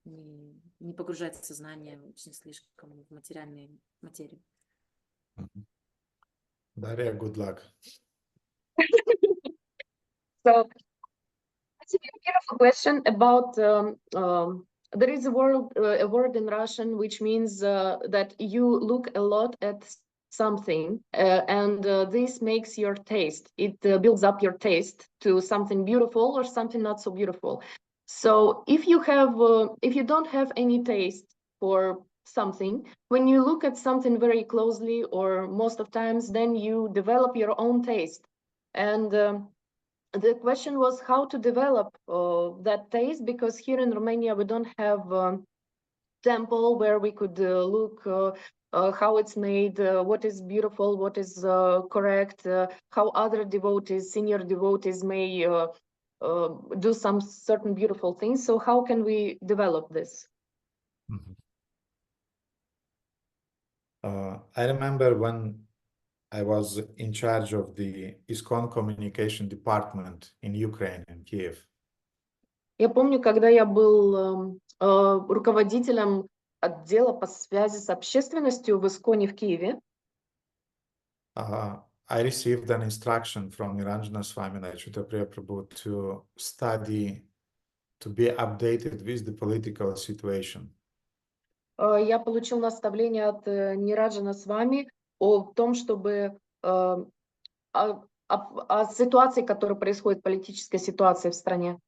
не погружать сознание очень слишком в материальную материю? Daria, good luck. So, it's a beautiful question about there is a word in Russian which means that you look a lot at something and this makes your taste. It builds up your taste to something beautiful or something not so beautiful. So if you don't have any taste for something, when you look at something very closely or most of times, then you develop your own taste. And the question was how to develop that taste, because here in Romania we don't have a temple where we could look how it's made, what is beautiful, what is correct, how other devotees, senior devotees may do some certain beautiful things. So how can we develop this? I remember when I was in charge of the ISKCON communication department in Ukraine, in Kiev. Я помню, когда я был руководителем отдела по связи с общественностью в ИСКОНе в Киеве. I received an instruction from Niranjana Swami Achyuta Prabhu to study, to be updated with the political situation. Я получил наставление от Нираджана Свами о том, чтобы о ситуации, которая происходит, политической ситуации в стране.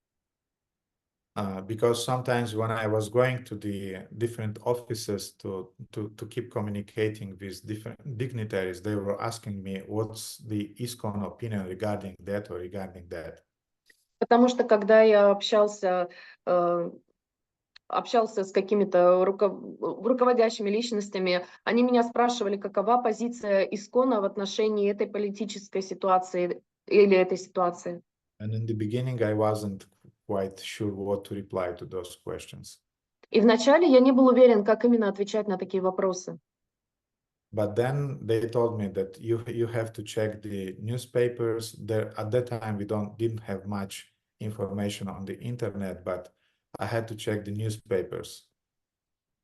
Because sometimes when I was going to the different offices to keep communicating with different dignitaries, they were asking me, what's the ISKCON opinion regarding that or regarding that? Потому что когда я общался с какими-то руководящими личностями, они меня спрашивали, какова позиция ИСКОНа в отношении этой политической ситуации или этой ситуации. And in the beginning, I wasn't quite sure what to reply to those questions. И вначале я не был уверен, как именно отвечать на такие вопросы. But then they told me that you have to check the newspapers. There at that time we didn't have much information on the internet, but I had to check the newspapers.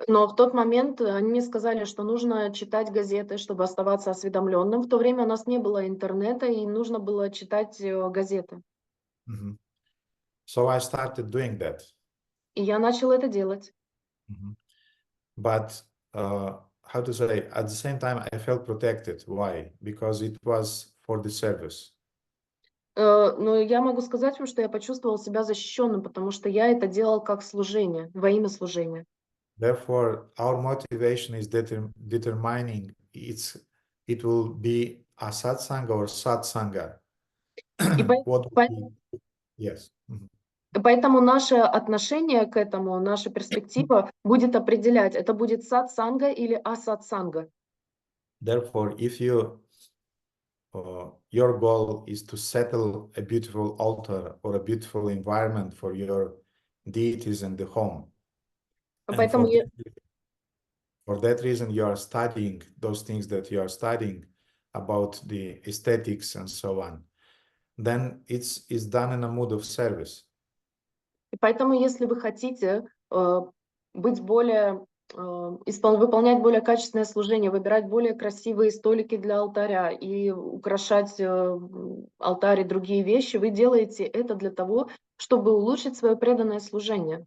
Но в тот момент они мне сказали, что нужно читать газеты, чтобы оставаться осведомленным. В то время у нас не было интернета, и нужно было читать газеты. So I started doing that. И я начал это делать. But how to say, at the same time, I felt protected. Why? Because it was for the service. Но я могу сказать вам, что я почувствовал себя защищенным, потому что я это делал как служение, во имя служения. Therefore, our motivation is determining it will be a satsanga or satsanga. Yes. Поэтому наше отношение к этому, наша перспектива будет определять, это будет сатсанга или асатсанга. Therefore, if your goal is to settle a beautiful altar or a beautiful environment for your deities in the home, Поэтому for that reason you are studying those things that you are studying about the aesthetics and so on, then it's done in a mood of service. И поэтому, если вы хотите быть более, выполнять более качественное служение, выбирать более красивые столики для алтаря и украшать алтарь и другие вещи, вы делаете это для того, чтобы улучшить свое преданное служение.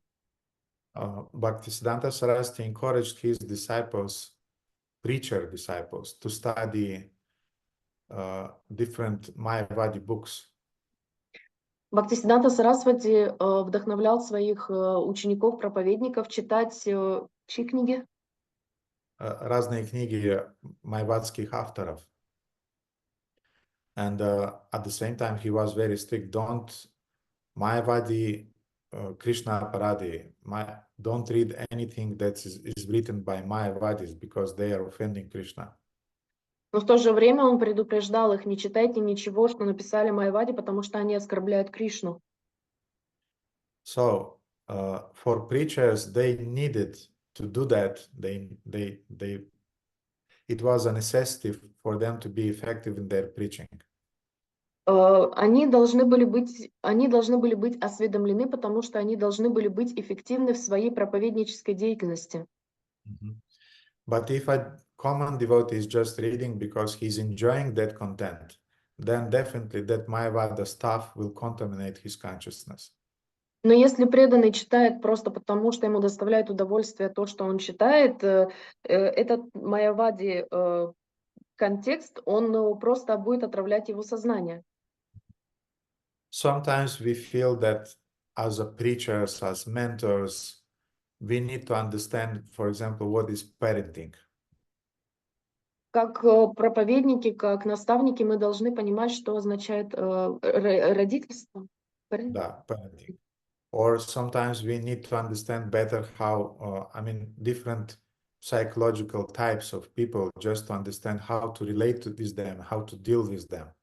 Bhaktisiddhanta Saraswati encouraged his disciples, preacher disciples, to study different Mayavadi books. Бхактисиддханта Сарасвати вдохновлял своих учеников-проповедников читать чьи книги? Разные книги майавадских авторов. And at the same time, he was very strict. Mayavadi Krishna Paradi, don't read anything that is written by Mayavadis because they are offending Krishna. Но в то же время он предупреждал их: не читайте ничего, что написали Майявади, потому что они оскорбляют Кришну. So for preachers, they needed to do that. It was a necessity for them to be effective in their preaching. Они должны были быть осведомлены, потому что они должны были быть эффективны в своей проповеднической деятельности. But if a common devotee is just reading because he's enjoying that content, then definitely that Mayavada stuff will contaminate his consciousness. Но если преданный читает просто потому, что ему доставляет удовольствие то, что он читает, этот Майявади контекст, он просто будет отравлять его сознание. Sometimes we feel that as a preachers, as mentors, we need to understand, for example, what is parenting. Как проповедники, как наставники, мы должны понимать, что означает родительство. Да, parenting. Or sometimes we need to understand better how, different psychological types of people, just to understand how to relate to them, how to deal with them.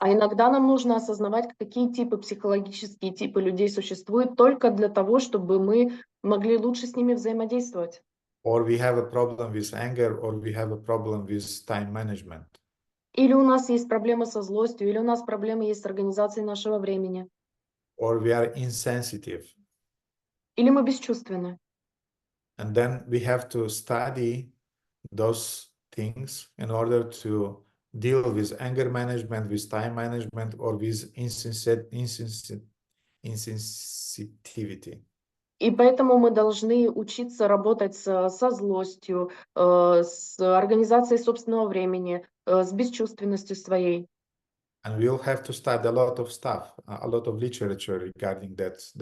А иногда нам нужно осознавать, какие психологические типы людей существуют, только для того, чтобы мы могли лучше с ними взаимодействовать. Or we have a problem with anger, or we have a problem with time management. Или у нас есть проблемы со злостью, или у нас проблемы есть с организацией нашего времени. Or we are insensitive. Или мы бесчувственны. And then we have to study those things in order to deal with anger management, with time management, or with insensitivity. И поэтому мы должны учиться работать со злостью, с организацией собственного времени, с бесчувственностью своей. And we'll have to study a lot of stuff, a lot of literature regarding those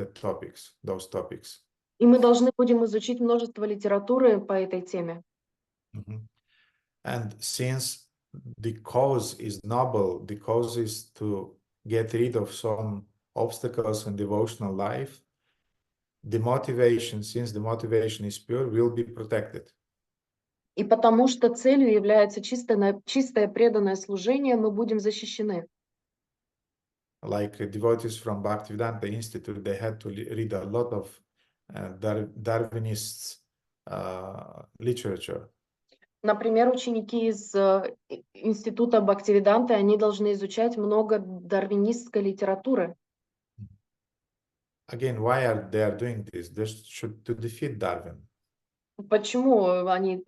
topics. И мы должны будем изучить множество литературы по этой теме. And since the cause is noble, the cause is to get rid of some obstacles in devotional life, the motivation, since the motivation is pure, will be protected. И потому что целью является чистое преданное служение, мы будем защищены. Like devotees from Bhaktivedanta Institute, they had to read a lot of Darwinist literature. Например, ученики из института Бхактивиданты, они должны изучать много дарвинистской литературы. Again, why are they doing this? They should to defeat Darwin. Почему они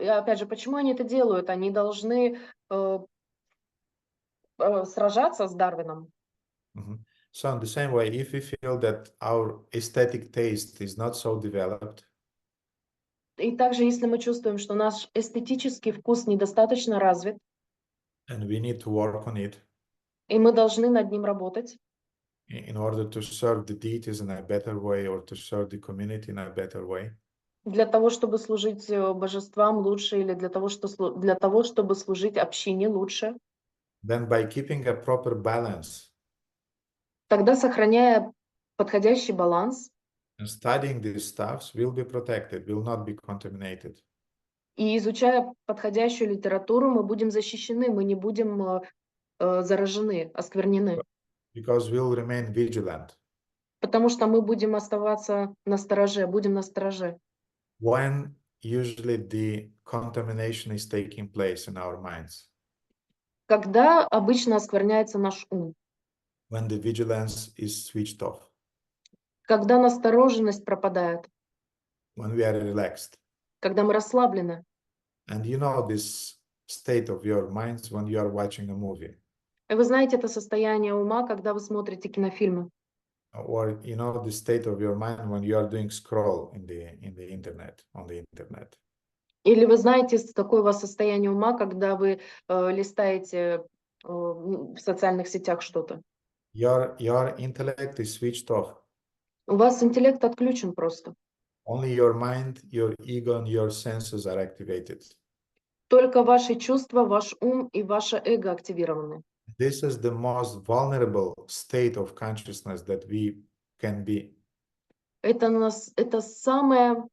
это делают? Они должны сражаться с Дарвином. So in the same way, if we feel that our aesthetic taste is not so developed, И также, если мы чувствуем, что наш эстетический вкус недостаточно развит, and we need to work on it, и мы должны над ним работать, in order to serve the deities in a better way or to serve the community in a better way, для того, чтобы служить божествам лучше, или для того, чтобы служить общине лучше, then by keeping a proper balance, тогда, сохраняя подходящий баланс, and studying these stuffs, will be protected, will not be contaminated. и изучая подходящую литературу, мы будем защищены, мы не будем заражены, осквернены. Because we'll remain vigilant. Потому что мы будем оставаться настороже, будем настороже. When usually the contamination is taking place in our minds? Когда обычно оскверняется наш ум? When the vigilance is switched off. Когда настороженность пропадает. When we are relaxed. Когда мы расслаблены. And you know this state of your minds when you are watching a movie. И вы знаете это состояние ума, когда вы смотрите кинофильмы. Or you know the state of your mind when you are doing scroll in the internet, on the internet. Или вы знаете, какое у вас состояние ума, когда вы листаете в социальных сетях что-то. Your intellect is switched off. У вас интеллект отключен просто. Only your mind, your ego, and your senses are activated. Только ваши чувства, ваш ум и ваше эго активированы. This is the most vulnerable state of consciousness that we can be. это самое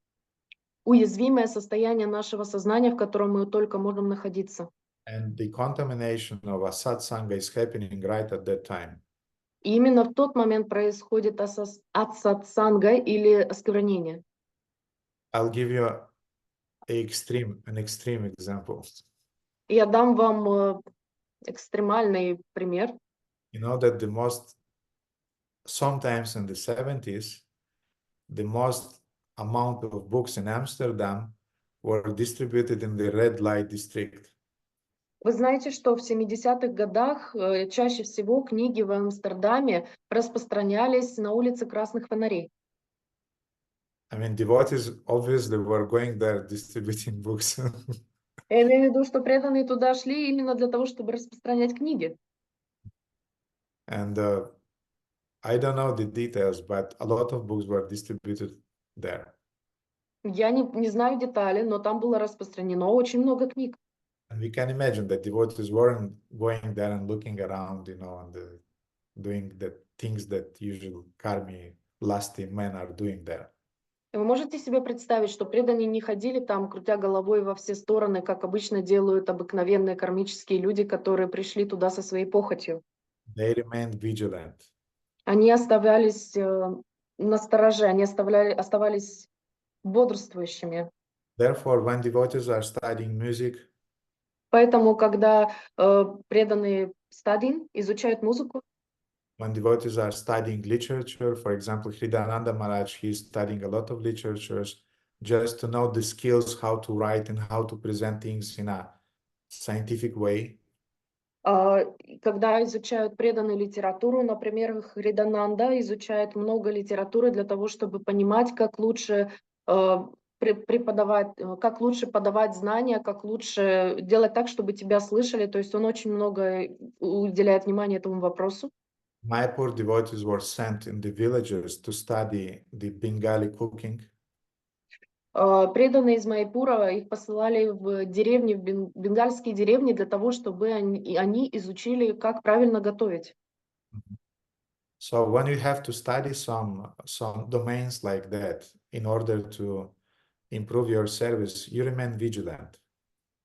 уязвимое состояние нашего сознания, в котором мы только можем находиться. And the contamination of a satsanga is happening right at that time. И именно в тот момент происходит ат-сатсанга или осквернение. I'll give you an extreme example. Я дам вам экстремальный пример. You know that sometimes in the 70s, the most amount of books in Amsterdam were distributed in the red light district. Вы знаете, что в 70-х годах чаще всего книги в Амстердаме распространялись на улице красных фонарей. I mean, devotees obviously were going there distributing books. Я имею в виду, что преданные туда шли именно для того, чтобы распространять книги. And I don't know the details, but a lot of books were distributed there. Я не знаю детали, но там было распространено очень много книг. And we can imagine that devotees weren't going there and looking around, and doing the things that usual karmi, lusty men are doing there. Вы можете себе представить, что преданные не ходили там, крутя головой во все стороны, как обычно делают обыкновенные кармические люди, которые пришли туда со своей похотью. They remained vigilant. Они оставались настороже, они оставались бодрствующими. Therefore, when devotees are studying music, Поэтому, когда преданные стадин изучают музыку, when devotees are studying literature, for example, Hridayananda Maharaj, he's studying a lot of literatures just to know the skills, how to write and how to present things in a scientific way. когда изучают преданную литературу, например, Хридананда изучает много литературы для того, чтобы понимать, как лучше преподавать, как лучше подавать знания, как лучше делать так, чтобы тебя слышали. То есть он очень много уделяет внимания этому вопросу. Mayapur devotees were sent in the villages to study the Bengali cooking. Преданные из Майпура, их посылали в деревни, в бенгальские деревни для того, чтобы они изучили, как правильно готовить. So when you have to study some domains like that in order to improve your service, you remain vigilant.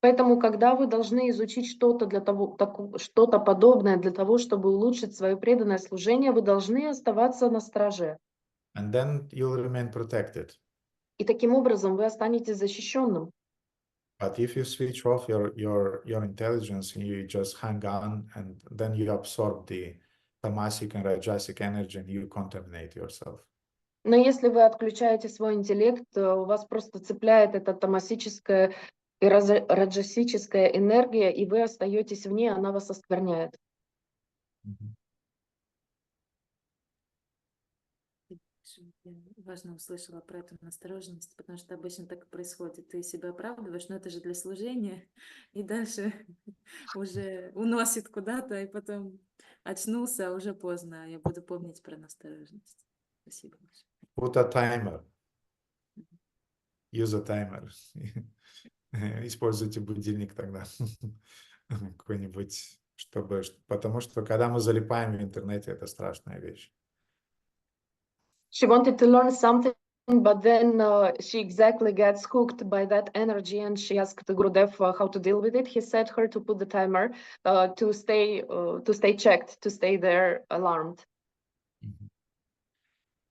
Поэтому, когда вы должны изучить что-то подобное для того, чтобы улучшить свое преданное служение, вы должны оставаться на страже. And then you'll remain protected. И таким образом вы останетесь защищенным. But if you switch off your intelligence and you just hang on, and then you absorb the tamasic and rajasic energy and you contaminate yourself. Но если вы отключаете свой интеллект, у вас просто цепляет эта тамасическая и раджасическая энергия, и вы остаетесь в ней, она вас оскверняет. Важно услышала про эту настороженность, потому что обычно так и происходит. Ты себя оправдываешь, но это же для служения, и дальше уже уносит куда-то, и потом очнулся, а уже поздно. Я буду помнить про настороженность. Спасибо большое. Put a timer. Use a timer. Используйте будильник тогда какой-нибудь, потому что когда мы залипаем в интернете, это страшная вещь. She wanted to learn something, but then she exactly gets hooked by that energy, and she asked Gurudev how to deal with it. He said her to put the timer to stay checked, to stay there alarmed.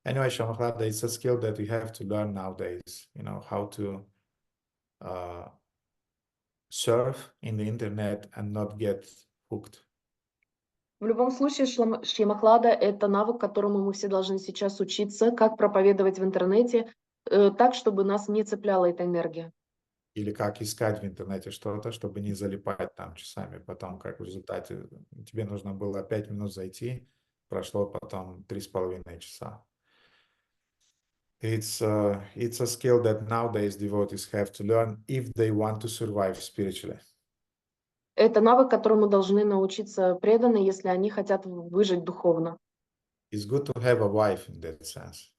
Anyway, Shamaklada, it's a skill that we have to learn nowadays, how to surf in the internet and not get hooked. В любом случае, Шьямахлада — это навык, которому мы все должны сейчас учиться, как проповедовать в интернете, так, чтобы нас не цепляла эта энергия. Или как искать в интернете что-то, чтобы не залипать там часами. Потом, как в результате, тебе нужно было 5 минут зайти, прошло потом 3,5 часа. It's a skill that nowadays devotees have to learn if they want to survive spiritually. Это навык, которому должны научиться преданные, если они хотят выжить духовно. It's good to have a wife in that sense.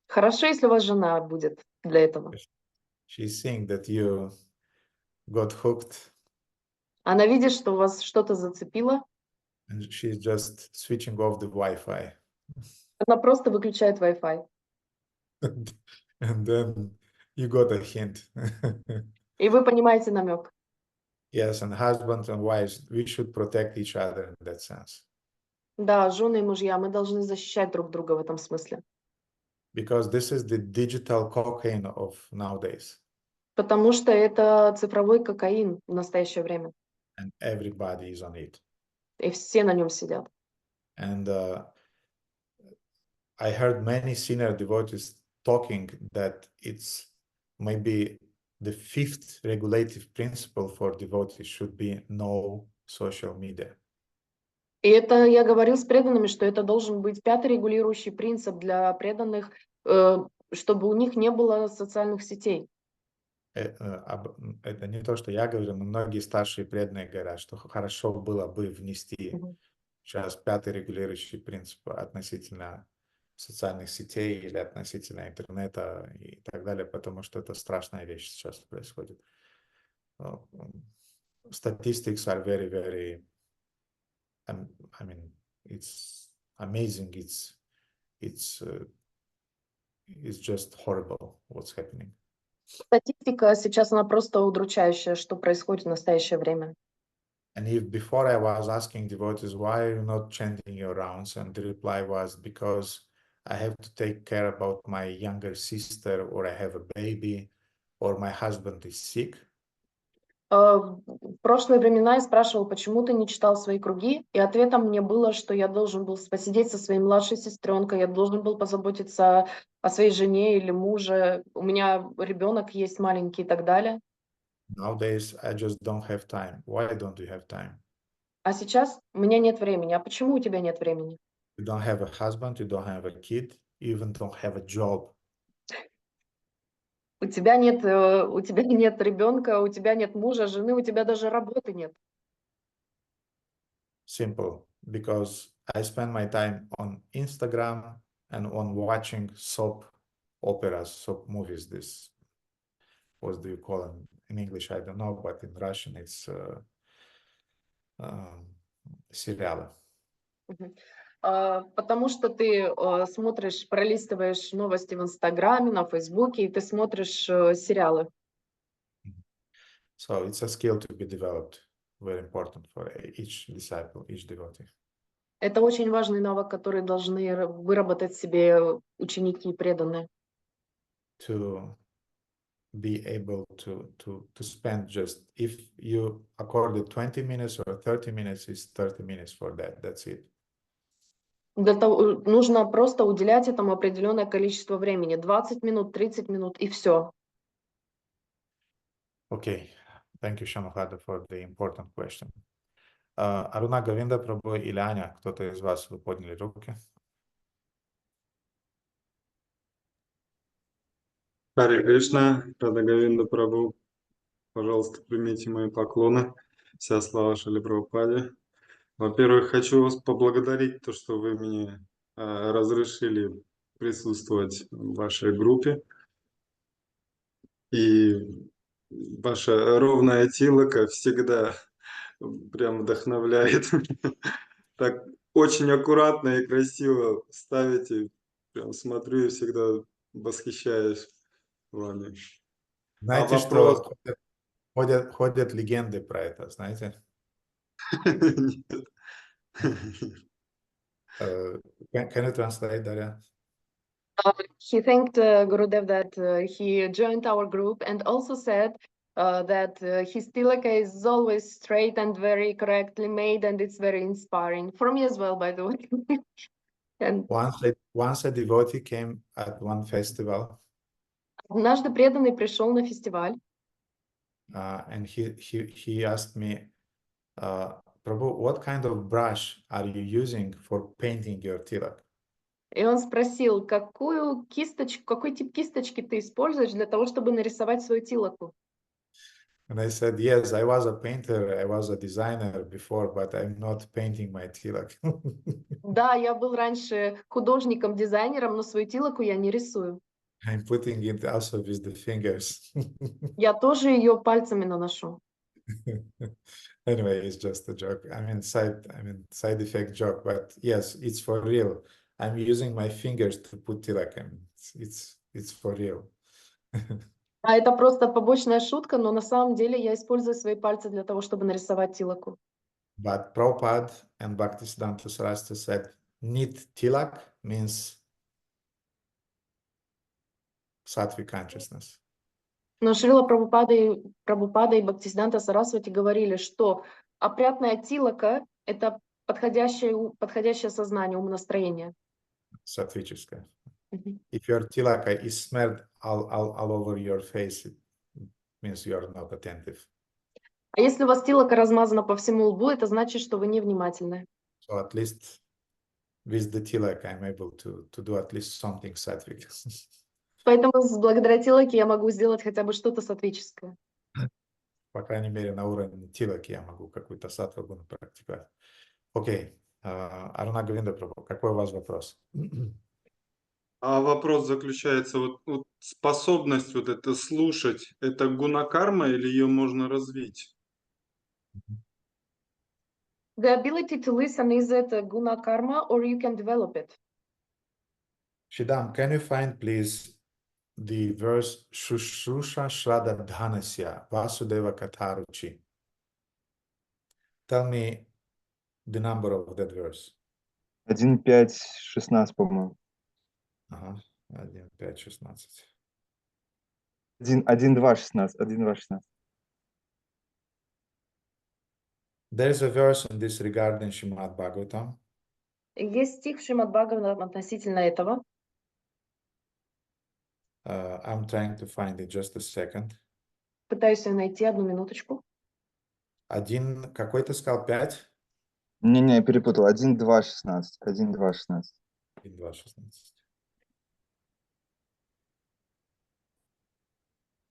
Хорошо, если у вас жена будет для этого. She's seeing that you got hooked. Она видит, что у вас что-то зацепило. And she's just switching off the Wi-Fi. Она просто выключает Wi-Fi. And then you got a hint. И вы понимаете намек. Yes, and husbands and wives, we should protect each other in that sense. Да, жены и мужья, мы должны защищать друг друга в этом смысле. Because this is the digital cocaine of nowadays. Потому что это цифровой кокаин в настоящее время. And everybody is on it. И все на нем сидят. And I heard many senior devotees talking that it's maybe the fifth regulative principle for devotees should be no social media. И это я говорил с преданными, что это должен быть пятый регулирующий принцип для преданных, чтобы у них не было социальных сетей. Это не то, что я говорю, но многие старшие преданные говорят, что хорошо было бы внести сейчас пятый регулирующий принцип относительно социальных сетей или относительно интернета и так далее, потому что это страшная вещь сейчас происходит. Statistics are very, very, I mean, it's amazing. It's just horrible what's happening. Статистика сейчас, она просто удручающая, что происходит в настоящее время. And if before I was asking devotees, why are you not chanting your rounds? And the reply was, because I have to take care about my younger sister, or I have a baby, or my husband is sick. В прошлые времена я спрашивала, почему ты не читал свои круги, и ответом мне было, что я должен был посидеть со своей младшей сестренкой, я должен был позаботиться о своей жене или муже, у меня ребенок есть маленький и так далее. Nowadays, I just don't have time. Why don't you have time? А сейчас у меня нет времени. А почему у тебя нет времени? You don't have a husband, you don't have a kid, you even don't have a job. У тебя нет ребенка, у тебя нет мужа, жены, у тебя даже работы нет. Simple, because I spend my time on Instagram and on watching soap operas, soap movies. This, what do you call them in English? I don't know, but in Russian it's сериалы. Потому что ты смотришь, пролистываешь новости в Инстаграме, на Фейсбуке, и ты смотришь сериалы. So it's a skill to be developed, very important for each disciple, each devotee. Это очень важный навык, который должны выработать себе ученики и преданные. To be able to spend just, if you accorded 20 minutes or 30 minutes, is 30 minutes for that. That's it. Для того, нужно просто уделять этому определенное количество времени. 20 минут, 30 минут и все. Okay. Thank you, Shamahada, for the important question. Аруна Говинда Прабhu или Аня, кто-то из вас, вы подняли руки? Харе Кришна, Рада Говинда Прабhu, пожалуйста, примите мои поклоны. Вся слава Шриле Прабхупаде. Во-первых, хочу вас поблагодарить, то, что вы мне разрешили присутствовать в вашей группе. И ваша ровная тилока всегда прям вдохновляет. Так очень аккуратно и красиво ставите. Прям смотрю и всегда восхищаюсь вами. Знаете, вопрос... что ходят легенды про это, знаете? Нет. Can you translate, Darya? He thanked Gurudev that he joined our group and also said that his tilaka is always straight and very correctly made, and it's very inspiring. For me as well, by the way. And once a devotee came at one festival. Однажды преданный пришел на фестиваль. And he asked me, Prabhu, what kind of brush are you using for painting your tilak? И он спросил, какой тип кисточки ты используешь для того, чтобы нарисовать свою тилаку? And I said, yes, I was a painter, I was a designer before, but I'm not painting my tilak. Да, я был раньше художником, дизайнером, но свою тилаку я не рисую. I'm putting it also with the fingers. Я тоже ее пальцами наношу. Anyway, it's just a joke. Side effect joke, but yes, it's for real. I'm using my fingers to put tilak. It's it's for real. А это просто побочная шутка, но на самом деле я использую свои пальцы для того, чтобы нарисовать тилаку. But Prabhupada and Bhaktisiddhanta Saraswati said, Nit Tilak means sattvic consciousness. Но Шрила Прабхупада и Бхактисиданта Сарасвати говорили, что опрятная тилака – это подходящее сознание, умонастроение. Sattvическое. Мгм. If your tilaka is smeared all over your face, it means you are not attentive. А если у вас тилака размазана по всему лбу, это значит, что вы невнимательны. So at least with the tilaka, I'm able to do at least something sattvic. Поэтому благодаря тилаке я могу сделать хотя бы что-то саттвическое. По крайней мере, на уровне тилаки я могу какую-то саттвагуну практиковать. Окей. Аруна Говинда Прабху, какой у вас вопрос? А вопрос заключается, вот способность вот это слушать, это гуна-карма или ее можно развить? The ability to listen, is it a guna karma or you can develop it? Shidam, can you find please the verse Shushrusha Shraddha Dhanasya Vasudeva Katharuchi? Tell me the number of that verse. 1.5.16, по-моему. Ага, 1.5.16. 1.2.16. 1.2.16. There is a verse in this regard in Srimad Bhagavatam. Есть стих в Шримад Бхагаватам относительно этого. I'm trying to find it, just a second. Пытаюсь ее найти, одну минуточку. Один, какой ты сказал, 5? Не-не, я перепутал. 1.2.16. 1.2.16. 1.2.16.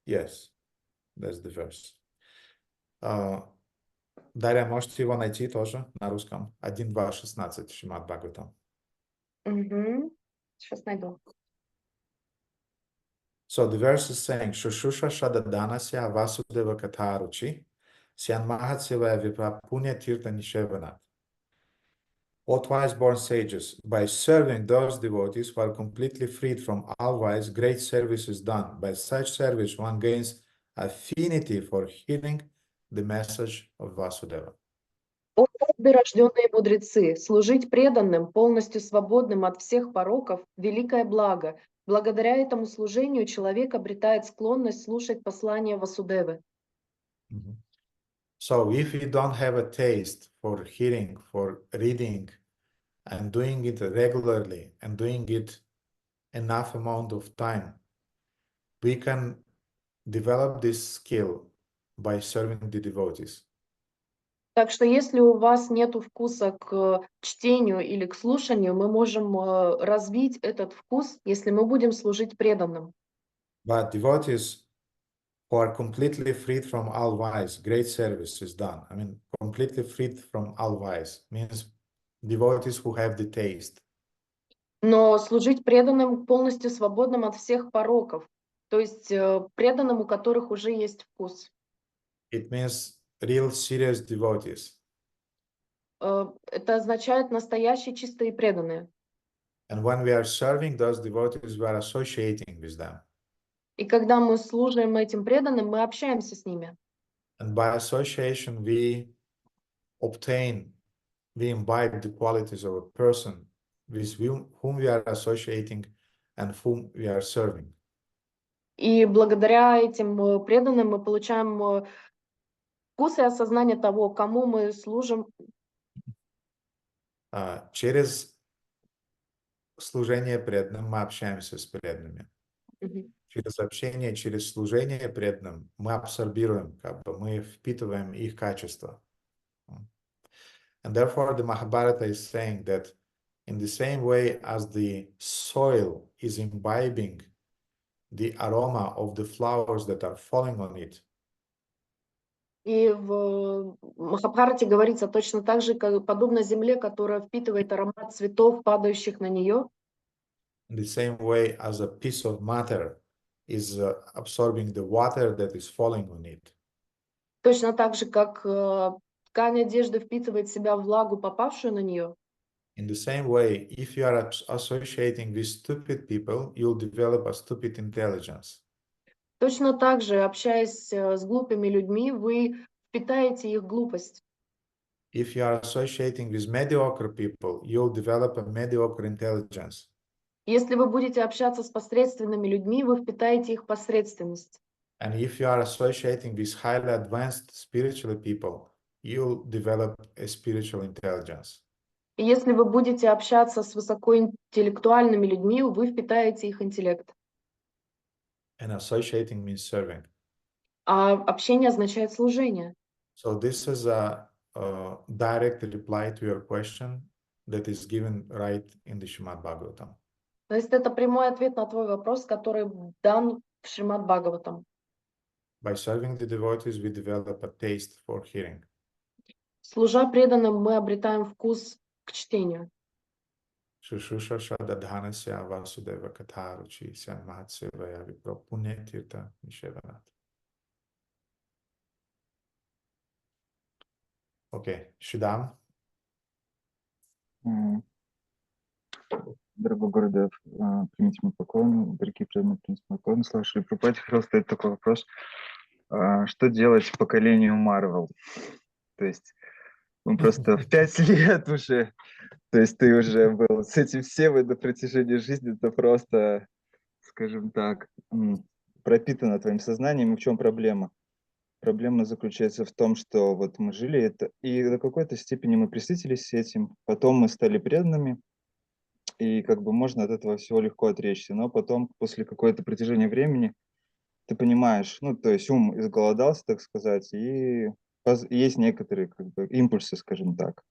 Yes, that's the verse. Дарья, можете его найти тоже на русском? 1.2.16, Шримад Бхагаватам. Сейчас найду. So the verse is saying, Shushusha Shadadanasya Vasudeva Katharuchi Syan Mahatseva Vipra Punya Tirtha Nishevanat. O twice-born sages, by serving those devotees who are completely freed from all vice, great service is done. By such service, one gains affinity for hearing the message of Vasudeva. О, рожденные мудрецы, служить преданным, полностью свободным от всех пороков – великое благо. Благодаря этому служению человек обретает склонность слушать послание Васудевы. So if you don't have a taste for hearing, for reading, and doing it regularly, and doing it enough amount of time, we can develop this skill by serving the devotees. Так что если у вас нет вкуса к чтению или к слушанию, мы можем развить этот вкус, если мы будем служить преданным. But devotees who are completely freed from all vice, great service is done. I mean, completely freed from all vice means devotees who have the taste. Но служить преданным, полностью свободным от всех пороков, то есть преданным, у которых уже есть вкус. It means real serious devotees. Это означает настоящие чистые преданные. And when we are serving those devotees, we are associating with them. И когда мы служим этим преданным, мы общаемся с ними. And by association, we imbibe the qualities of a person with whom we are associating and whom we are serving. И благодаря этим преданным мы получаем вкус и осознание того, кому мы служим. Через служение преданным мы общаемся с преданными. Через общение, через служение преданным мы абсорбируем, мы впитываем их качества. And therefore the Mahabharata is saying that in the same way as the soil is imbibing the aroma of the flowers that are falling on it. И в Махабхарате говорится точно так же, как подобно земле, которая впитывает аромат цветов, падающих на нее. In the same way as a piece of matter is absorbing the water that is falling on it. Точно так же, как ткань одежды впитывает в себя влагу, попавшую на нее. In the same way, if you are associating with stupid people, you'll develop a stupid intelligence. Точно так же, общаясь с глупыми людьми, вы впитаете их глупость. If you are associating with mediocre people, you'll develop a mediocre intelligence. Если вы будете общаться с посредственными людьми, вы впитаете их посредственность. And if you are associating with highly advanced spiritual people, you'll develop a spiritual intelligence. И если вы будете общаться с высокоинтеллектуальными людьми, вы впитаете их интеллект. And associating means serving. А общение означает служение. So this is a direct reply to your question that is given right in the Srimad Bhagavatam. То есть это прямой ответ на твой вопрос, который дан в Шримад Бхагаватам. By serving the devotees, we develop a taste for hearing. Служа преданным, мы обретаем вкус к чтению. Shushusha Shadadhanasya Vasudeva Katharuchi Mahatsevaya Vipropune Tirtha Nishevanat. Okay, Shidam. Дорогой Гурудев, примите мой поклон, дорогие преданные, примите мой поклон. Слушай, Прабхупаде хотел задать такой вопрос. Что делать поколению Марвел? То есть мы просто в 5 лет уже, то есть ты уже был с этим всем, и на протяжении жизни это просто, скажем так, пропитано твоим сознанием. И в чем проблема? Проблема заключается в том, что вот мы жили это, и до какой-то степени мы присытились с этим, потом мы стали преданными, и как бы можно от этого всего легко отречься, но потом, после какое-то протяжения времени, ты понимаешь, ну, то есть ум изголодался, так сказать, и есть некоторые как бы импульсы, скажем так.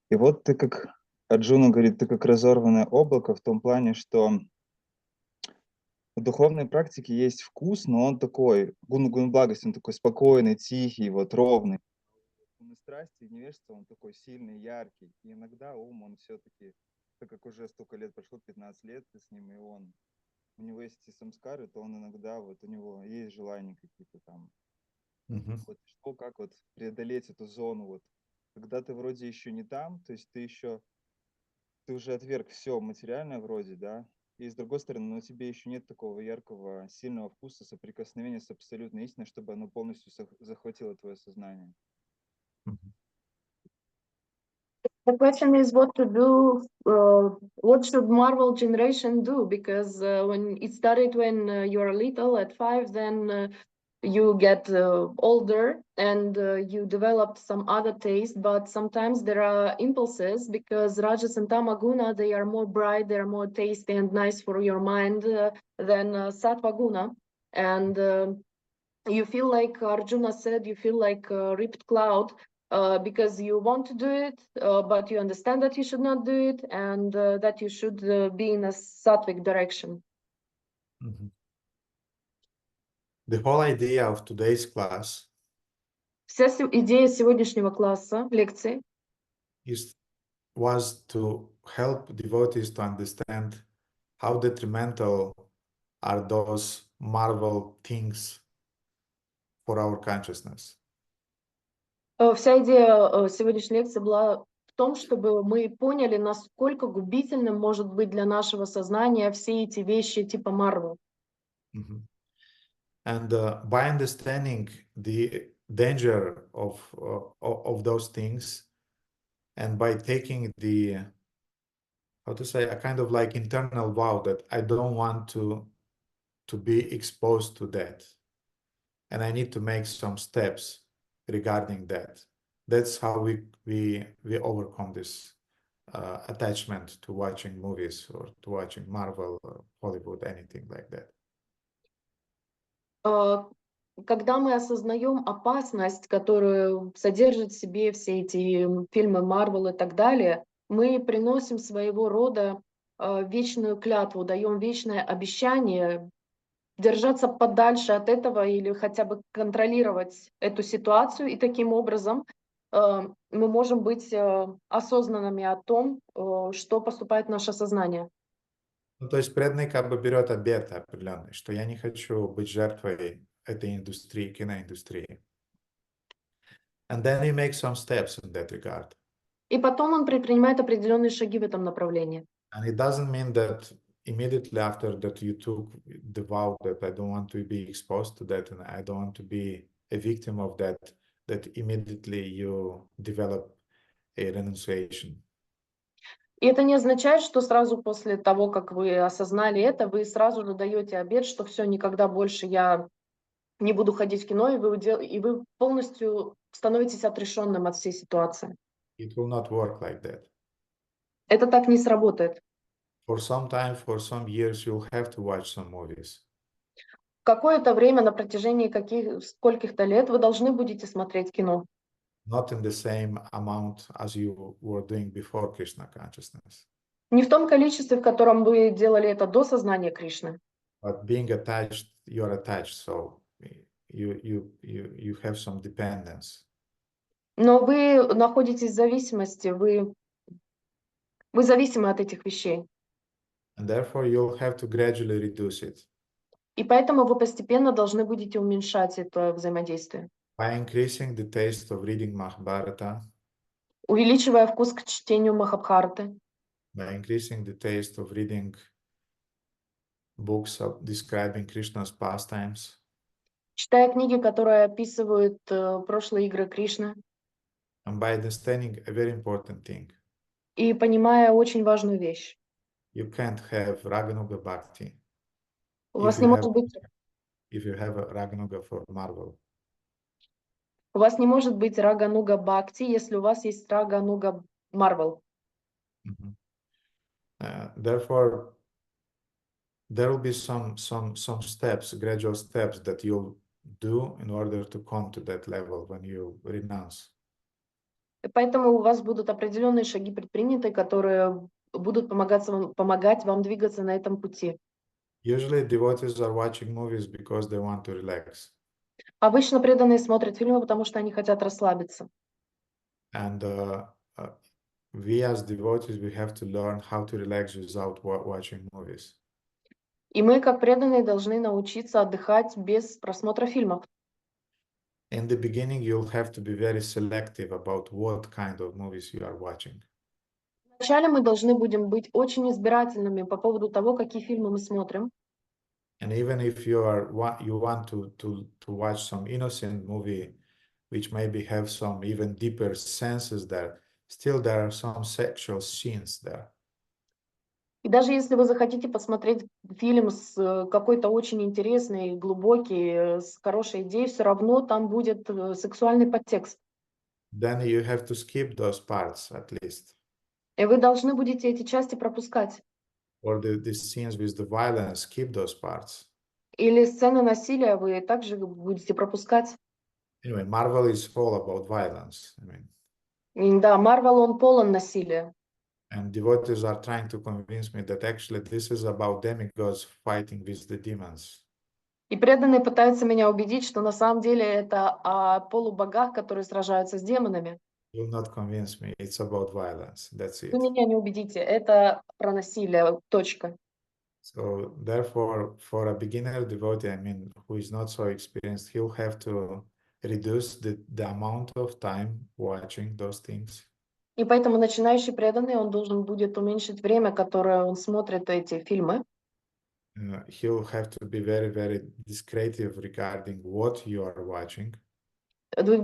И вот ты как, Арджуна говорит, ты как разорванное облако в том плане, что в духовной практике есть вкус, но он такой, гун благости, он такой спокойный, тихий, вот ровный. Страсти и невежество, он такой сильный, яркий. И иногда ум, он все-таки, так как уже столько лет прошло, 15 лет с ним, и у него есть эти самскары, то он иногда, вот у него есть желания какие-то там. Вот что, как вот преодолеть эту зону, вот, когда ты вроде еще не там, то есть ты уже отверг все материальное вроде, да, и с другой стороны, но у тебя еще нет такого яркого, сильного вкуса соприкосновения с абсолютной истиной, чтобы оно полностью захватило твое сознание. The question is what to do, what should Marvel generation do? Because when it started when you're little at 5, then you get older and you developed some other taste, but sometimes there are impulses because Rajas and Tamaguna, they are more bright, they are more tasty and nice for your mind than Sattva Guna. And you feel like Arjuna said, you feel like a ripped cloud. Because you want to do it, but you understand that you should not do it, and that you should be in a sattvic direction. The whole idea of today's class Вся идея сегодняшнего класса, лекции, was to help devotees to understand how detrimental are those marvel things for our consciousness. Вся идея сегодняшней лекции была в том, чтобы мы поняли, насколько губительным может быть для нашего сознания все эти вещи типа Марвел. And by understanding the danger of those things, and by taking the, how to say, a kind of like internal vow that I don't want to be exposed to that, and I need to make some steps regarding that. That's how we overcome this attachment to watching movies or to watching Marvel or Hollywood, anything like that. Когда мы осознаем опасность, которую содержат в себе все эти фильмы Марвел и так далее, мы приносим своего рода вечную клятву, даем вечное обещание держаться подальше от этого или хотя бы контролировать эту ситуацию, и таким образом мы можем быть осознанными о том, что поступает в наше сознание. Ну, то есть преданный как бы берет обет определенный, что я не хочу быть жертвой этой индустрии, киноиндустрии. And then he makes some steps in that regard. И потом он предпринимает определенные шаги в этом направлении. And it doesn't mean that immediately after that you took the vow that I don't want to be exposed to that and I don't want to be a victim of that, that immediately you develop a renunciation. И это не означает, что сразу после того, как вы осознали это, вы сразу же даете обет, что все, никогда больше я не буду ходить в кино, и вы полностью становитесь отрешенным от всей ситуации. It will not work like that. Это так не сработает. For some time, for some years, you'll have to watch some movies. Какое-то время на протяжении скольких-то лет вы должны будете смотреть кино. Not in the same amount as you were doing before Krishna consciousness. Не в том количестве, в котором вы делали это до сознания Кришны. But being attached, you're attached, so you have some dependence. Но вы находитесь в зависимости, вы зависимы от этих вещей. And therefore, you'll have to gradually reduce it И поэтому вы постепенно должны будете уменьшать это взаимодействие. by increasing the taste of reading Mahabharata, Увеличивая вкус к чтению Махабхараты, by increasing the taste of reading books describing Krishna's pastimes, читая книги, которые описывают прошлые игры Кришны, and by understanding a very important thing. и понимая очень важную вещь. You can't have Raganuga Bhakti У вас if не you может have, быть, if you have a Raganuga for Marvel. у вас не может быть Рагануга Бхакти, если у вас есть Рагануга Марвел. Mhm. Therefore, there will be some steps, gradual steps that you'll do in order to come to that level when you renounce. И поэтому у вас будут определенные шаги предприняты, которые будут помогать вам двигаться на этом пути. Usually, devotees are watching movies because they want to relax. Обычно преданные смотрят фильмы, потому что они хотят расслабиться. And we as devotees, we have to learn how to relax without watching movies. И мы, как преданные, должны научиться отдыхать без просмотра фильмов. In the beginning, you'll have to be very selective about what kind of movies you are watching. Вначале мы должны будем быть очень избирательными по поводу того, какие фильмы мы смотрим. And even if you want to watch some innocent movie, which maybe have some even deeper senses there, still there are some sexual scenes there. И даже если вы захотите посмотреть фильм с какой-то очень интересный, глубокий, с хорошей идеей, все равно там будет сексуальный подтекст. Then you have to skip those parts at least. И вы должны будете эти части пропускать. Or the scenes with the violence, skip those parts. Или сцены насилия вы также будете пропускать. Anyway, Marvel is all about violence. I mean, И да, Марвел, он полон насилия. and devotees are trying to convince me that actually this is about demigods fighting with the demons. И преданные пытаются меня убедить, что на самом деле это о полубогах, которые сражаются с демонами. You will not convince me. It's about violence. That's it. Вы меня не убедите, это про насилие, точка. So therefore, for a beginner devotee, I mean, who is not so experienced, he'll have to reduce the amount of time watching those things. И поэтому начинающий преданный, он должен будет уменьшить время, которое он смотрит эти фильмы. He'll have to be very, very discretive regarding what you are watching. Вы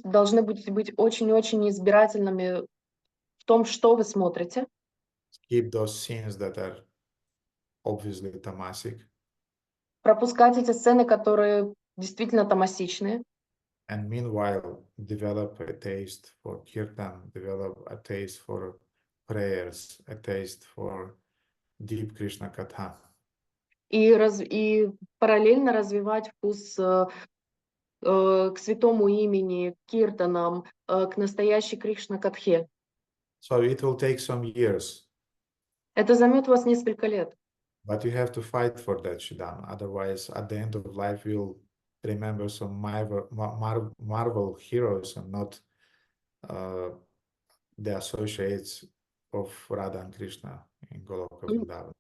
должны будете быть очень-очень избирательными в том, что вы смотрите. Keep those scenes that are obviously tamasic. Пропускать эти сцены, которые действительно тамасичные. And meanwhile, develop a taste for kirtan, develop a taste for prayers, a taste for deep Krishna Katha. И параллельно развивать вкус к святому имени, к киртанам, к настоящей Кришна-катхе. So it will take some years. Это займет у вас несколько лет. But you have to fight for that, Shidam. Otherwise, at the end of life, you'll remember some Marvel heroes and not the associates of Radha and Krishna in Goloka Vrindavan.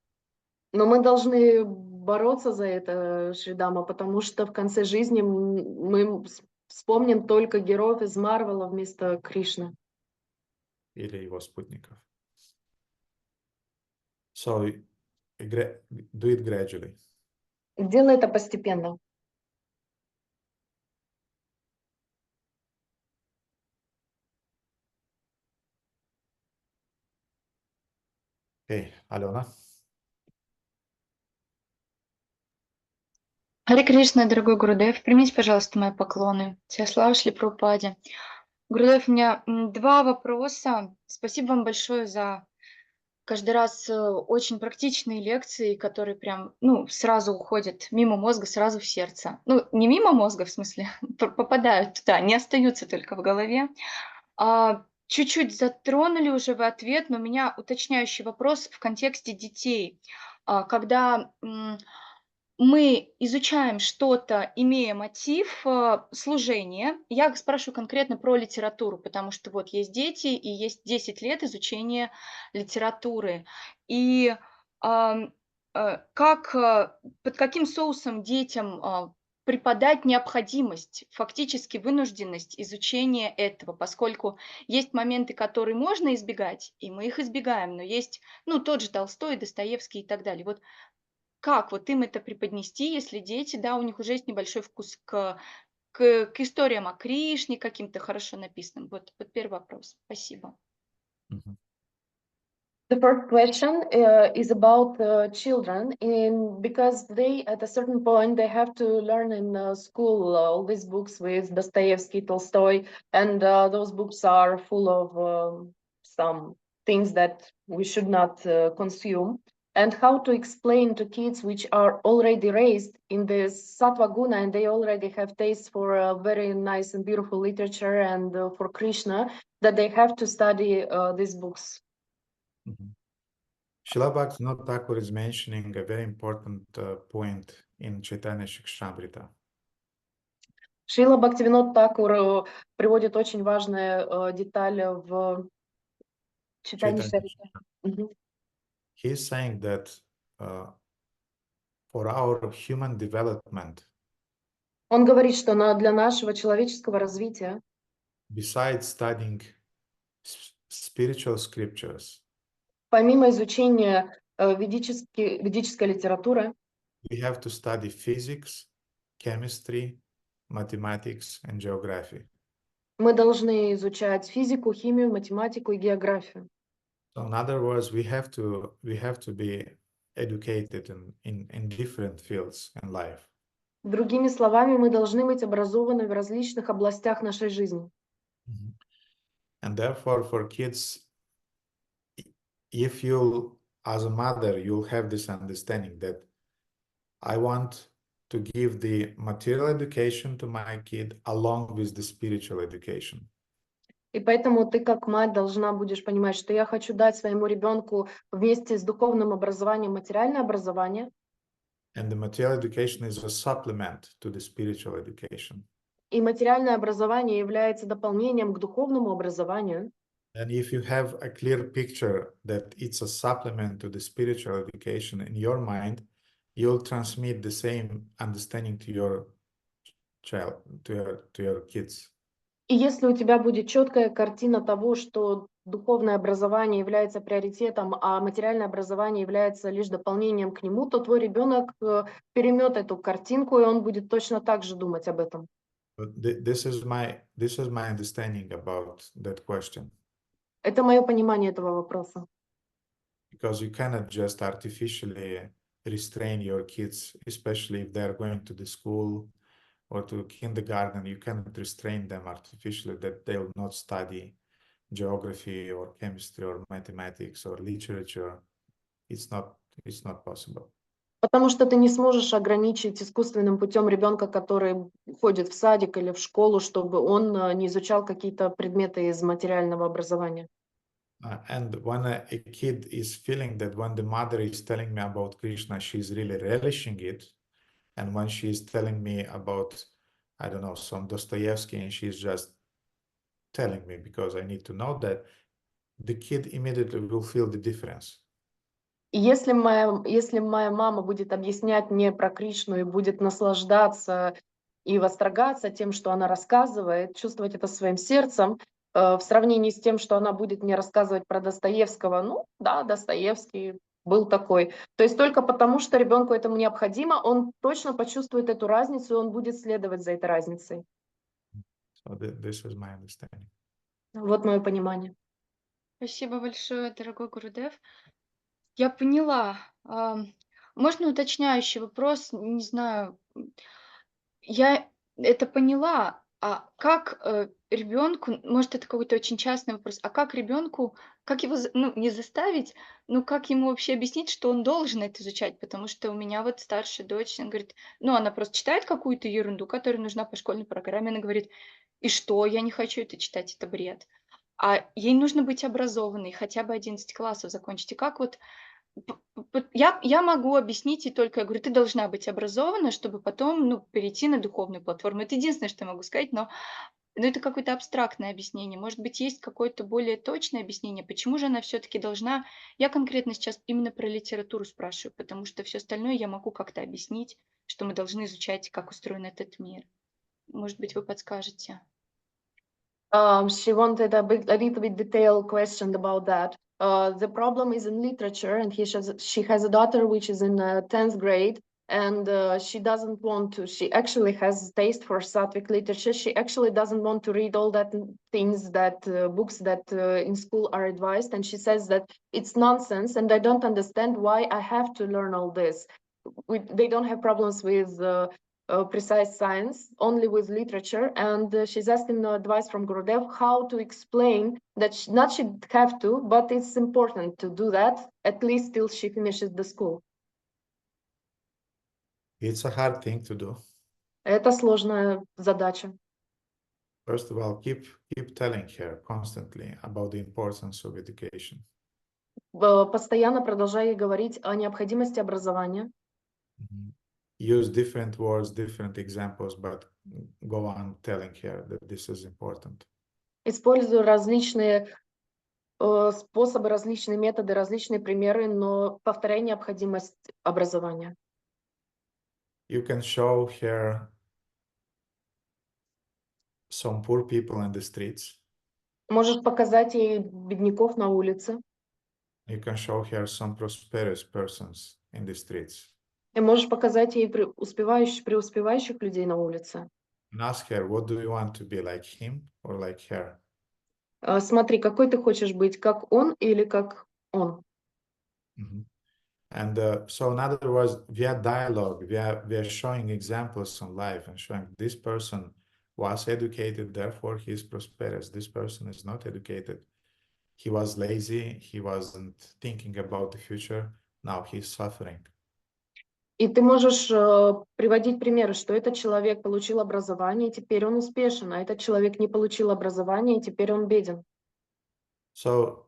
Но мы должны бороться за это, Шридама, потому что в конце жизни мы вспомним только героев из Марвела вместо Кришны. или его спутников. So do it gradually. Делай это постепенно. Окей, Алена. Харе Кришна, дорогой Гурудев, примите, пожалуйста, мои поклоны. Вся слава Шри Прабхупаде. Гурудев, у меня два вопроса. Спасибо вам большое за каждый раз очень практичные лекции, которые прям, сразу уходят мимо мозга, сразу в сердце. Ну, не мимо мозга, в смысле, попадают туда, не остаются только в голове. Чуть-чуть затронули уже в ответ, но у меня уточняющий вопрос в контексте детей. Когда мы изучаем что-то, имея мотив служения, я спрашиваю конкретно про литературу, потому что вот есть дети и есть 10 лет изучения литературы. И под каким соусом детям преподать необходимость, фактически вынужденность изучения этого, поскольку есть моменты, которые можно избегать, и мы их избегаем, но есть, тот же Толстой, Достоевский и так далее. Вот как вот им это преподнести, если дети, да, у них уже есть небольшой вкус к историям о Кришне, каким-то хорошо написанным? Вот первый вопрос. Спасибо. The first question is about children, because they, at a certain point, they have to learn in school all these books with Dostoevsky, Tolstoy, and those books are full of some things that we should not consume. And how to explain to kids which are already raised in this sattva guna and they already have taste for very nice and beautiful literature and for Krishna, that they have to study these books. Srila Bhaktivinoda Thakur is mentioning a very important point in Chaitanya Shikshamrita. Шрила Бхактивинод Такур приводит очень важную деталь в читании Шарипы. He is saying that for our human development, Он говорит, что для нашего человеческого развития, besides studying spiritual scriptures, помимо изучения ведической литературы, we have to study physics, chemistry, mathematics, and geography. Мы должны изучать физику, химию, математику и географию. So in other words, we have to be educated in different fields in life. Другими словами, мы должны быть образованы в различных областях нашей жизни. And therefore, for kids, if you, as a mother, you'll have this understanding that I want to give the material education to my kid along with the spiritual education. И поэтому ты, как мать, должна будешь понимать, что я хочу дать своему ребенку вместе с духовным образованием материальное образование. And the material education is a supplement to the spiritual education. И материальное образование является дополнением к духовному образованию. And if you have a clear picture that it's a supplement to the spiritual education in your mind, you'll transmit the same understanding to your child, to your kids. И если у тебя будет четкая картина того, что духовное образование является приоритетом, а материальное образование является лишь дополнением к нему, то твой ребенок переймет эту картинку, и он будет точно так же думать об этом. This is my understanding about that question. Это мое понимание этого вопроса. Because you cannot just artificially restrain your kids, especially if they're going to the school or to kindergarten. You cannot restrain them artificially that they will not study geography or chemistry or mathematics or literature. It's not possible. Потому что ты не сможешь ограничить искусственным путем ребенка, который ходит в садик или в школу, чтобы он не изучал какие-то предметы из материального образования. And when a kid is feeling that when the mother is telling me about Krishna, she's really relishing it, and when she is telling me about, I don't know, some Dostoevsky, and she's just telling me because I need to know that, the kid immediately will feel the difference. И если моя мама будет объяснять мне про Кришну и будет наслаждаться и восторгаться тем, что она рассказывает, чувствовать это своим сердцем, в сравнении с тем, что она будет мне рассказывать про Достоевского. Ну, да, Достоевский был такой. То есть только потому, что ребенку этому необходимо, он точно почувствует эту разницу, и он будет следовать за этой разницей. So this is my understanding. Вот мое понимание. Спасибо большое, дорогой Гурудев. Я поняла. Можно уточняющий вопрос? Не знаю. Я это поняла. А как ребенку, может, это какой-то очень частный вопрос, а как ребенку, как его, ну, не заставить, ну, как ему вообще объяснить, что он должен это изучать? Потому что у меня вот старшая дочь, она говорит, ну, она просто читает какую-то ерунду, которая нужна по школьной программе, она говорит, и что, я не хочу это читать, это бред. А ей нужно быть образованной, хотя бы 11 классов закончить. И как вот я могу объяснить ей только, я говорю, ты должна быть образована, чтобы потом, ну, перейти на духовную платформу. Это единственное, что я могу сказать, но это какое-то абстрактное объяснение. Может быть, есть какое-то более точное объяснение, почему же она все-таки должна... Я конкретно сейчас именно про литературу спрашиваю, потому что все остальное я могу как-то объяснить, что мы должны изучать, как устроен этот мир. Может быть, вы подскажете? She wanted a little bit detailed question about that. The problem is in literature, and she has a daughter which is in 10th grade, and she doesn't want to. She actually has taste for Sattvic literature. She actually doesn't want to read all that things that books that in school are advised, and she says that it's nonsense, and I don't understand why I have to learn all this. They don't have problems with precise science, only with literature, and she's asking advice from Gurudev how to explain that she have to, but it's important to do that at least till she finishes the school. It's a hard thing to do. Это сложная задача. First of all, keep telling her constantly about the importance of education. Постоянно продолжай ей говорить о необходимости образования. Use different words, different examples, but go on telling her that this is important. Используй различные способы, различные методы, различные примеры, но повторяй необходимость образования. You can show her some poor people in the streets. Можешь показать ей бедняков на улице. You can show her some prosperous persons in the streets. И можешь показать ей преуспевающих людей на улице. And ask her, what do you want to be, like him or like her? Смотри, какой ты хочешь быть, как он или как он. And so in other words, via dialogue, we are showing examples in life and showing this person was educated, therefore he is prosperous. This person is not educated. He was lazy, he wasn't thinking about the future, now he's suffering. И ты можешь приводить примеры, что этот человек получил образование, и теперь он успешен, а этот человек не получил образование, и теперь он беден. So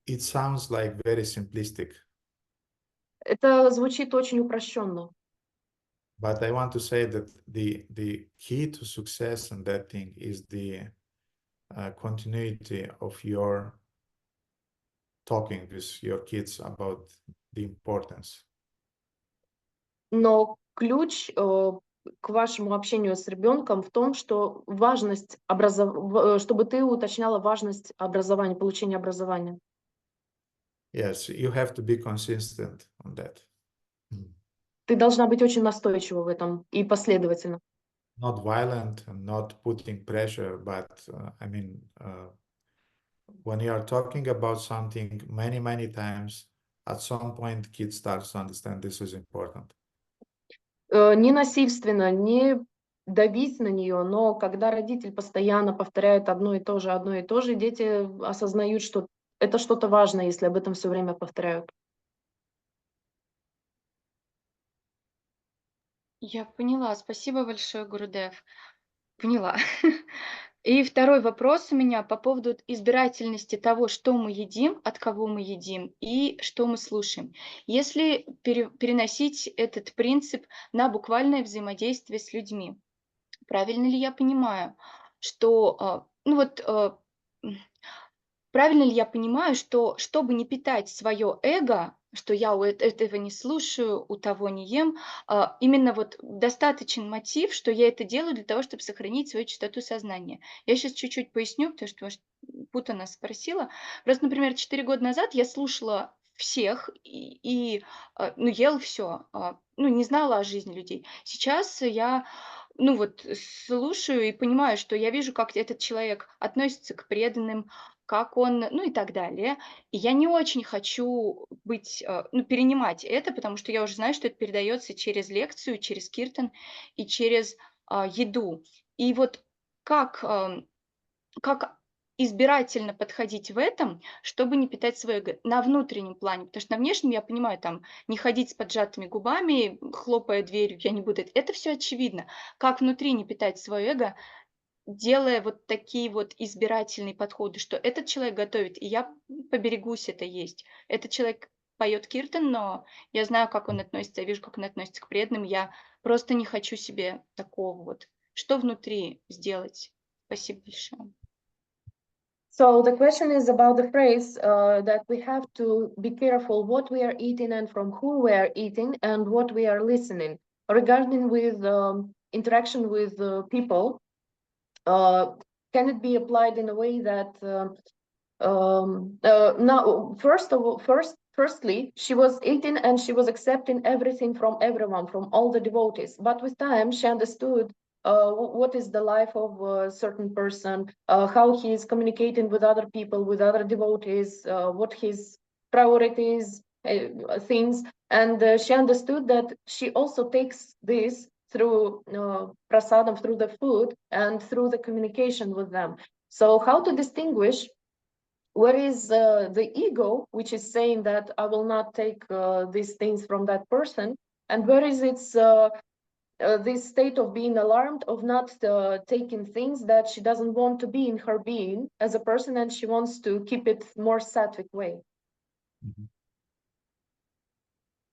it sounds like very simplistic. Это звучит очень упрощенно. But I want to say that the key to success in that thing is the continuity of your talking with your kids about the importance. Но ключ к вашему общению с ребенком в том, что важность чтобы ты уточняла важность образования, получения образования. Yes, you have to be consistent on that. Ты должна быть очень настойчива в этом и последовательна. Not violent and not putting pressure, but I mean, when you are talking about something many times, at some point, kids start to understand this is important. Не насильственно, не давить на нее, но когда родитель постоянно повторяет одно и то же, дети осознают, что это что-то важное, если об этом все время повторяют. Я поняла. Спасибо большое, Гурудев. Поняла. И второй вопрос у меня по поводу избирательности того, что мы едим, от кого мы едим и что мы слушаем. Если переносить этот принцип на буквальное взаимодействие с людьми, правильно ли я понимаю, что, правильно ли я понимаю, что чтобы не питать свое эго, что я у этого не слушаю, у того не ем. Именно вот достаточен мотив, что я это делаю для того, чтобы сохранить свою чистоту сознания. Я сейчас чуть-чуть поясню, потому что, может, путано спросила. Просто, например, 4 года назад я слушала всех ну, ел все, ну, не знала о жизни людей. Сейчас я, ну, вот слушаю и понимаю, что я вижу, как этот человек относится к преданным, как он, ну, и так далее. И я не очень хочу быть, ну, перенимать это, потому что я уже знаю, что это передается через лекцию, через киртан и через еду. И вот как избирательно подходить в этом, чтобы не питать свое эго на внутреннем плане. Потому что на внешнем, я понимаю, там, не ходить с поджатыми губами, хлопая дверью, я не буду. Это все очевидно. Как внутри не питать свое эго, делая вот такие вот избирательные подходы, что этот человек готовит, и я поберегусь это есть. Этот человек поет киртан, но я знаю, как он относится, я вижу, как он относится к преданным. Я просто не хочу себе такого вот. Что внутри сделать? Спасибо большое. So the question is about the phrase that we have to be careful what we are eating and from who we are eating and what we are listening. Regarding with interaction with people, can it be applied in a way that now firstly she was eating and she was accepting everything from everyone, from all the devotees, but with time she understood what is the life of a certain person, how he is communicating with other people, with other devotees, what his priorities, things, and she understood that she also takes this through prasadam, through the food and through the communication with them. So how to distinguish where is the ego, which is saying that I will not take these things from that person, and where is its this state of being alarmed, of not taking things that she doesn't want to be in her being as a person, and she wants to keep it more sattvic way.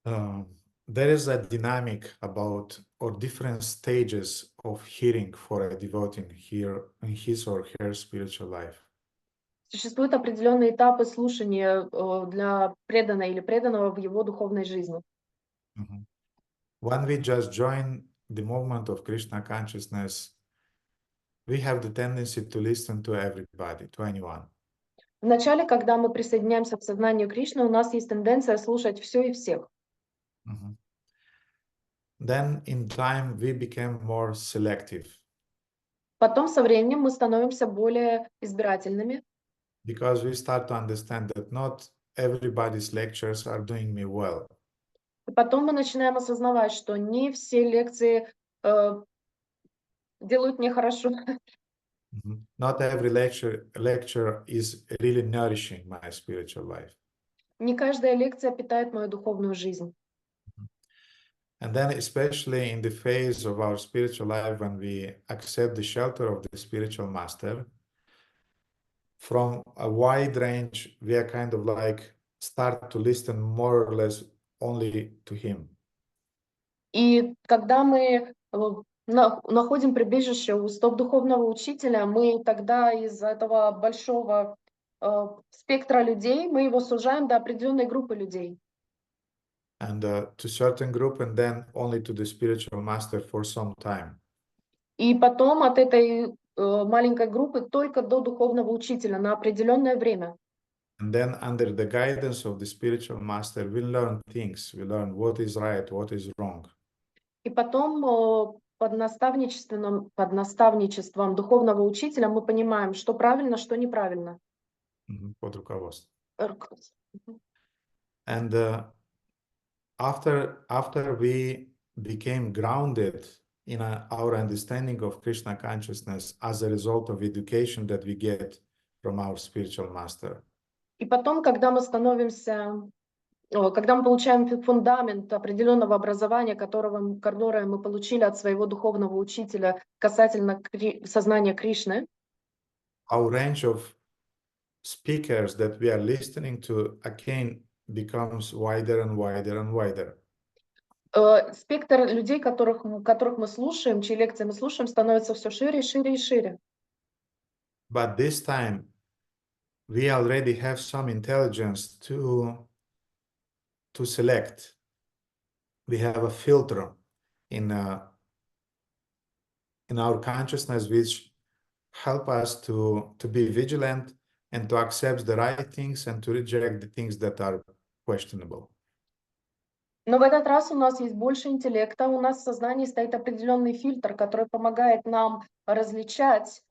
There is a dynamic about or different stages of hearing for a devotee here in his or her spiritual life. Существуют определенные этапы слушания для преданного или преданного в его духовной жизни. When we just join the movement of Krishna consciousness, we have the tendency to listen to everybody, to anyone. Вначале, когда мы присоединяемся к сознанию Кришны, у нас есть тенденция слушать все и всех. Then in time we became more selective. Потом со временем мы становимся более избирательными. Because we start to understand that not everybody's lectures are doing me well. И потом мы начинаем осознавать, что не все лекции делают мне хорошо. Not every lecture is really nourishing my spiritual life. Не каждая лекция питает мою духовную жизнь. And then especially in the phase of our spiritual life when we accept the shelter of the spiritual master, from a wide range, we are kind of like start to listen more or less only to him. И когда мы находим прибежище у стоп духовного учителя, мы тогда из этого большого спектра людей, мы его сужаем до определенной группы людей. And to certain group and then only to the spiritual master for some time. И потом от этой маленькой группы только до духовного учителя на определенное время. And then under the guidance of the spiritual master, we learn things. We learn what is right, what is wrong. И потом под наставничеством духовного учителя мы понимаем, что правильно, что неправильно. Под руководством. And after we became grounded in our understanding of Krishna consciousness as a result of education that we get from our spiritual master. И потом, когда мы получаем фундамент определенного образования, которое мы получили от своего духовного учителя касательно сознания Кришны, our range of speakers that we are listening to again becomes wider and wider and wider. Спектр людей, которых мы слушаем, чьи лекции мы слушаем, становится все шире, шире и шире. But this time we already have some intelligence to to select. We have a filter in our consciousness which help us to be vigilant and to accept the right things and to reject the things that are questionable. Но в этот раз у нас есть больше интеллекта, у нас в сознании стоит определенный фильтр, который помогает нам различать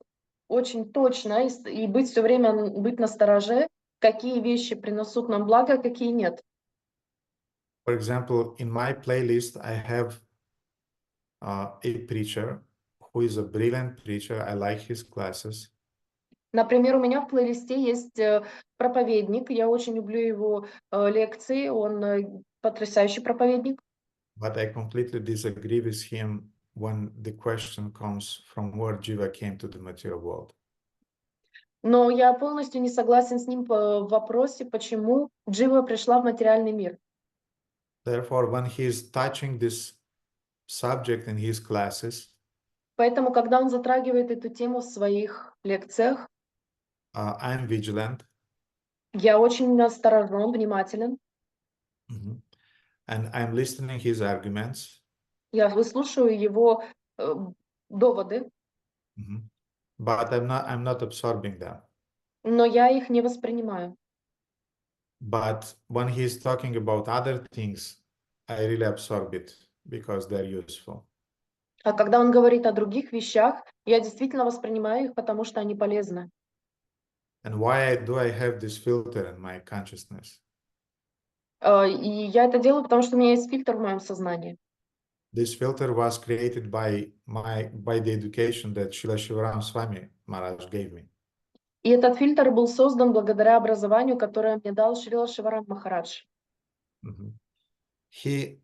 очень точно и быть все время быть настороже, какие вещи принесут нам благо, какие нет. For example, in my playlist, I have a preacher who is a brilliant preacher. I like his classes. Например, у меня в плейлисте есть проповедник, я очень люблю его лекции, он потрясающий проповедник. But I completely disagree with him when the question comes from where Jiva came to the material world. Но я полностью не согласен с ним в вопросе, почему Джива пришла в материальный мир. Therefore, when he is touching this subject in his classes, Поэтому, когда он затрагивает эту тему в своих лекциях, I'm vigilant. я очень насторожен, внимателен. And I'm listening his arguments. Я выслушаю его доводы, But I'm not absorbing them. но я их не воспринимаю. But when he's talking about other things, I really absorb it because they're useful. А когда он говорит о других вещах, я действительно воспринимаю их, потому что они полезны. And why do I have this filter in my consciousness? И я это делаю, потому что у меня есть фильтр в моем сознании. This filter was created by the education that Srila Shivaram Swami Maharaj gave me. И этот фильтр был создан благодаря образованию, которое мне дал Шрила Шиварам Махарадж. He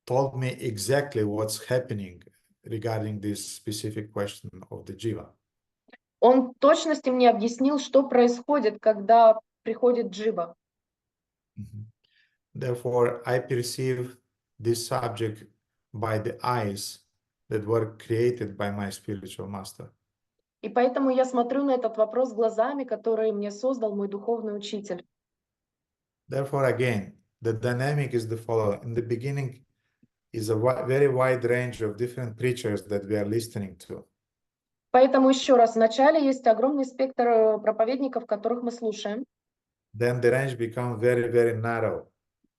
told me exactly what's happening regarding this specific question of the jiva. Он в точности мне объяснил, что происходит, когда приходит джива. Therefore, I perceive this subject by the eyes that were created by my spiritual master. И поэтому я смотрю на этот вопрос глазами, которые мне создал мой духовный учитель. Therefore, again, the dynamic is the following. In the beginning is a very wide range of different preachers that we are listening to. Поэтому еще раз, вначале есть огромный спектр проповедников, которых мы слушаем. Then the range becomes very, very narrow.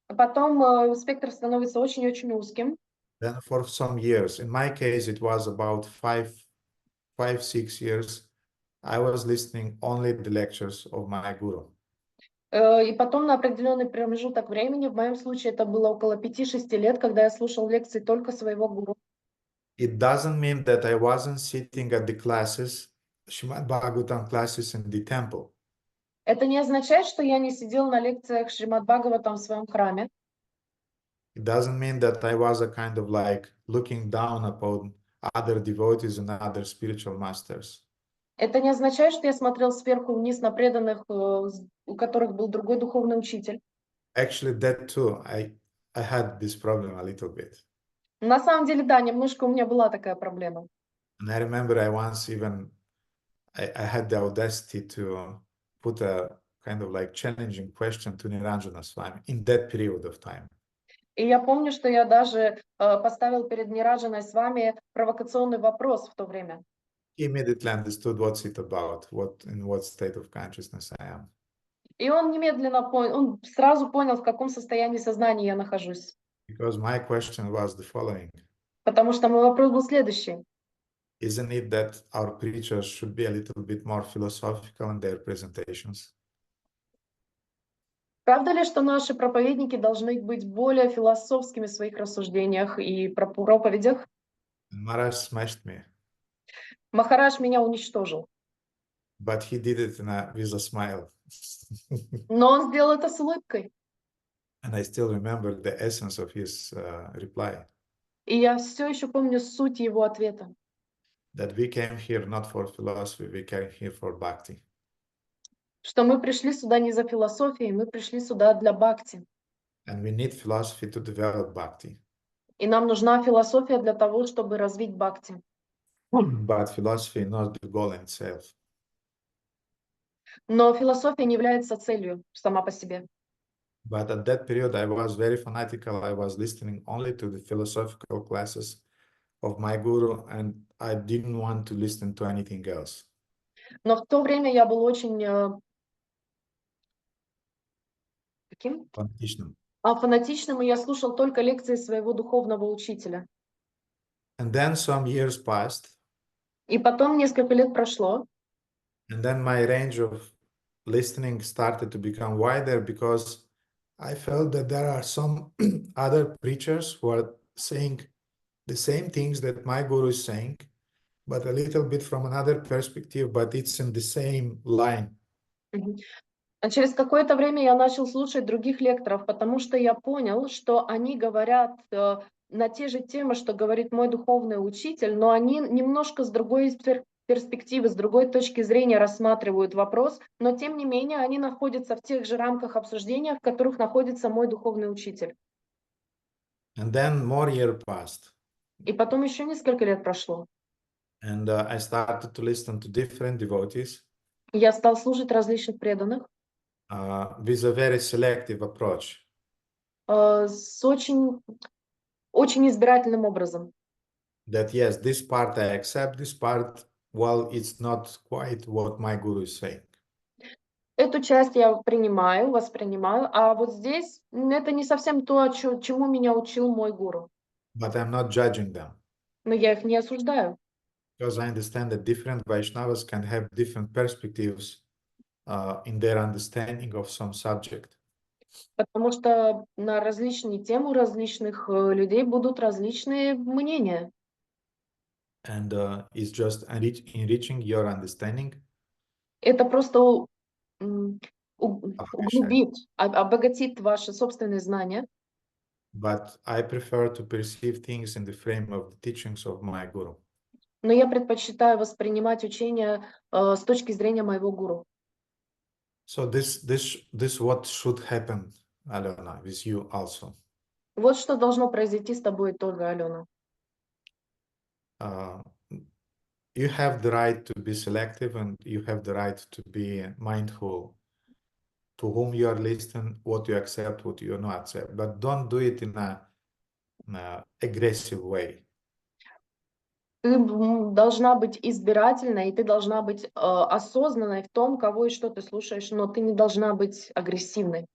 Потом спектр становится очень-очень узким. Then for some years, in my case, it was about 5-6 years, I was listening only the lectures of my guru. И потом на определенный промежуток времени, в моем случае это было около 5-6 лет, когда я слушал лекции только своего гуру. It doesn't mean that I wasn't sitting at the classes, Srimad Bhagavatam classes in the temple. Это не означает, что я не сидел на лекциях Шримад Бхагаватам в своем храме. It doesn't mean that I was a kind of like looking down upon other devotees and other spiritual masters. Это не означает, что я смотрел сверху вниз на преданных, у которых был другой духовный учитель. Actually, that too, I had this problem a little bit. На самом деле, да, немножко у меня была такая проблема. And I remember I once even, I had the audacity to put a kind of like challenging question to Niranjana Swami in that period of time. И я помню, что я даже поставил перед Нираджаной с вами провокационный вопрос в то время. He immediately understood what's it about, in what state of consciousness I am. И он немедленно понял, он сразу понял, в каком состоянии сознания я нахожусь. Because my question was the following. Потому что мой вопрос был следующий. Isn't it that our preachers should be a little bit more philosophical in their presentations? Правда ли, что наши проповедники должны быть более философскими в своих рассуждениях и проповедях? And Maharaj smashed me. Махарадж меня уничтожил. But he did it with a smile. Но он сделал это с улыбкой. And I still remember the essence of his reply. И я все еще помню суть его ответа. That we came here not for philosophy, we came here for bhakti. Что мы пришли сюда не за философией, мы пришли сюда для бхакти. And we need philosophy to develop bhakti. И нам нужна философия для того, чтобы развить бхакти. But philosophy is not the goal in itself. Но философия не является целью сама по себе. But at that period, I was very fanatical. I was listening only to the philosophical classes of my guru, and I didn't want to listen to anything else. Но в то время я был очень каким? Fanaticism. Фанатичным, и я слушал только лекции своего духовного учителя. And then some years passed, И потом несколько лет прошло, and then my range of listening started to become wider because I felt that there are some other preachers who are saying the same things that my guru is saying, but a little bit from another perspective, but it's in the same line. А через какое-то время я начал слушать других лекторов, потому что я понял, что они говорят на те же темы, что говорит мой духовный учитель, но они немножко с другой перспективы, с другой точки зрения рассматривают вопрос, но тем не менее они находятся в тех же рамках обсуждения, в которых находится мой духовный учитель. And then more years passed. И потом еще несколько лет прошло. And I started to listen to different devotees. Я стал слушать различных преданных with a very selective approach. С очень избирательным образом. That yes, this part I accept, this part, well, it's not quite what my guru is saying. Эту часть я принимаю, воспринимаю, а вот здесь это не совсем то, чему меня учил мой гуру. But I'm not judging them. Но я их не осуждаю. Because I understand that different Vaishnavas can have different perspectives in their understanding of some subject. Потому что на различные темы у различных людей будут различные мнения. And it's just enriching your understanding. Это просто углубит, обогатит ваши собственные знания. But I prefer to perceive things in the frame of the teachings of my guru. Но я предпочитаю воспринимать учение с точки зрения моего гуру. So this what should happen, Alena, with you also. Вот что должно произойти с тобой тоже, Алена. You have the right to be selective, and you have the right to be mindful to whom you are listening, what you accept, what you not accept. But don't do it in a aggressive way. Ты должна быть избирательной, и ты должна быть осознанной в том, кого и что ты слушаешь, но ты не должна быть агрессивной.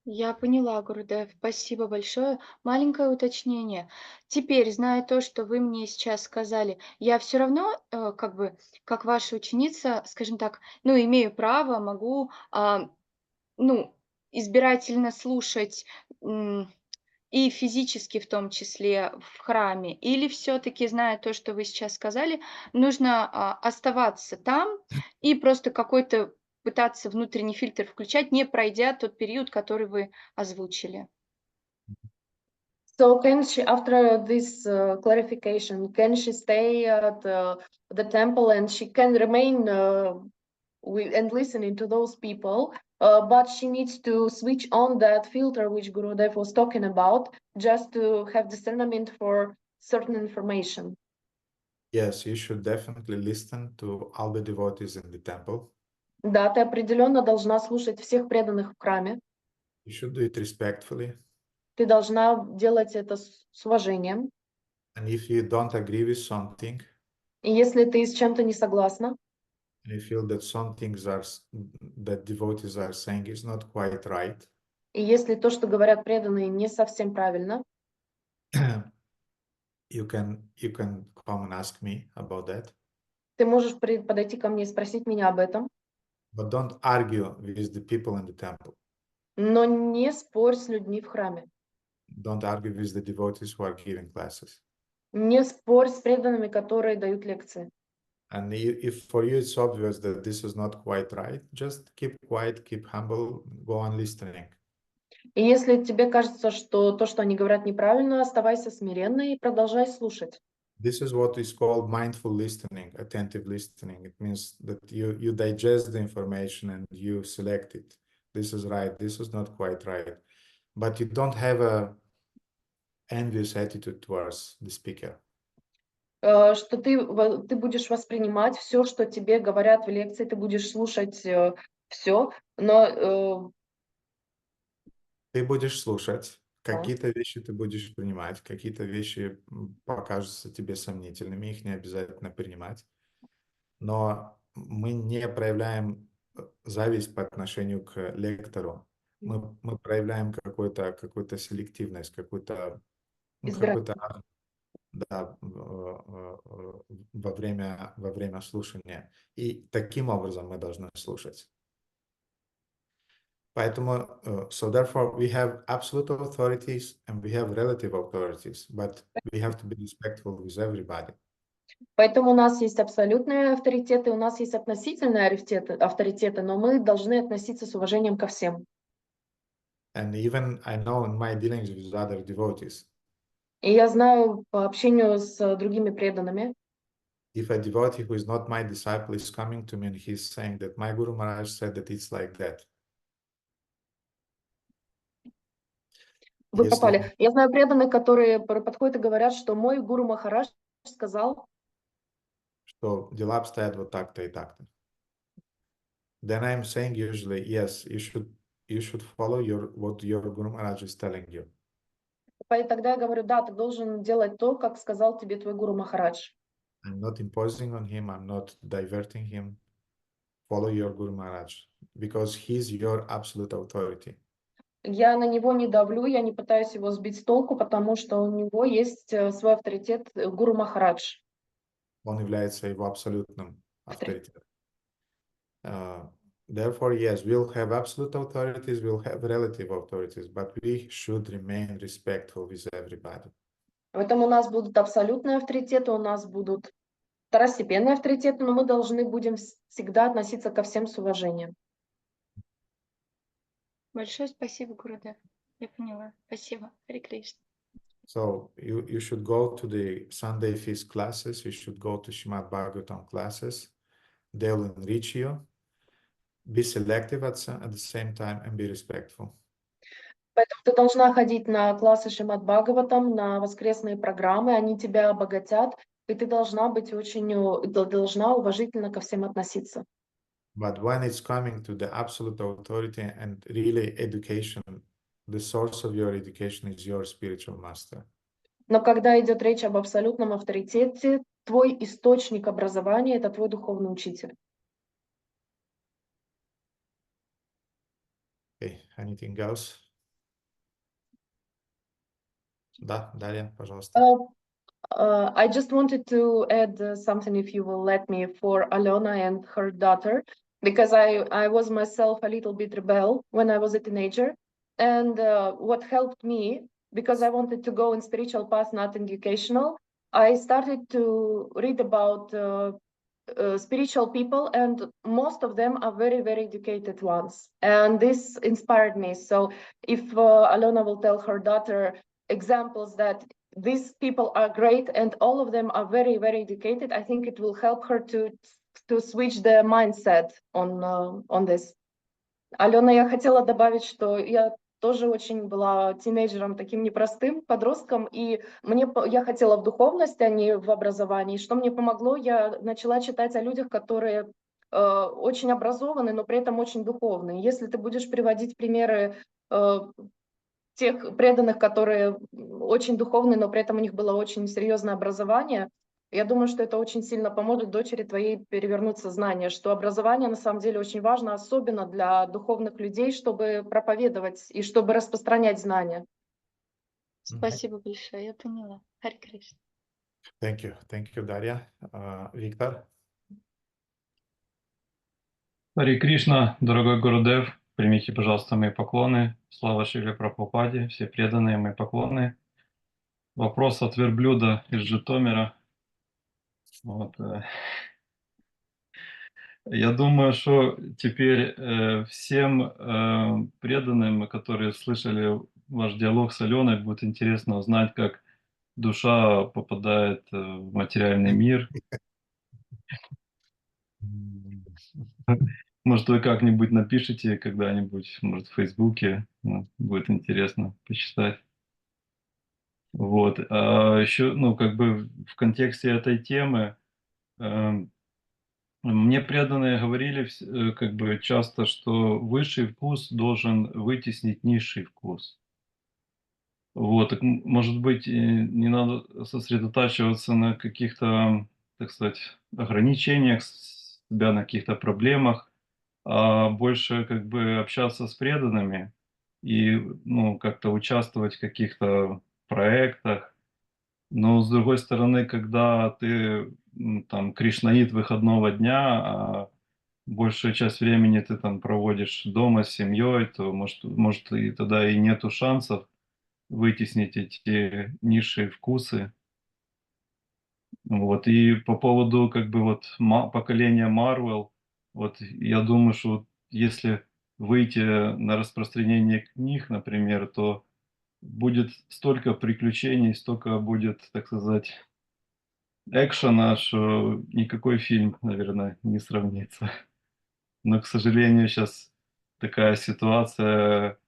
Я поняла, Гурудев, спасибо большое. Маленькое уточнение. Теперь, зная то, что вы мне сейчас сказали, я все равно, как ваша ученица, скажем так, имею право, могу, избирательно слушать и физически в том числе в храме, или все-таки, зная то, что вы сейчас сказали, нужно оставаться там и просто какой-то пытаться внутренний фильтр включать, не пройдя тот период, который вы озвучили. So can she, after this clarification, can she stay at the temple and she can remain and listening to those people, but she needs to switch on that filter which Gurudev was talking about, just to have discernment for certain information? Yes, you should definitely listen to all the devotees in the temple. Да, ты определенно должна слушать всех преданных в храме. You should do it respectfully. Ты должна делать это с уважением. And if you don't agree with something, И если ты с чем-то не согласна, and you feel that some things that devotees are saying is not quite right, и если то, что говорят преданные, не совсем правильно, you can come and ask me about that. ты можешь подойти ко мне и спросить меня об этом. But don't argue with the people in the temple. Но не спорь с людьми в храме. Don't argue with the devotees who are giving classes. Не спорь с преданными, которые дают лекции. And if for you it's obvious that this is not quite right, just keep quiet, keep humble, go on listening. И если тебе кажется, что то, что они говорят, неправильно, оставайся смиренной и продолжай слушать. This is what is called mindful listening, attentive listening. It means that you digest the information and you select it. This is right, this is not quite right. But you don't have a envious attitude towards the speaker. что ты будешь воспринимать все, что тебе говорят в лекции, ты будешь слушать все, но Ты будешь слушать, да, какие-то вещи ты будешь принимать, какие-то вещи покажутся тебе сомнительными, их не обязательно принимать. Но мы не проявляем зависть по отношению к лектору. Мы проявляем какую-то селективность, какую-то, избирательно. да, во время слушания. И таким образом мы должны слушать. Поэтому, so therefore we have absolute authorities and we have relative authorities, but we have to be respectful with everybody. Поэтому у нас есть абсолютные авторитеты, у нас есть относительные авторитеты, но мы должны относиться с уважением ко всем. And even I know in my dealings with other devotees, И я знаю по общению с другими преданными, if a devotee who is not my disciple is coming to me and he's saying that my Guru Maharaj said that it's like that. вы Если попали. Я знаю преданных, которые подходят и говорят, что мой Гуру Махарадж сказал, что дела обстоят вот так-то и так-то. Then I'm saying usually, yes, you should follow what your Guru Maharaj is telling you. и тогда я говорю, да, ты должен делать то, как сказал тебе твой Гуру Махарадж. I'm not imposing on him, I'm not diverting him. Follow your Guru Maharaj, because he's your absolute authority. Я на него не давлю, я не пытаюсь его сбить с толку, потому что у него есть свой авторитет Гуру Махарадж. Он является его абсолютным авторитетом. Therefore, yes, we'll have absolute authorities, we'll have relative authorities, but we should remain respectful with everybody. Поэтому у нас будут абсолютные авторитеты, у нас будут второстепенные авторитеты, но мы должны будем всегда относиться ко всем с уважением. Большое спасибо, Гурудев. Я поняла. Спасибо. Харе Кришна. So you should go to the Sunday feast classes, you should go to Srimad Bhagavatam classes. They'll enrich you. Be selective at the same time and be respectful. Поэтому ты должна ходить на классы Шримад Бхагаватам, на воскресные программы, они тебя обогатят, и ты должна быть должна уважительно ко всем относиться. But when it's coming to the absolute authority and really education, the source of your education is your spiritual master. Но когда идет речь об абсолютном авторитете, твой источник образования — это твой духовный учитель. Okay, anything else? Да, Дарья, пожалуйста. I just wanted to add something, if you will let me, for Alona and her daughter, because I was myself a little bit rebel when I was a teenager. And what helped me, because I wanted to go in spiritual path, not educational, I started to read about spiritual people, and most of them are very, very educated ones. And this inspired me. So if Alona will tell her daughter examples that these people are great and all of them are very, very educated, I think it will help her to switch the mindset on this. Алена, я хотела добавить, что я тоже очень была тинейджером, таким непростым подростком, и я хотела в духовность, а не в образовании. Что мне помогло, я начала читать о людях, которые очень образованы, но при этом очень духовные. Если ты будешь приводить примеры тех преданных, которые очень духовны, но при этом у них было очень серьезное образование, я думаю, что это очень сильно поможет дочери твоей перевернуть сознание, что образование на самом деле очень важно, особенно для духовных людей, чтобы проповедовать и чтобы распространять знания. Спасибо большое, я поняла. Харе Кришна. Thank you, Дарья. Виктор? Харе Кришна, дорогой Гурудев, примите, пожалуйста, мои поклоны. Слава Шриле Прабхупаде, все преданные мои поклоны. Вопрос от верблюда из Житомира. Вот. Я думаю, что теперь всем преданным, которые слышали ваш диалог с Аленой, будет интересно узнать, как душа попадает в материальный мир. Может, вы как-нибудь напишите когда-нибудь, может, в Фейсбуке. Будет интересно почитать. Вот. А еще, ну, как бы в контексте этой темы, мне преданные говорили как бы часто, что высший вкус должен вытеснить низший вкус. Вот, так, может быть, не надо сосредотачиваться на каких-то, так сказать, ограничениях себя, на каких-то проблемах, а больше как бы общаться с преданными и, ну, как-то участвовать в каких-то проектах. Но с другой стороны, когда ты там кришнаит выходного дня, а большую часть времени ты там проводишь дома с семьей, то может и тогда и нету шансов вытеснить эти низшие вкусы. Вот. И по поводу как бы вот поколения Marvel, вот я думаю, что вот если выйти на распространение книг, например, то будет столько приключений, столько будет, так сказать, экшена, что никакой фильм, наверное, не сравнится. Но, к сожалению, сейчас такая ситуация,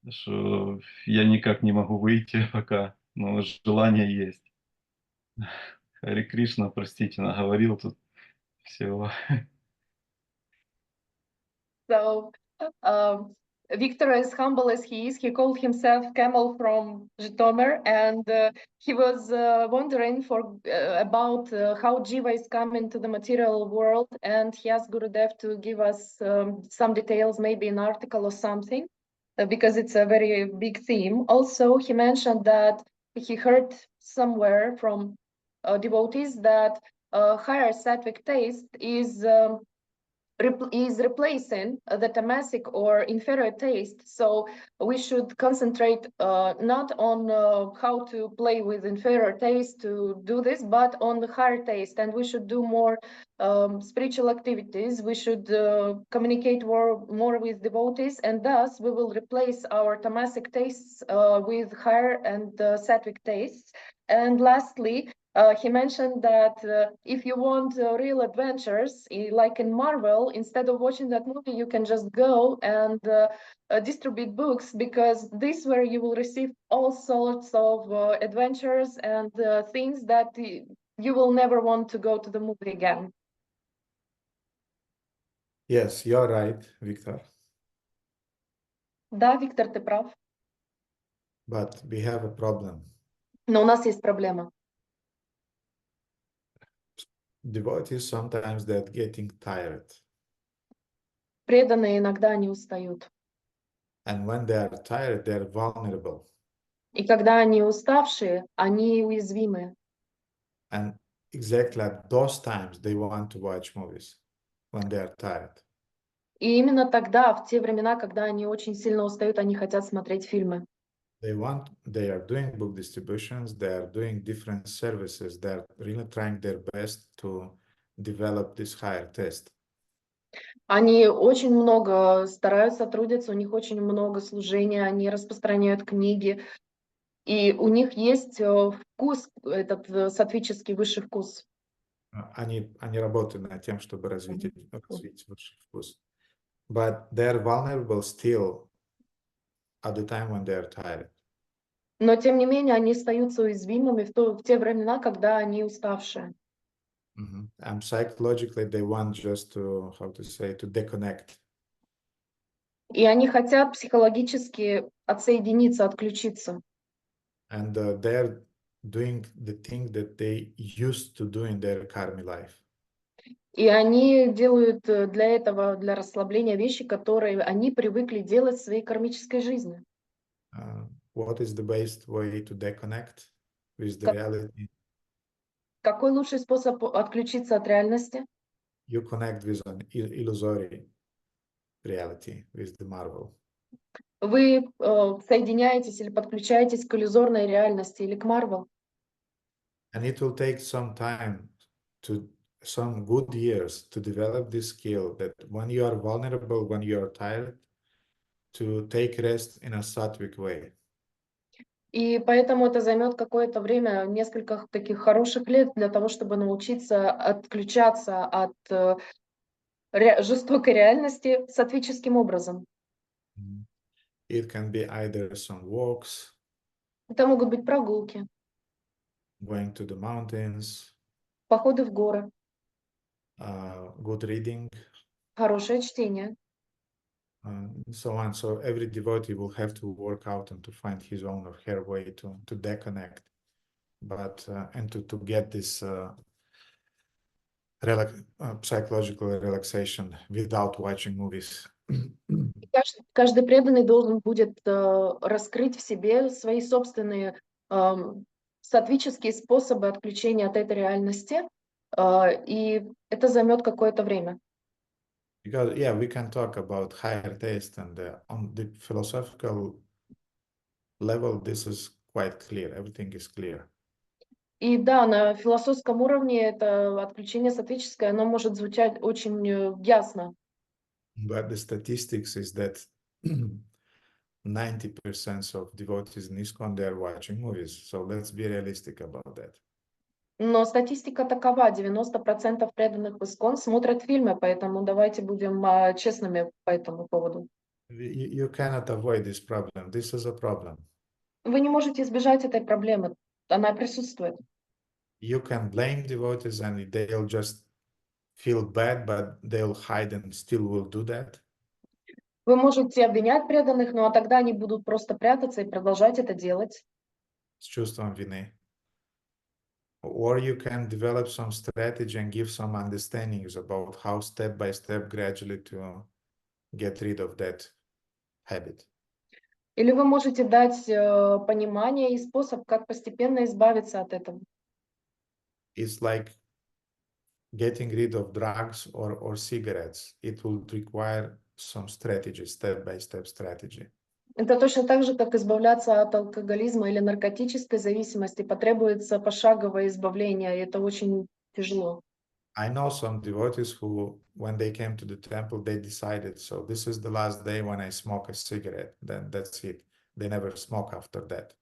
что я никак не могу выйти пока, но желание есть. Харе Кришна, простите, наговорил тут всего. So, Victor, as humble as he is, he called himself Camel from Zhytomyr, and he was wondering about how Jiva is coming to the material world, and he asked Gurudev to give us some details, maybe an article or something, because it's a very big theme. Also, he mentioned that he heard somewhere from devotees that higher sattvic taste is replacing the tamasic or inferior taste. So we should concentrate not on how to play with inferior taste to do this, but on the higher taste. And we should do more spiritual activities. We should communicate more with devotees, and thus we will replace our tamasic tastes with higher and sattvic tastes. And lastly, he mentioned that if you want real adventures, like in Marvel, instead of watching that movie, you can just go and distribute books, because this where you will receive all sorts of adventures and things that you will never want to go to the movie again. Yes, you're right, Victor. Да, Виктор, ты прав. But we have a problem. Но у нас есть проблема. Devotees sometimes they're getting tired. Преданные иногда они устают. And when they are tired, they are vulnerable. И когда они уставшие, они уязвимы. And exactly at those times, they want to watch movies when they are tired. И именно тогда, в те времена, когда они очень сильно устают, они хотят смотреть фильмы. They are doing book distributions, they are doing different services, they are really trying their best to develop this higher taste. Они очень много стараются, трудятся, у них очень много служения, они распространяют книги, и у них есть вкус, этот саттвический высший вкус. Они работают над тем, чтобы развить высший вкус. But they are vulnerable still at the time when they are tired. Но тем не менее они остаются уязвимыми в те времена, когда они уставшие. And psychologically they want just to, to deconnect. И они хотят психологически отсоединиться, отключиться. And they're doing the thing that they used to do in their karmic life. И они делают для этого, для расслабления вещи, которые они привыкли делать в своей кармической жизни. What is the best way to deconnect with the reality? Какой лучший способ отключиться от реальности? You connect with an illusory reality, with the Marvel. Вы соединяетесь или подключаетесь к иллюзорной реальности или к Марвел. And it will take some time, some good years to develop this skill that when you are vulnerable, when you are tired, to take rest in a sattvic way. И поэтому это займет какое-то время, несколько таких хороших лет для того, чтобы научиться отключаться от жестокой реальности саттвическим образом. It can be either some walks. Это могут быть прогулки, going to the mountains, походы в горы, good reading, хорошее чтение. and so on. So every devotee will have to work out and to find his own or her way to deconnect, but and to get this psychological relaxation without watching movies. Каждый преданный должен будет раскрыть в себе свои собственные сатвические способы отключения от этой реальности, и это займет какое-то время. Because yeah, we can talk about higher taste, and on the philosophical level, this is quite clear. Everything is clear. И да, на философском уровне это отключение сатвическое, оно может звучать очень ясно. But the statistics is that 90% of devotees in ISKCON, they are watching movies. So let's be realistic about that. Но статистика такова, 90% преданных в ИСККОН смотрят фильмы, поэтому давайте будем честными по этому поводу. You cannot avoid this problem. This is a problem. Вы не можете избежать этой проблемы, она присутствует. You can blame devotees and they'll just feel bad, but they'll hide and still will do that. Вы можете обвинять преданных, но тогда они будут просто прятаться и продолжать это делать. С чувством вины. Or you can develop some strategy and give some understandings about how step by step gradually to get rid of that habit. Или вы можете дать понимание и способ, как постепенно избавиться от этого. It's like getting rid of drugs or cigarettes. It will require some strategy, step by step strategy. Это точно так же, как избавляться от алкоголизма или наркотической зависимости. Потребуется пошаговое избавление, и это очень тяжело. I know some devotees who, when they came to the temple, they decided, so this is the last day when I smoke a cigarette, then that's it. They never smoke after that.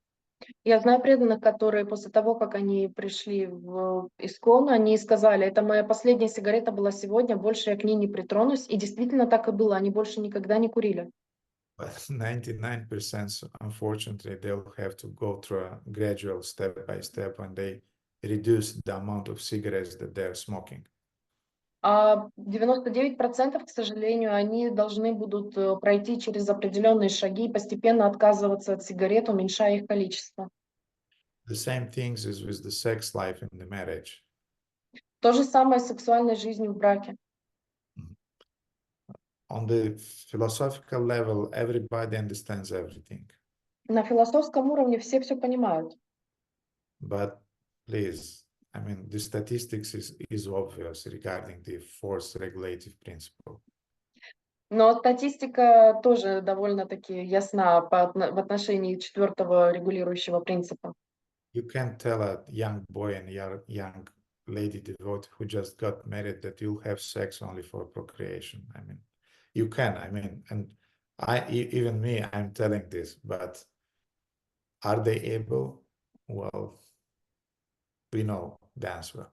Я знаю преданных, которые после того, как они пришли в ИСККОН, они сказали, это моя последняя сигарета была сегодня, больше я к ней не притронусь. И действительно так и было, они больше никогда не курили. But 99%, unfortunately, they'll have to go through a gradual step by step when they reduce the amount of cigarettes that they're smoking. А 99%, к сожалению, они должны будут пройти через определенные шаги и постепенно отказываться от сигарет, уменьшая их количество. The same things is with the sex life in the marriage. То же самое с сексуальной жизнью в браке. On the philosophical level, everybody understands everything. На философском уровне все понимают. But please, I mean, the statistics is obvious regarding the fourth regulative principle. Но статистика тоже довольно-таки ясна в отношении четвертого регулирующего принципа. You can't tell a young boy and young lady devotee who just got married that you'll have sex only for procreation. I mean, you can, I mean, and even me, I'm telling this, but are they able? Well, we know the answer.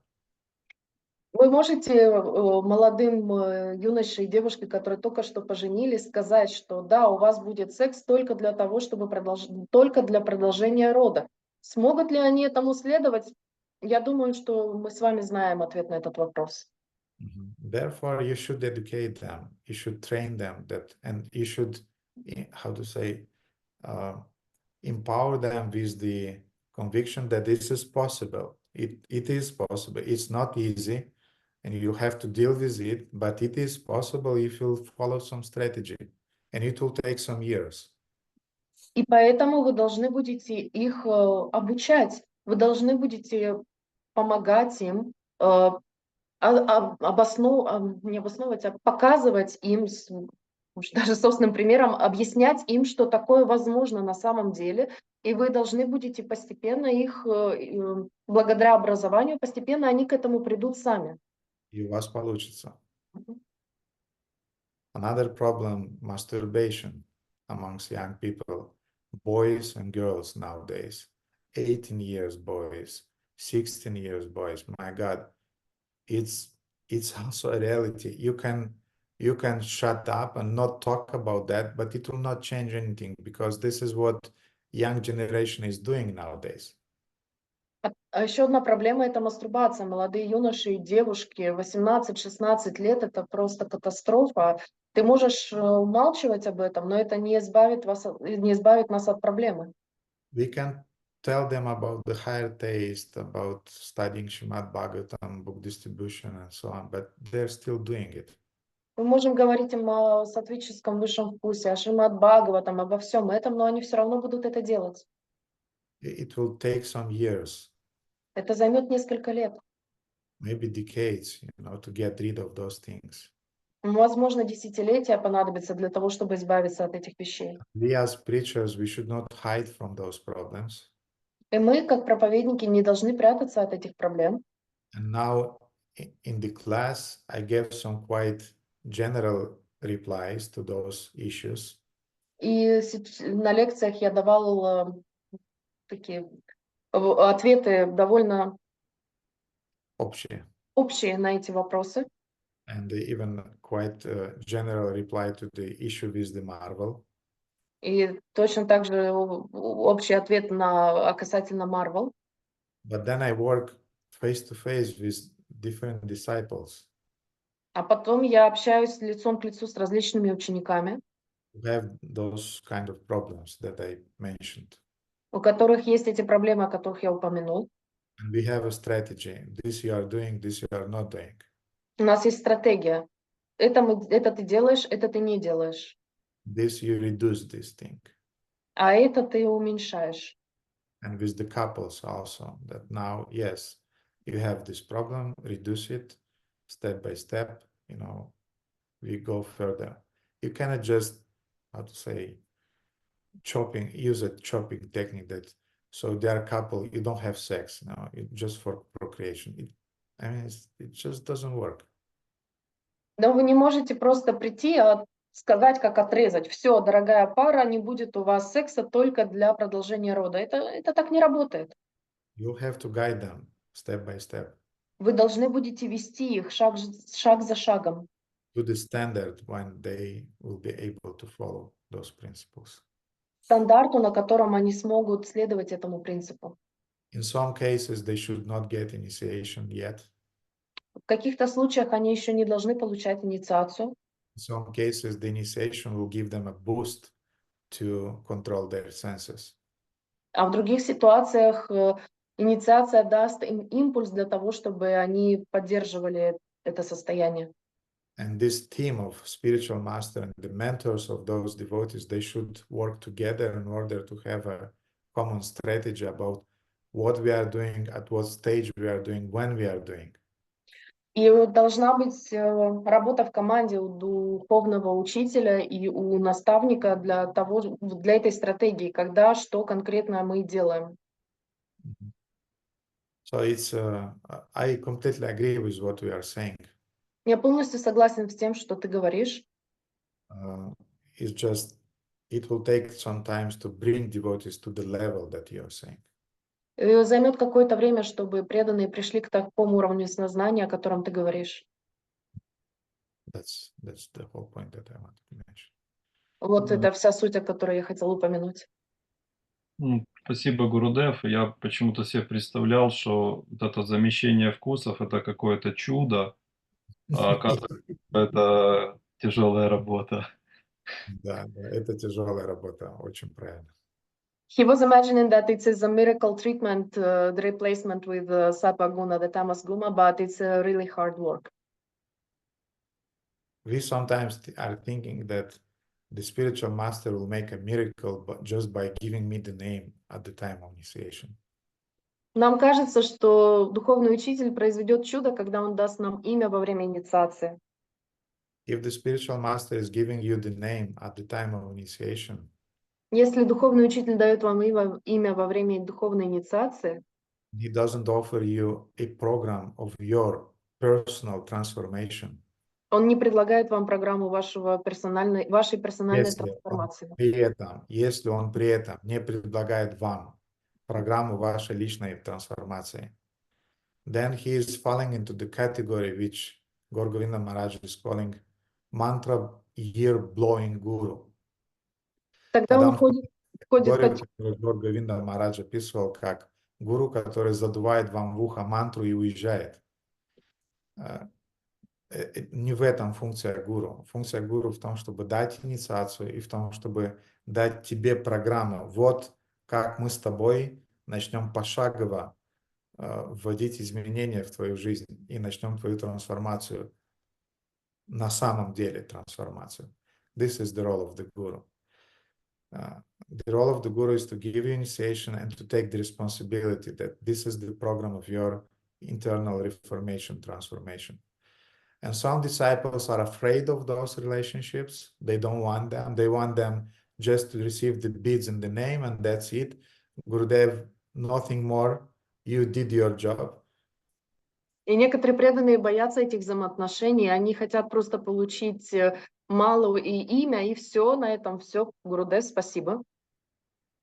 Вы можете молодым юноше и девушке, которые только что поженились, сказать, что да, у вас будет секс только для того, чтобы только для продолжения рода. Смогут ли они этому следовать? Я думаю, что мы с вами знаем ответ на этот вопрос. Therefore, you should educate them, you should train them that, and you should, how to say, empower them with the conviction that this is possible. It is possible. It's not easy, and you have to deal with it, but it is possible if you follow some strategy, and it will take some years. И поэтому вы должны будете их обучать, вы должны будете помогать им, не обосновывать, а показывать им, даже собственным примером, объяснять им, что такое возможно на самом деле, и вы должны будете постепенно их, благодаря образованию, постепенно они к этому придут сами. И у вас получится. Another problem, masturbation amongst young people, boys and girls nowadays, 18 years boys, 16 years boys, my God, it's also a reality. You can shut up and not talk about that, but it will not change anything, because this is what young generation is doing nowadays. А еще одна проблема – это мастурбация. Молодые юноши и девушки 18-16 лет – это просто катастрофа. Ты можешь умалчивать об этом, но это не избавит нас от проблемы. We can tell them about the higher taste, about studying Srimad Bhagavatam, book distribution, and so on, but they're still doing it. Мы можем говорить им о сатвическом высшем вкусе, о Шримад Бхагаватам, обо всем этом, но они все равно будут это делать. It will take some years, Это займет несколько лет. maybe decades, to get rid of those things. Возможно, десятилетия понадобится для того, чтобы избавиться от этих вещей. We as preachers, we should not hide from those problems. И мы, как проповедники, не должны прятаться от этих проблем. And now in the class, I gave some quite general replies to those issues. И на лекциях я давал такие ответы довольно общие на эти вопросы. And even quite general reply to the issue with the marvel. И точно так же общий ответ касательно Marvel. But then I work face-to-face with different disciples. А потом я общаюсь лицом к лицу с различными учениками, Who have those kind of problems that I mentioned. у которых есть эти проблемы, о которых я упомянул. And we have a strategy. This you are doing, this you are not doing. У нас есть стратегия. Это ты делаешь, это ты не делаешь. This you reduce this thing. А это ты уменьшаешь. And with the couples also, that now, yes, you have this problem, reduce it step by step, we go further. You cannot just, use a chopping technique that, so they are a couple, you don't have sex, just for procreation. It just doesn't work. Но вы не можете просто прийти, сказать, как отрезать. Все, дорогая пара, не будет у вас секса только для продолжения рода. Это так не работает. You have to guide them step by step. Вы должны будете вести их шаг за шагом. To the standard when they will be able to follow those principles. Стандарту, на котором они смогут следовать этому принципу. In some cases, they should not get initiation yet. В каких-то случаях они еще не должны получать инициацию. In some cases, the initiation will give them a boost to control their senses. А в других ситуациях инициация даст им импульс для того, чтобы они поддерживали это состояние. And this team of spiritual master and the mentors of those devotees, they should work together in order to have a common strategy about what we are doing, at what stage we are doing, when we are doing. И должна быть работа в команде у духовного учителя и у наставника для этой стратегии, когда, что конкретно мы делаем. So I completely agree with what we are saying. Я полностью согласен с тем, что ты говоришь. It's just, it will take some time to bring devotees to the level that you are saying. Займет какое-то время, чтобы преданные пришли к такому уровню сознания, о котором ты говоришь. That's the whole point that I wanted to mention. Вот это вся суть, о которой я хотела упомянуть. Спасибо, Гурудев. Я почему-то себе представлял, что вот это замещение вкусов – это какое-то чудо, а оказывается, это тяжелая работа. Да, это тяжелая работа, очень правильно. He was imagining that it is a miracle treatment, the replacement with Sattva Guna, the Tamas Guna, but it's really hard work. We sometimes are thinking that the spiritual master will make a miracle just by giving me the name at the time of initiation. Нам кажется, что духовный учитель произведет чудо, когда он даст нам имя во время инициации. If the spiritual master is giving you the name at the time of initiation, Если духовный учитель дает вам имя во время духовной инициации, he doesn't offer you a program of your personal transformation. Он не предлагает вам программу вашей персональной трансформации. Если он при этом не предлагает вам программу вашей личной трансформации, then he is falling into the category which Gaur Govinda Maharaj is calling mantra ear blowing guru. Тогда он входит Горе, под... который Говинда Махарадж описывал как гуру, который задувает вам в ухо мантру и уезжает. Не в этом функция гуру. Функция гуру в том, чтобы дать инициацию и в том, чтобы дать тебе программу. Вот как мы с тобой начнем пошагово вводить изменения в твою жизнь и начнем твою трансформацию. На самом деле трансформацию. This is the role of the guru. The role of the guru is to give you initiation and to take the responsibility that this is the program of your internal reformation, transformation. And some disciples are afraid of those relationships. They don't want them. They want them just to receive the beads in the name and that's it. Gurudev, nothing more. You did your job. И некоторые преданные боятся этих взаимоотношений, они хотят просто получить малу и имя, и все, на этом все. Гурудев, спасибо.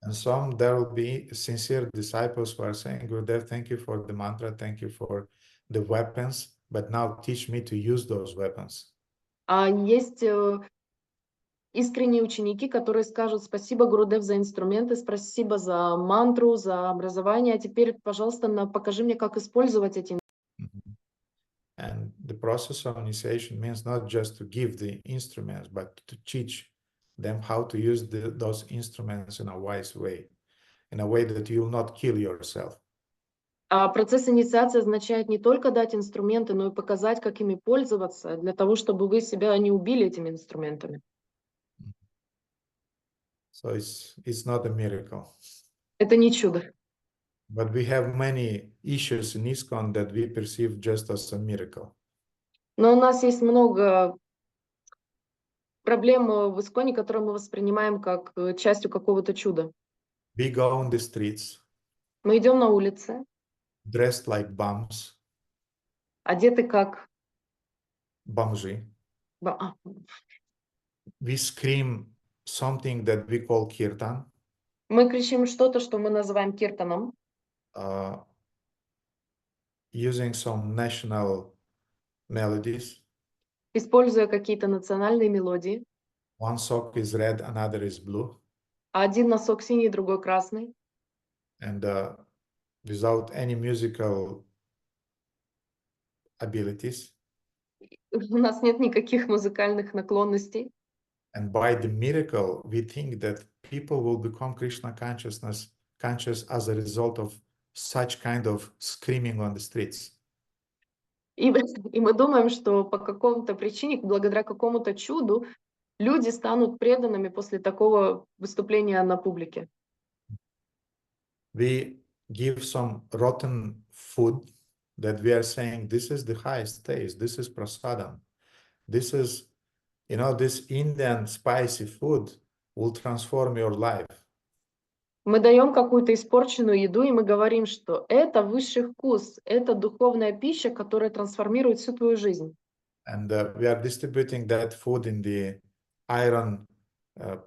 And some there will be sincere disciples who are saying, Gurudev, thank you for the mantra, thank you for the weapons, but now teach me to use those weapons. А есть искренние ученики, которые скажут спасибо, Гурудев, за инструменты, спасибо за мантру, за образование, а теперь, пожалуйста, покажи мне, как использовать эти. And the process of initiation means not just to give the instruments, but to teach them how to use those instruments in a wise way, in a way that you will not kill yourself. А процесс инициации означает не только дать инструменты, но и показать, как ими пользоваться, для того, чтобы вы себя не убили этими инструментами. So it's not a miracle. Это не чудо. But we have many issues in ISKCON that we perceive just as a miracle. Но у нас есть много проблем в ISKCON, которые мы воспринимаем как частью какого-то чуда. We go on the streets, Мы идем на улице, dressed like bums, одеты как... бомжи. А, We scream something that we call kirtan, мы кричим что-то, что мы называем киртаном, using some national melodies. используя какие-то национальные мелодии. One sock is red, another is blue. Один носок синий, другой красный. And without any musical abilities. У нас нет никаких музыкальных наклонностей. And by the miracle, we think that people will become Krishna conscious as a result of such kind of screaming on the streets. И мы думаем, что по какому-то причине, благодаря какому-то чуду, люди станут преданными после такого выступления на публике. We give some rotten food that we are saying, this is the highest taste, this is prasadam, this is, you know, this Indian spicy food will transform your life. Мы даем какую-то испорченную еду, и мы говорим, что это высший вкус, это духовная пища, которая трансформирует всю твою жизнь. And we are distributing that food in the iron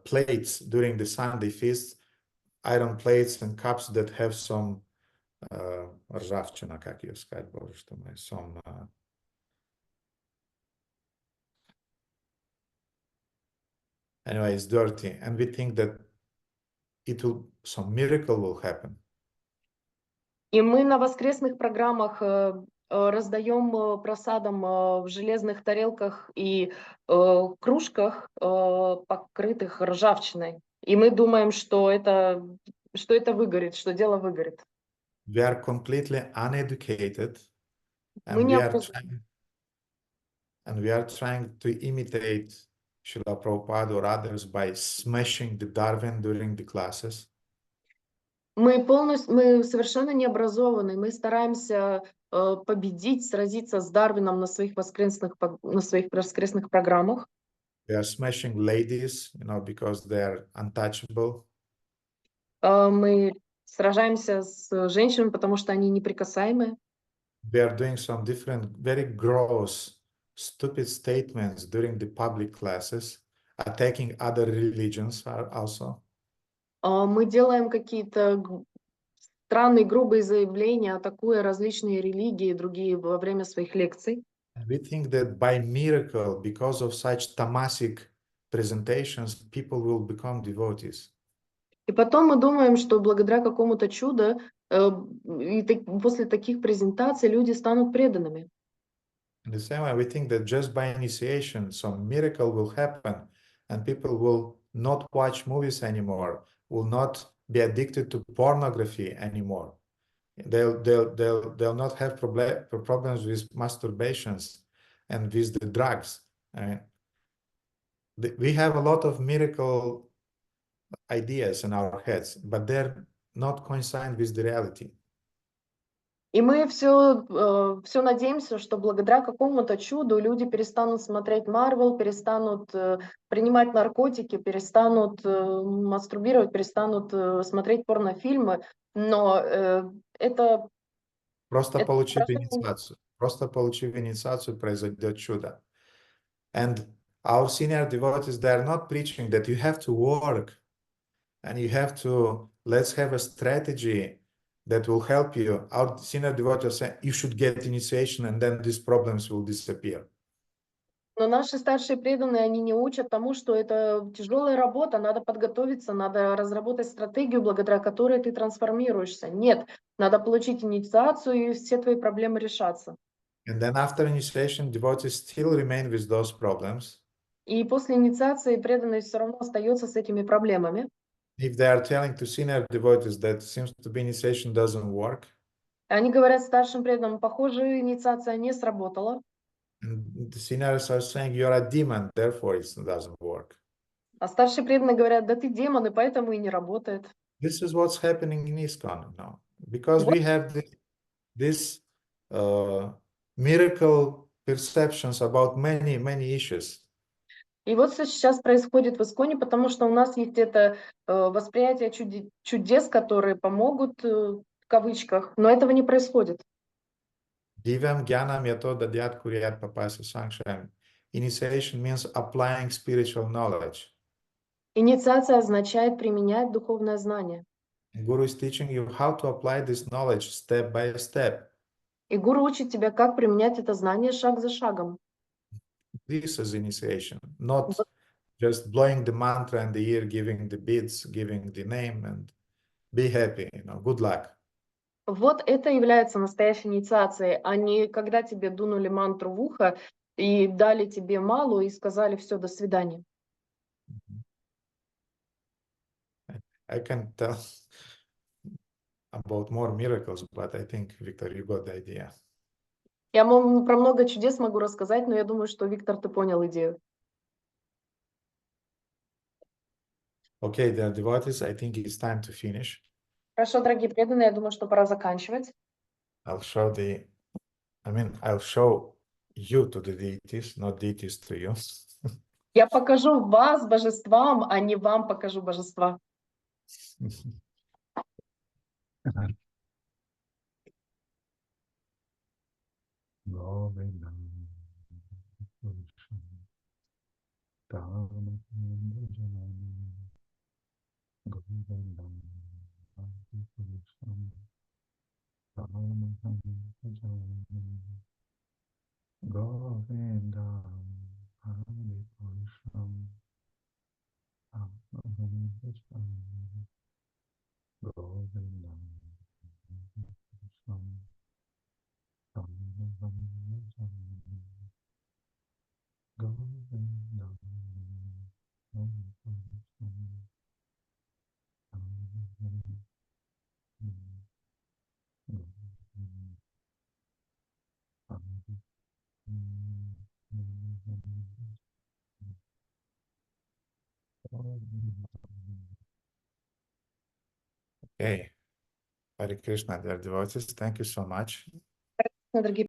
plates during the Sunday feast, iron plates and cups that have some ржавчина, как ее сказать, Боже, что мы, some anyway, it's dirty, and we think that some miracle will happen. И мы на воскресных программах раздаем просадом в железных тарелках и кружках, покрытых ржавчиной. И мы думаем, что это выгорит, что дело выгорит. We are completely uneducated, Мы and не we are trying to imitate Srila Prabhupada or others by smashing the Darwin during the classes. Мы совершенно не образованы, мы стараемся победить, сразиться с Дарвином на своих воскресных программах. We are smashing ladies, you know, because they are untouchable. Мы сражаемся с женщинами, потому что они неприкасаемые. We are doing some different, very gross, stupid statements during the public classes, attacking other religions also. Мы делаем какие-то странные, грубые заявления, атакуя различные религии и другие во время своих лекций. We think that by miracle, because of such tamasic presentations, people will become devotees. И потом мы думаем, что благодаря какому-то чуду после таких презентаций люди станут преданными. In the same way, we think that just by initiation, some miracle will happen and people will not watch movies anymore, will not be addicted to pornography anymore. They'll not have problems with masturbations and with the drugs. I mean, we have a lot of miracle ideas in our heads, but they're not coincident with the reality. И мы все надеемся, что благодаря какому-то чуду люди перестанут смотреть Марвел, перестанут принимать наркотики, перестанут мастурбировать, перестанут смотреть порнофильмы, но это... Просто получив инициацию, произойдет чудо. And our senior devotees, they are not preaching that you have to work and you have to, let's have a strategy that will help you. Our senior devotees say you should get initiation and then these problems will disappear. Но наши старшие преданные, они не учат тому, что это тяжелая работа, надо подготовиться, надо разработать стратегию, благодаря которой ты трансформируешься. Нет, надо получить инициацию, и все твои проблемы решатся. And then after initiation, devotees still remain with those problems. И после инициации преданный все равно остается с этими проблемами. If they are telling to senior devotees that seems to be initiation doesn't work, Они говорят старшим преданным, похоже, инициация не сработала. and the seniors are saying you're a demon, therefore it doesn't work. А старшие преданные говорят, да ты демон, и поэтому и не работает. This is what's happening in ISKCON now, because we have this miracle perceptions about many issues. И вот что сейчас происходит в ИСККОНе, потому что у нас есть это восприятие чудес, которые помогут, в кавычках, но этого не происходит. Divyam Gyanam Yato Dadyat Kuryat Papasa Sanksham. Initiation means applying spiritual knowledge. Инициация означает применять духовное знание. Guru is teaching you how to apply this knowledge step by step. И гуру учит тебя, как применять это знание шаг за шагом. This is initiation, not just blowing the mantra in the ear, giving the beads, giving the name, and be happy, good luck. Вот это является настоящей инициацией, а не когда тебе дунули мантру в ухо и дали тебе малу и сказали все, до свидания. I can tell about more miracles, but I think, Victor, you got the idea. Я вам про много чудес могу рассказать, но я думаю, что, Виктор, ты понял идею. Okay, dear devotees, I think it's time to finish. Хорошо, дорогие преданные, я думаю, что пора заканчивать. I'll show you to the deities, not deities to you. Я покажу вас божествам, а не вам покажу божества. Okay. Hare Krishna, dear devotees. Thank you so much. Дорогие